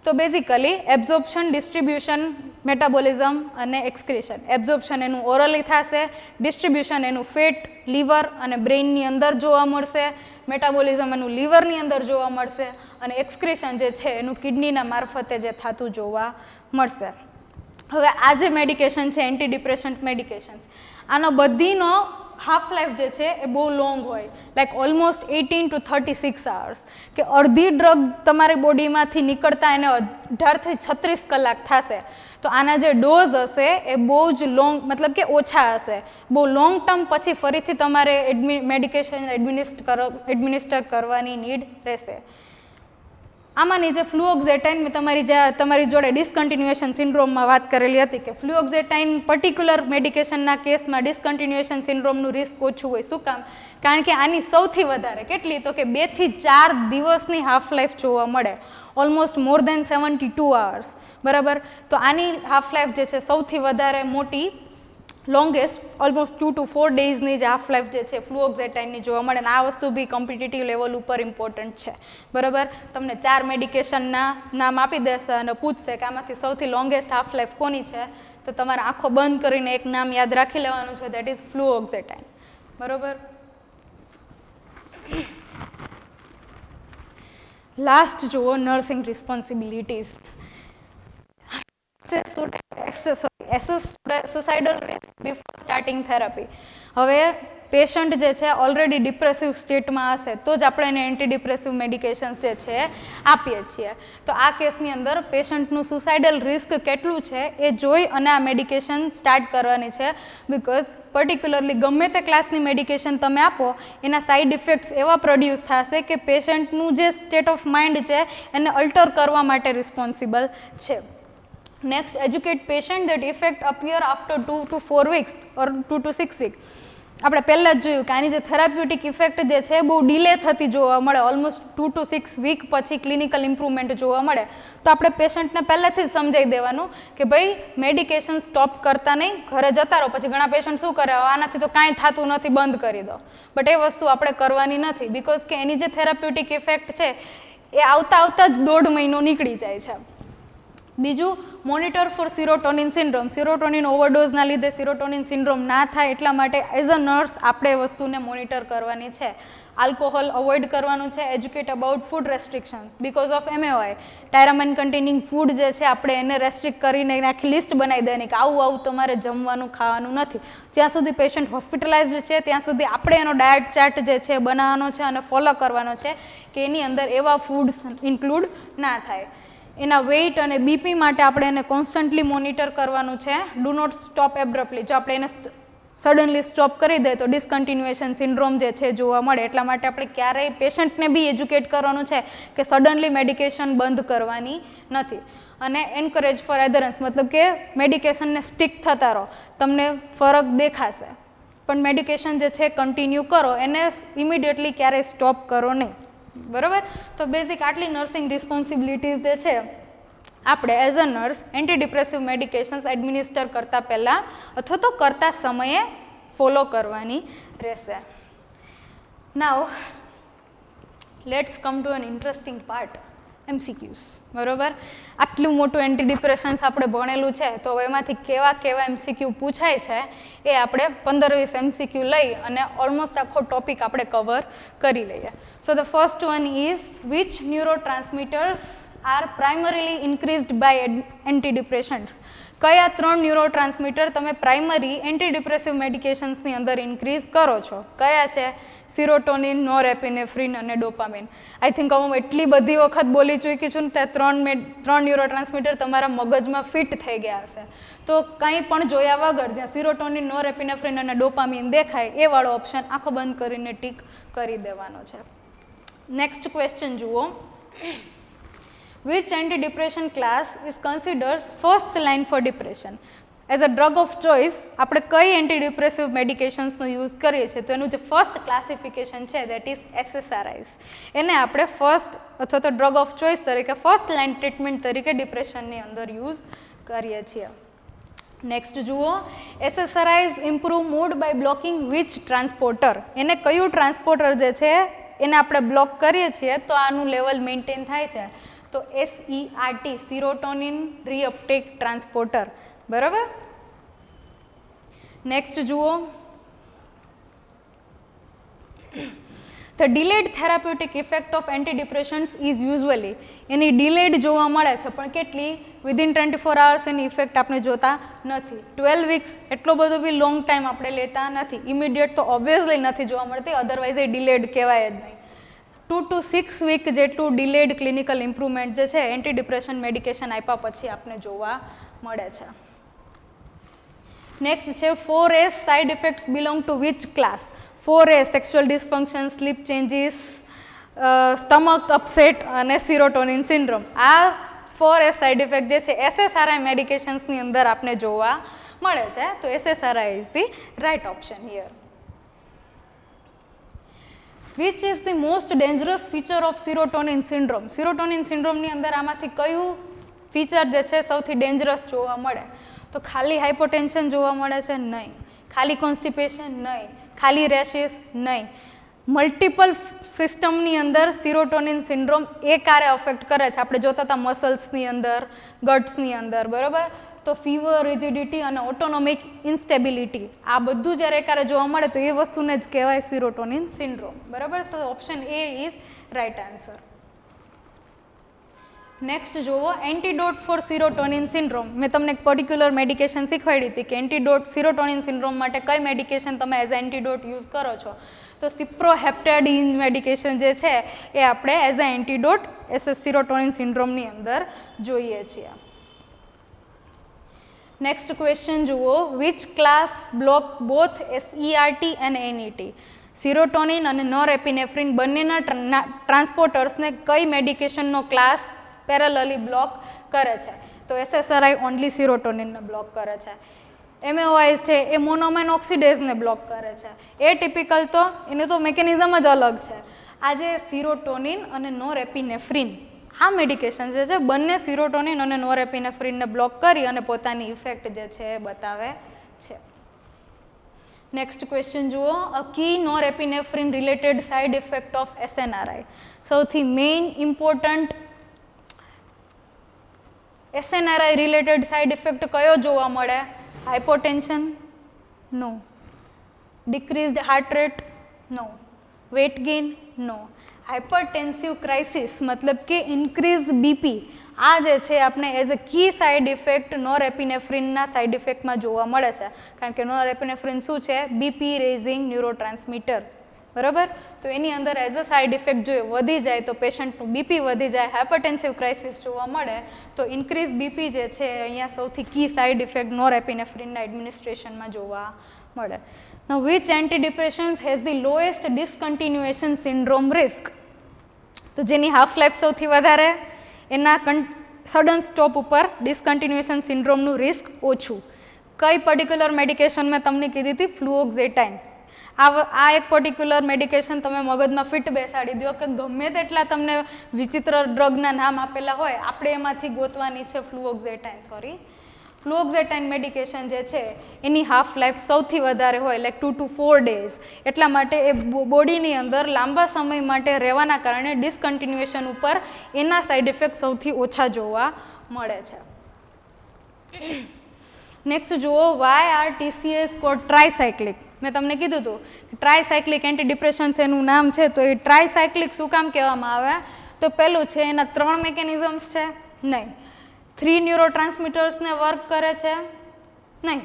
Speaker 1: તો બેઝિકલી એબ્ઝોર્પ્શન, ડિસ્ટ્રીબ્યુશન, મેટાબોલિઝમ અને એક્સક્રીશન. એબ્ઝોર્પ્શન એનું ઓરલી થશે, ડિસ્ટ્રીબ્યુશન એનું ફેટ, લીવર અને બ્રેઇનની અંદર જોવા મળશે, મેટાબોલિઝમ એનું લીવરની અંદર જોવા મળશે અને એક્સક્રીશન જે છે એનું કિડનીના મારફતે જે થતું જોવા મળશે. હવે આ જે મેડિકેશન છે એન્ટી ડિપ્રેશન્ટ મેડિકેશન્સ, આનો બધીનો હાફ લાઈફ જે છે એ બહુ લોંગ હોય, લાઈક ઓલમોસ્ટ 18 to 36 hours. કે અડધી ડ્રગ તમારી બોડીમાંથી નીકળતા એને 18 થી 36 કલાક થશે. તો આના જે ડોઝ હશે એ બહુ જ લોંગ, મતલબ કે ઓછા હશે. બહુ લોંગ ટર્મ પછી ફરીથી તમારે મેડિકેશન એડમિનિસ્ટર કરવાની નીડ રહેશે. આમાંની જે ફ્લુઓક્ઝેટાઇન મેં તમારી જોડે ડિસકન્ટિન્યુએશન સિન્ડ્રોમમાં વાત કરેલી હતી કે ફ્લુઓક્ઝેટાઇન પર્ટિક્યુલર મેડિકેશનના કેસમાં ડિસકન્ટિન્યુએશન સિન્ડ્રોમનું રિસ્ક ઓછું હોય. શું કામ? કારણ કે આની સૌથી વધારે કેટલી? તો કે 2 થી 4 દિવસની હાફ લાઈફ જોવા મળે. ઓલમોસ્ટ મોર દેન 72 hours. બરાબર. તો આની હાફ લાઈફ જે છે સૌથી વધારે મોટી, લોંગેસ્ટ ઓલમોસ્ટ 2 to 4 daysની જે હાફ લાઈફ જે છે ફ્લુઓક્ઝેટાઇનની જોવા મળે. અને આ વસ્તુ બી કોમ્પિટિટિવ લેવલ ઉપર ઇમ્પોર્ટન્ટ છે. બરાબર. તમને 4 મેડિકેશનના નામ આપી દેશે અને પૂછશે કે આમાંથી સૌથી લોંગેસ્ટ હાફ લાઈફ કોની છે, તો તમારે આંખો બંધ કરીને એક નામ યાદ રાખી લેવાનું છે, દેટ ઇઝ ફ્લુઓક્ઝેટાઇન. બરાબર. લાસ્ટ જુઓ, nursing responsibilities. Suicidal risk before starting therapy. હવે પેશન્ટ જે છે ઓલરેડી ડિપ્રેસિવ સ્ટેટમાં હશે તો જ આપણે એને એન્ટી ડિપ્રેસિવ મેડિકેશન્સ જે છે આપીએ છીએ. તો આ કેસની અંદર પેશન્ટનું સુસાઇડલ રિસ્ક કેટલું છે એ જોઈ અને આ મેડિકેશન સ્ટાર્ટ કરવાની છે. બિકોઝ પર્ટિક્યુલરલી ગમે તે ક્લાસની મેડિકેશન તમે આપો એના સાઇડ ઇફેક્ટ્સ એવા પ્રોડ્યુસ થશે કે પેશન્ટનું જે સ્ટેટ ઓફ માઇન્ડ છે એને અલ્ટર કરવા માટે રિસ્પોન્સિબલ છે. Next, educate patient that effect appear after 2 to 4 weeks or 2 to 6 weeks. આપણે પહેલાં જ જોયું કે આની જે થેરાપ્યુટિક ઇફેક્ટ જે છે બહુ ડિલે થતી જોવા મળે. ઓલમોસ્ટ 2 to 6 વીક પછી ક્લિનિકલ ઇમ્પ્રુવમેન્ટ જોવા મળે. તો આપણે પેશન્ટને પહેલેથી જ સમજાવી દેવાનું કે ભાઈ મેડિકેશન સ્ટોપ કરતા નહીં, ઘરે જતા રહો. પછી ઘણા પેશન્ટ શું કરે, આનાથી તો કાંઈ થતું નથી, બંધ કરી દો. બટ એ વસ્તુ આપણે કરવાની નથી. બિકોઝ કે એની જે થેરાપ્યુટિક ઇફેક્ટ છે એ આવતા જ 1.5 મહિનો નીકળી જાય છે. બીજું, મોનિટર ફોર સિરોટોનિન સિન્ડ્રોમ. સિરોટોનિન ઓવરડોઝના લીધે સિરોટોનિન સિન્ડ્રોમ ના થાય એટલા માટે એઝ અ નર્સ આપણે એ વસ્તુને મોનિટર કરવાની છે. આલ્કોહોલ અવોઇડ કરવાનું છે. Educate about food restriction because of MAOI. Tyramine containing food જે છે આપણે એને રેસ્ટ્રિક્ટ કરીને આખી લિસ્ટ બનાવી દેવાની કે આવું તમારે જમવાનું ખાવાનું નથી. જ્યાં સુધી પેશન્ટ હોસ્પિટલાઇઝડ છે ત્યાં સુધી આપણે એનો ડાયટ ચાર્ટ જે છે બનાવવાનો છે અને ફોલો કરવાનો છે કે એની અંદર એવા ફૂડ્સ ઇન્ક્લુડ ના થાય. એના વેઇટ અને બીપી માટે આપણે એને કોન્સ્ટન્ટલી મોનિટર કરવાનું છે. Do not stop abruptly. જો આપણે એને સડનલી સ્ટોપ કરી દે તો ડિસકન્ટિન્યુએશન સિન્ડ્રોમ જે છે જોવા મળે. એટલા માટે આપણે ક્યારેય પેશન્ટને બી એજ્યુકેટ કરવાનું છે કે સડનલી મેડિકેશન બંધ કરવાની નથી. અને એન્કરેજ ફોર એડરન્સ મતલબ કે મેડિકેશનને સ્ટિક થતા રહો, તમને ફરક દેખાશે, પણ મેડિકેશન જે છે કન્ટિન્યુ કરો, એને ઇમિડિયેટલી ક્યારેય સ્ટોપ કરો નહીં. બરાબર. તો બેઝિક આટલી નર્સિંગ રિસ્પોન્સિબિલિટીઝ જે છે આપણે as a nurse antidepressive medications administer કરતાં પહેલાં અથવા તો કરતા સમયે ફોલો કરવાની રહેશે. Now let's come to an interesting part, MCQs. બરાબર. આટલું મોટું એન્ટીડિપ્રેશન્સ આપણે ભણેલું છે, તો એમાંથી કેવા MCQ પૂછાય છે એ આપણે 15-20 MCQ લઈ અને ઓલમોસ્ટ આખો ટોપિક આપણે કવર કરી લઈએ. So the first one is which neurotransmitters are primarily increased by antidepressants. કયા 3 ન્યુરોટ્રાન્સમીટર તમે પ્રાઇમરી એન્ટીડિપ્રેસિવ મેડિકેશન્સની અંદર ઇન્ક્રીઝ કરો છો? કયા છે? સિરોટોનિન, નોરેપિનેફ્રિન અને ડોપામિન. આઈ થિંક હું એટલી બધી વખત બોલી ચૂકી છું ને તે 3 ન્યુરોટ્રાન્સમીટર તમારા મગજમાં ફિટ થઈ ગયા હશે. તો કંઈ પણ જોયા વગર જ્યાં સિરોટોનિન, નોરેપિનેફ્રિન અને ડોપામિન દેખાય એ વાળો ઓપ્શન આંખો બંધ કરીને ટીક કરી દેવાનો છે. નેક્સ્ટ ક્વેશ્ચન જુઓ. Which antidepressant class is considered first line for depression? As a drug of choice, આપણે કઈ એન્ટીડિપ્રેસિવ મેડિકેશન્સનો યુઝ કરીએ છીએ? તો એનું જે ફર્સ્ટ ક્લાસિફિકેશન છે દેટ ઇઝ SSRIs. એને આપણે ફર્સ્ટ અથવા તો ડ્રગ ઓફ ચોઇસ તરીકે ફર્સ્ટ લાઇન ટ્રીટમેન્ટ તરીકે ડિપ્રેશનની અંદર યુઝ કરીએ છીએ. નેક્સ્ટ જુઓ. SSRIs improve mood by blocking which transporter. એને કયું ટ્રાન્સપોર્ટર જે છે એને આપણે બ્લોક કરીએ છીએ તો આનું લેવલ મેન્ટેન થાય છે. તો SERT, સિરોટોનિન રીઅપટેક ટ્રાન્સપોર્ટર. બરાબર. નેક્સ્ટ જુઓ. The delayed therapeutic effect of antidepressants is usually. એની ડિલેડ જોવા મળે છે, પણ કેટલી? વિધિન 24 hours એની ઇફેક્ટ આપણે જોતા નથી. 12 weeks એટલો બધો બી લોંગ ટાઈમ આપણે લેતા નથી. ઇમિડિયેટ તો ઓબ્વિયસલી નથી જોવા મળતી, અધરવાઇઝ એ ડિલેડ કહેવાય જ નહીં. 2 to 6 week જેટલું ડિલેડ ક્લિનિકલ ઇમ્પ્રુવમેન્ટ જે છે એન્ટીડિપ્રેશન મેડિકેશન આપ્યા પછી આપણે જોવા મળે છે. નેક્સ્ટ છે 4S side effects belong to which class? 4S sexual dysfunction, sleep changes, stomach upset અને સિરોટોનિન સિન્ડ્રોમ. આ 4S સાઇડ ઇફેક્ટ જે છે SSRI મેડિકેશન્સની અંદર આપણે જોવા મળે છે. તો SSRI is the right option here. Which is the most dangerous feature of serotonin syndrome? Serotonin સિન્ડ્રોમની અંદર આમાંથી કયું ફીચર જે છે સૌથી ડેન્જરસ જોવા મળે? તો ખાલી હાઇપોટેન્શન જોવા મળે છે? નહીં. ખાલી કોન્સ્ટિપેશન? નહીં. ખાલી રેશિસ? નહીં. મલ્ટિપલ સિસ્ટમની અંદર સિરોટોનિન સિન્ડ્રોમ એકારે અફેક્ટ કરે છે. આપણે જોતા હતા મસલ્સની અંદર, ગટ્સની અંદર. બરાબર. તો ફીવર, રિજિડિટી અને ઓટોનોમિક ઇન્સ્ટેબિલિટી આ બધું જ્યારે એકારે જોવા મળે તો એ વસ્તુને જ કહેવાય સિરોટોનિન સિન્ડ્રોમ. બરાબર. તો option A is right answer. Next જુઓ. Antidote for serotonin syndrome. મેં તમને એક પર્ટિક્યુલર મેડિકેશન શીખવાડી હતી કે એન્ટીડોટ સિરોટોનિન સિન્ડ્રોમ માટે કઈ મેડિકેશન તમે એઝ એન્ટીડોટ યુઝ કરો છો? તો સિપ્રોહેપ્ટેડિન મેડિકેશન જે છે એ આપણે એઝ અ એન્ટીડોટ સિરોટોનિન સિન્ડ્રોમની અંદર જોઈએ છીએ. નેક્સ્ટ ક્વેશ્ચન જુઓ. Which class block both SERT અને NET? સિરોટોનિન અને નોરેપિનેફ્રિન બંનેના ટ્રાન્સપોર્ટર્સને કઈ મેડિકેશનનો ક્લાસ પેરેલલી બ્લોક કરે છે? તો SSRI ઓનલી સિરોટોનિનને બ્લોક કરે છે. MAOIs છે એ મોનોમેન ઓક્સિડેઝને બ્લોક કરે છે. એ ટિપિકલ તો એનું તો મેકેનિઝમ જ અલગ છે. આજે સિરોટોનિન અને નોરેપિનેફ્રિન આ મેડિકેશન જે છે બંને સિરોટોનિન અને નોરેપિનેફ્રિનને બ્લોક કરી અને પોતાની ઇફેક્ટ જે છે એ બતાવે છે. નેક્સ્ટ ક્વેશ્ચન જુઓ. A key norepinephrine related side effect of SNRI. સૌથી main important SNRI related side effect કયો જોવા મળે? Hypotension? No. Decreased heart rate? No. Weight gain? No. Hypertensive crisis મતલબ કે ઇન્ક્રીઝ બીપી આ જે છે આપણે as a key side effect નોરેપિનેફ્રિનના સાઇડ ઇફેક્ટમાં જોવા મળે છે. કારણ કે નોરેપિનેફ્રિન શું છે? BP raising neurotransmitter. બરાબર. તો એની અંદર એઝ અ સાઇડ ઇફેક્ટ જો વધી જાય તો પેશન્ટનું બીપી વધી જાય, હાઇપરટેન્સિવ ક્રાઇસિસ જોવા મળે તો ઇન્ક્રીઝ બીપી જે છે અહીંયા સૌથી કી સાઇડ ઇફેક્ટ નોરેપિનેફ્રિનના એડમિનિસ્ટ્રેશનમાં જોવા મળે. Now, which antidepressants has the lowest discontinuation syndrome risk? તો જેની હાફ લાઈફ સૌથી વધારે, એના સડન સ્ટોપ ઉપર ડિસકન્ટિન્યુએશન સિન્ડ્રોમનું રિસ્ક ઓછું. કઈ પર્ટિક્યુલર મેડિકેશન મેં તમને કીધી હતી? ફ્લુઓક્ઝેટાઇન. આ એક પર્ટિક્યુલર મેડિકેશન તમે મગજમાં ફિટ બેસાડી દો કે ગમે તેટલા તમને વિચિત્ર ડ્રગના નામ આપેલા હોય, આપણે એમાંથી ગોતવાની છે ફ્લુઓક્ઝેટાઇન. ફ્લુઓક્ઝેટાઇન મેડિકેશન જે છે એની હાફ લાઈફ સૌથી વધારે હોય, લાઈક 2 to 4 days. એટલા માટે એ બોડીની અંદર લાંબા સમય માટે રહેવાના કારણે ડિસકન્ટિન્યુએશન ઉપર એના સાઇડ ઇફેક્ટ સૌથી ઓછા જોવા મળે છે. નેક્સ્ટ જુઓ, વાય આર TCAs કોલ્ડ ટ્રાયસાયક્લિક. મેં તમને કીધું હતું ટ્રાયસાયક્લિક એન્ટીડિપ્રેશન્સ એનું નામ છે, તો એ ટ્રાયસાયક્લિક શું કામ કહેવામાં આવે? તો પહેલું છે એના 3 મિકેનિઝમ્સ છે? નહીં. 3 ન્યુરોટ્રાન્સમીટર્સને વર્ક કરે છે? નહીં.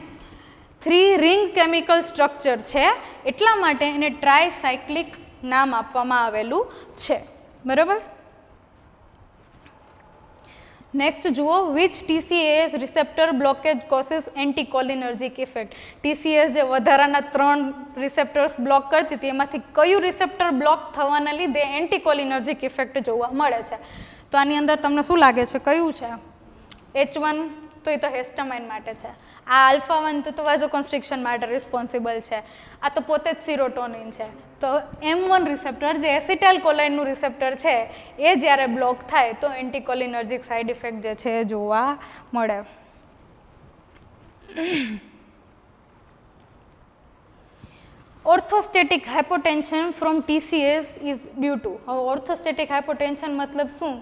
Speaker 1: 3 રિંગ કેમિકલ સ્ટ્રક્ચર છે, એટલા માટે એને ટ્રાયસાયક્લિક નામ આપવામાં આવેલું છે. બરાબર. નેક્સ્ટ જુઓ, which TCAs receptor blockage causes anticholinergic effect. TCAs જે વધારાના 3 રિસેપ્ટર્સ બ્લોક કરતી હતી, એમાંથી કયું રિસેપ્ટર બ્લોક થવાના લીધે એન્ટીકોલિનર્જિક ઇફેક્ટ જોવા મળે છે? તો આની અંદર તમને શું લાગે છે, કયું છે? H1 તો એ તો હિસ્ટામાઇન માટે છે. આ આલ્ફા 1 તો વાઝોકોન્સ્ટ્રિક્શન માટે રિસ્પોન્સિબલ છે. આ તો પોતે જ સિરોટોનિન છે. તો M1 રિસેપ્ટર જે એસિટાઇલ કોલાઇનનું રિસેપ્ટર છે, એ જ્યારે બ્લોક થાય તો એન્ટીકોલિનર્જિક સાઇડ ઇફેક્ટ જે છે એ જોવા મળે. Orthostatic hypotension from TCAs is due to. હવે ઓર્થોસ્ટેટિક હાઇપોટેન્શન મતલબ શું?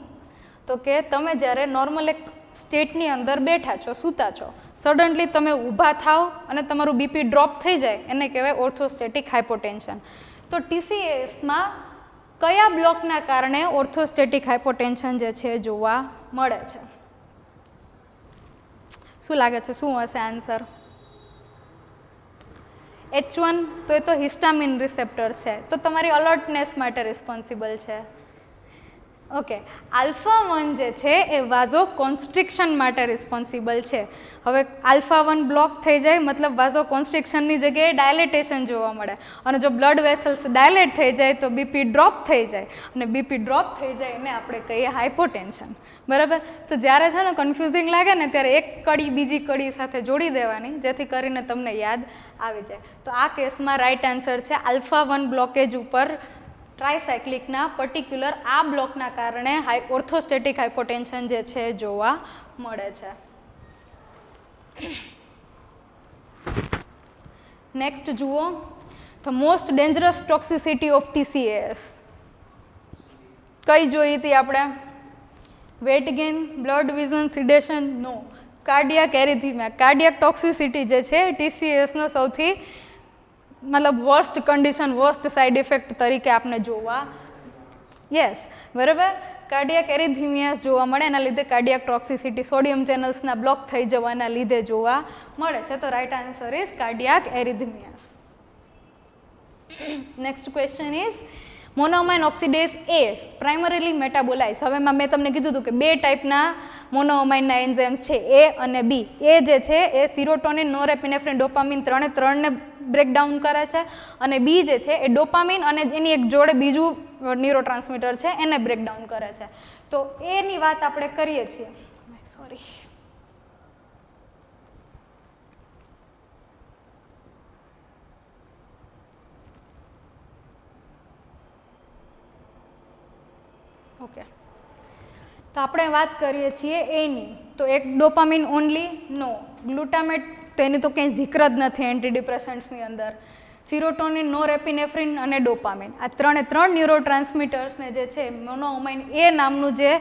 Speaker 1: તો કે તમે જ્યારે નોર્મલ એક સ્ટેટની અંદર બેઠા છો, સૂતા છો, સડનલી તમે ઊભા થાવ અને તમારું બીપી ડ્રોપ થઈ જાય, એને કહેવાય ઓર્થોસ્ટેટિક હાઇપોટેન્શન. તો TCAsમાં કયા બ્લોકના કારણે ઓર્થોસ્ટેટિક હાઇપોટેન્શન જે છે જોવા મળે છે? શું લાગે છે, શું હશે આન્સર? H1 તો એ તો હિસ્ટામિન રિસેપ્ટર છે, તો તમારી અલર્ટનેસ માટે રિસ્પોન્સિબલ છે. ઓકે, આલ્ફા 1 જે છે એ વાઝો કોન્સ્ટ્રિક્શન માટે રિસ્પોન્સિબલ છે. હવે આલ્ફા 1 બ્લોક થઈ જાય મતલબ વાઝો કોન્સ્ટ્રિક્શનની જગ્યાએ ડાયલેટેશન જોવા મળે, અને જો બ્લડ વેસલ્સ ડાયલેટ થઈ જાય તો બીપી ડ્રોપ થઈ જાય, અને બીપી ડ્રોપ થઈ જાય એને આપણે કહીએ હાઇપોટેન્શન. બરાબર. તો જ્યારે છે ને કન્ફ્યુઝિંગ લાગે ને ત્યારે એક કડી બીજી કડી સાથે જોડી દેવાની, જેથી કરીને તમને યાદ આવી જાય. તો આ કેસમાં રાઇટ આન્સર છે આલ્ફા 1 બ્લોકેજ ઉપર ટ્રાયસાયક્લિકના પર્ટિક્યુલર આ બ્લોકના કારણે ઓર્થોસ્ટેટિક હાઇપોટેન્શન જે છે જોવા મળે છે. નેક્સ્ટ જુઓ, the most dangerous toxicity of TCAs. કઈ જોઈ હતી આપણે? Weight gain, blurred vision, sedation? No. Cardiac arrhythmia. Cardiac toxicity જે છે TCAsનો સૌથી મતલબ worst condition, worst side effect તરીકે આપણે જોવા, યસ બરાબર, કાર્ડિયાક એરિથમિયાસ જોવા મળે. એના લીધે કાર્ડિયાક ટોક્સિસિટી સોડિયમ ચેનલ્સના બ્લોક થઈ જવાના લીધે જોવા મળે છે. તો right answer is cardiac arrhythmias. Next question is monoamine oxidase A primarily metabolise. હવે મેં તમને કીધું હતું કે 2 ટાઈપના મોનોઅમાઇનના એન્ઝાઇમ્સ છે, A અને B. A જે છે એ સિરોટોનિન, નોરેપિનેફ્રિન, ડોપામિન ત્રણને બ્રેકડાઉન કરે છે, અને B જે છે એ ડોપામિન અને એની એક જોડે બીજું ન્યુરોટ્રાન્સમીટર છે એને બ્રેકડાઉન કરે છે. તો એની વાત આપણે કરીએ છીએ. સોરી, ઓકે, તો આપણે વાત કરીએ છીએ એની. તો એક ડોપામિન ઓનલી? નો. ગ્લુટામેટ તો એની તો કંઈ જિક્ર જ નથી એન્ટીડિપ્રેસન્ટ્સની અંદર. સિરોટોનિન, નોરેપિનેફ્રિન અને ડોપામિન, આ 3 ન્યુરોટ્રાન્સમીટર્સને જે છે મોનોઅમાઇન A નામનું જે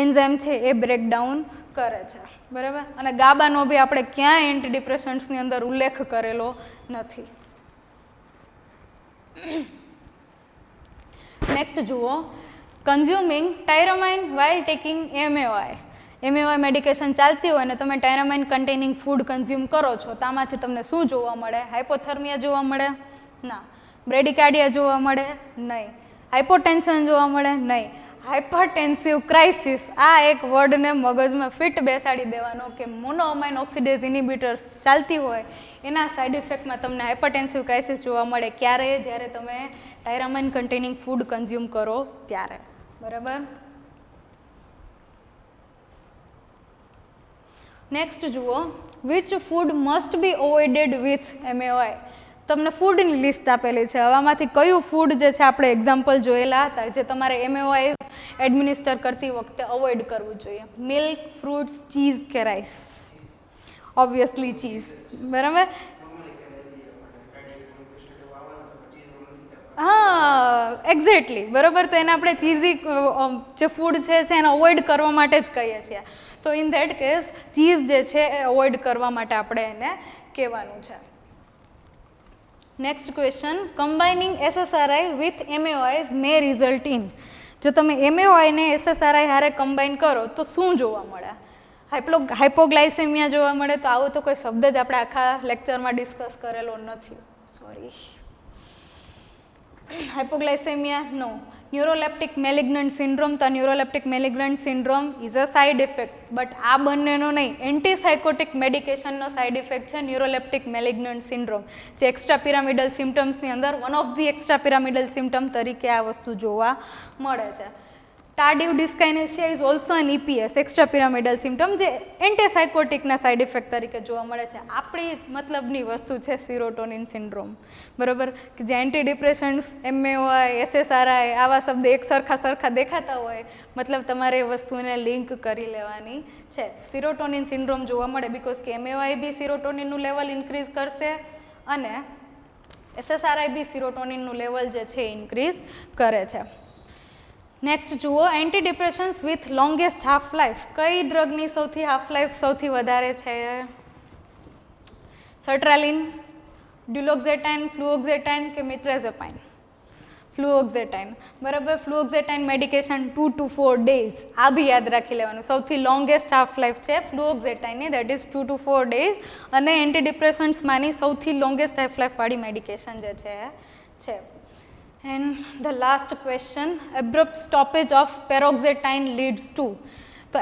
Speaker 1: એન્ઝાઇમ છે એ બ્રેકડાઉન કરે છે. બરાબર. અને ગાબાનો બી આપણે ક્યાંય એન્ટીડિપ્રેસન્ટ્સની અંદર ઉલ્લેખ કરેલો નથી. નેક્સ્ટ જુઓ, consuming tyramine while taking MAOI. MAOI medication ચાલતી હોય ને તમે ટાયરામાઇન કન્ટેનિંગ ફૂડ કન્ઝ્યુમ કરો છો, તો આમાંથી તમને શું જોવા મળે? હાઇપોથર્મિયા જોવા મળે? ના. બ્રેડિકાર્ડિયા જોવા મળે? નહીં. હાઇપોટેન્શન જોવા મળે? નહીં. હાઇપરટેન્સિવ ક્રાઇસિસ, આ એક વર્ડને મગજમાં ફિટ બેસાડી દેવાનો કે મોનોઅમાઇન ઓક્સિડેઝ ઇનિબિટર્સ ચાલતી હોય એના સાઇડ ઇફેક્ટમાં તમને હાઇપરટેન્સિવ ક્રાઇસિસ જોવા મળે. ક્યારે? જ્યારે તમે ટાયરામાઇન કન્ટેનિંગ ફૂડ કન્ઝ્યુમ કરો ત્યારે. બરાબર. નેક્સ્ટ જુઓ, which food must be avoided with MAOI. તમને ફૂડની લિસ્ટ આપેલી છે. આમાંથી કયું ફૂડ જે છે આપણે એક્ઝામ્પલ જોયેલા હતા જે તમારે MAOI એડમિનિસ્ટર કરતી વખતે અવોઇડ કરવું જોઈએ. મિલ્ક, ફ્રૂટ્સ, ચીઝ કે રાઈસ? ઓબ્વિયસલી ચીઝ, બરાબર. હા, એક્ઝેક્ટલી બરાબર. તો એને આપણે ચીઝી જે ફૂડ છે એને અવોઇડ કરવા માટે જ કહીએ છીએ. તો ઇન ધેટ કેસ ચીઝ જે છે એ અવોઇડ કરવા માટે આપણે એને કહેવાનું છે. Next question, combining SSRI with MAOIs may result in. જો તમે MAOI ને SSRI હારે કમ્બાઈન કરો તો શું જોવા મળે? હાઇપોગ્લાયસેમિયા જોવા મળે. તો આવો તો કોઈ શબ્દ જ આપણે આખા લેક્ચરમાં ડિસ્કસ કરેલો નથી. Sorry. Hypoglycaemia no. Neuroleptic malignant syndrome. તો neuroleptic malignant syndrome is a side effect, but આ બંનેનો નહીં, એન્ટીસાયકોટિક મેડિકેશનનો સાઇડ ઇફેક્ટ છે ન્યુરોલેપ્ટિક મેલિગ્નન્ટ સિન્ડ્રોમ, જે એક્સ્ટ્રા પિરામિડલ સિમ્ટમ્સની અંદર one of the extra pyramidal symptom તરીકે આ વસ્તુ જોવા મળે છે. Tardive dyskinesia is also an EPS, extra pyramidal symptom, જે એન્ટીસાયકોટિકના સાઇડ ઇફેક્ટ તરીકે જોવા મળે છે. આપણી મતલબની વસ્તુ છે સિરોટોનિન સિન્ડ્રોમ, બરાબર, કે જે એન્ટીડિપ્રેશન્સ, MAOI, SSRI આવા શબ્દ એક સરખા દેખાતા હોય, મતલબ તમારે એ વસ્તુને લિંક કરી લેવાની છે. સિરોટોનિન સિન્ડ્રોમ જોવા મળે બિકોઝ કે MAOI બી સિરોટોનિનનું લેવલ ઇન્ક્રીઝ કરશે અને SSRI બી સિરોટોનિનનું લેવલ જે છે ઇન્ક્રીઝ કરે છે. નેક્સ્ટ જુઓ, એન્ટીડિપ્રેશન્સ વિથ લોંગેસ્ટ હાફ લાઈફ. કઈ ડ્રગની સૌથી હાફ લાઈફ સૌથી વધારે છે? સર્ટ્રાલિન, ડ્યુલોક્ઝેટાઇન, ફ્લુઓક્ઝેટાઇન કે મિટ્રેઝેપાઇન? ફ્લુઓક્ઝેટાઇન, બરાબર. ફ્લુઓક્ઝેટાઇન મેડિકેશન 2 to 4 days. આ બી યાદ રાખી લેવાનું. સૌથી લોંગેસ્ટ હાફ લાઈફ છે ફ્લુઓક્ઝેટાઇનની, દેટ ઇઝ 2 to 4 days. અને એન્ટીડિપ્રેશન્સમાંની સૌથી લોંગેસ્ટ હાફ લાઈફવાળી મેડિકેશન જે છે. And the last question, abrupt stoppage of paroxetine leads to. તો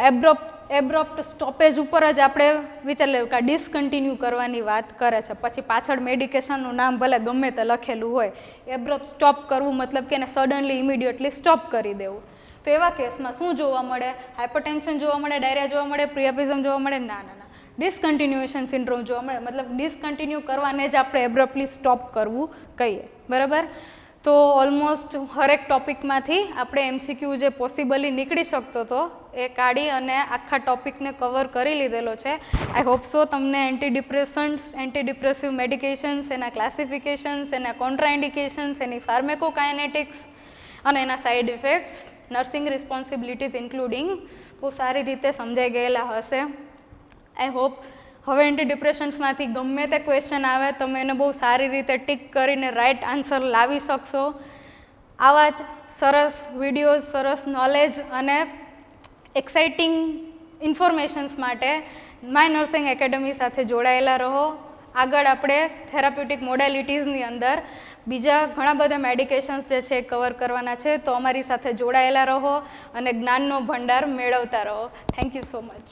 Speaker 1: abrupt stoppage ઉપર જ આપણે વિચાર લેવું કે ડિસકન્ટિન્યુ કરવાની વાત કરે છે. પછી પાછળ મેડિકેશનનું નામ ભલે ગમે તે લખેલું હોય, abrupt સ્ટોપ કરવું મતલબ કે એને સડનલી ઇમિડિયેટલી સ્ટોપ કરી દેવું. તો એવા કેસમાં શું જોવા મળે? હાઇપરટેન્શન જોવા મળે, ડાયરિયા જોવા મળે, પ્રિયાપિઝમ જોવા મળે? ના. ડિસકન્ટિન્યુએશન સિન્ડ્રોમ જોવા મળે. મતલબ ડિસકન્ટિન્યુ કરવાને જ આપણે એબ્રપ્ટલી સ્ટોપ કરવું કહીએ, બરાબર. તો ઓલમોસ્ટ હરેક ટોપિકમાંથી આપણે MCQ જે પોસિબલી નીકળી શકતો હતો એ કાઢી અને આખા ટોપિકને કવર કરી લીધેલો છે. આઈ હોપ સો તમને એન્ટીડિપ્રેસન્ટ્સ, એન્ટીડિપ્રેસિવ મેડિકેશન્સ, એના ક્લાસિફિકેશન્સ, એના કોન્ટ્રાઇન્ડિકેશન્સ, એની ફાર્મેકોકાઇનેટિક્સ અને એના side effects, nursing responsibilities including બહુ સારી રીતે સમજાઈ ગયેલા હશે. આઈ હોપ હવે એન્ટીડિપ્રેશન્સમાંથી ગમે તે ક્વેશ્ચન આવે તમે એને બહુ સારી રીતે ટીક કરીને રાઇટ આન્સર લાવી શકશો. આવા જ સરસ વિડીયોઝ, સરસ નોલેજ અને એક્સાઇટિંગ ઇન્ફોર્મેશન્સ માટે માય નર્સિંગ એકેડમી સાથે જોડાયેલા રહો. આગળ આપણે થેરાપ્યુટિક મોડેલિટીઝની અંદર બીજા ઘણા બધા મેડિકેશન્સ જે છે કવર કરવાના છે. તો અમારી સાથે જોડાયેલા રહો અને જ્ઞાનનો ભંડાર મેળવતા રહો. Thank you so much.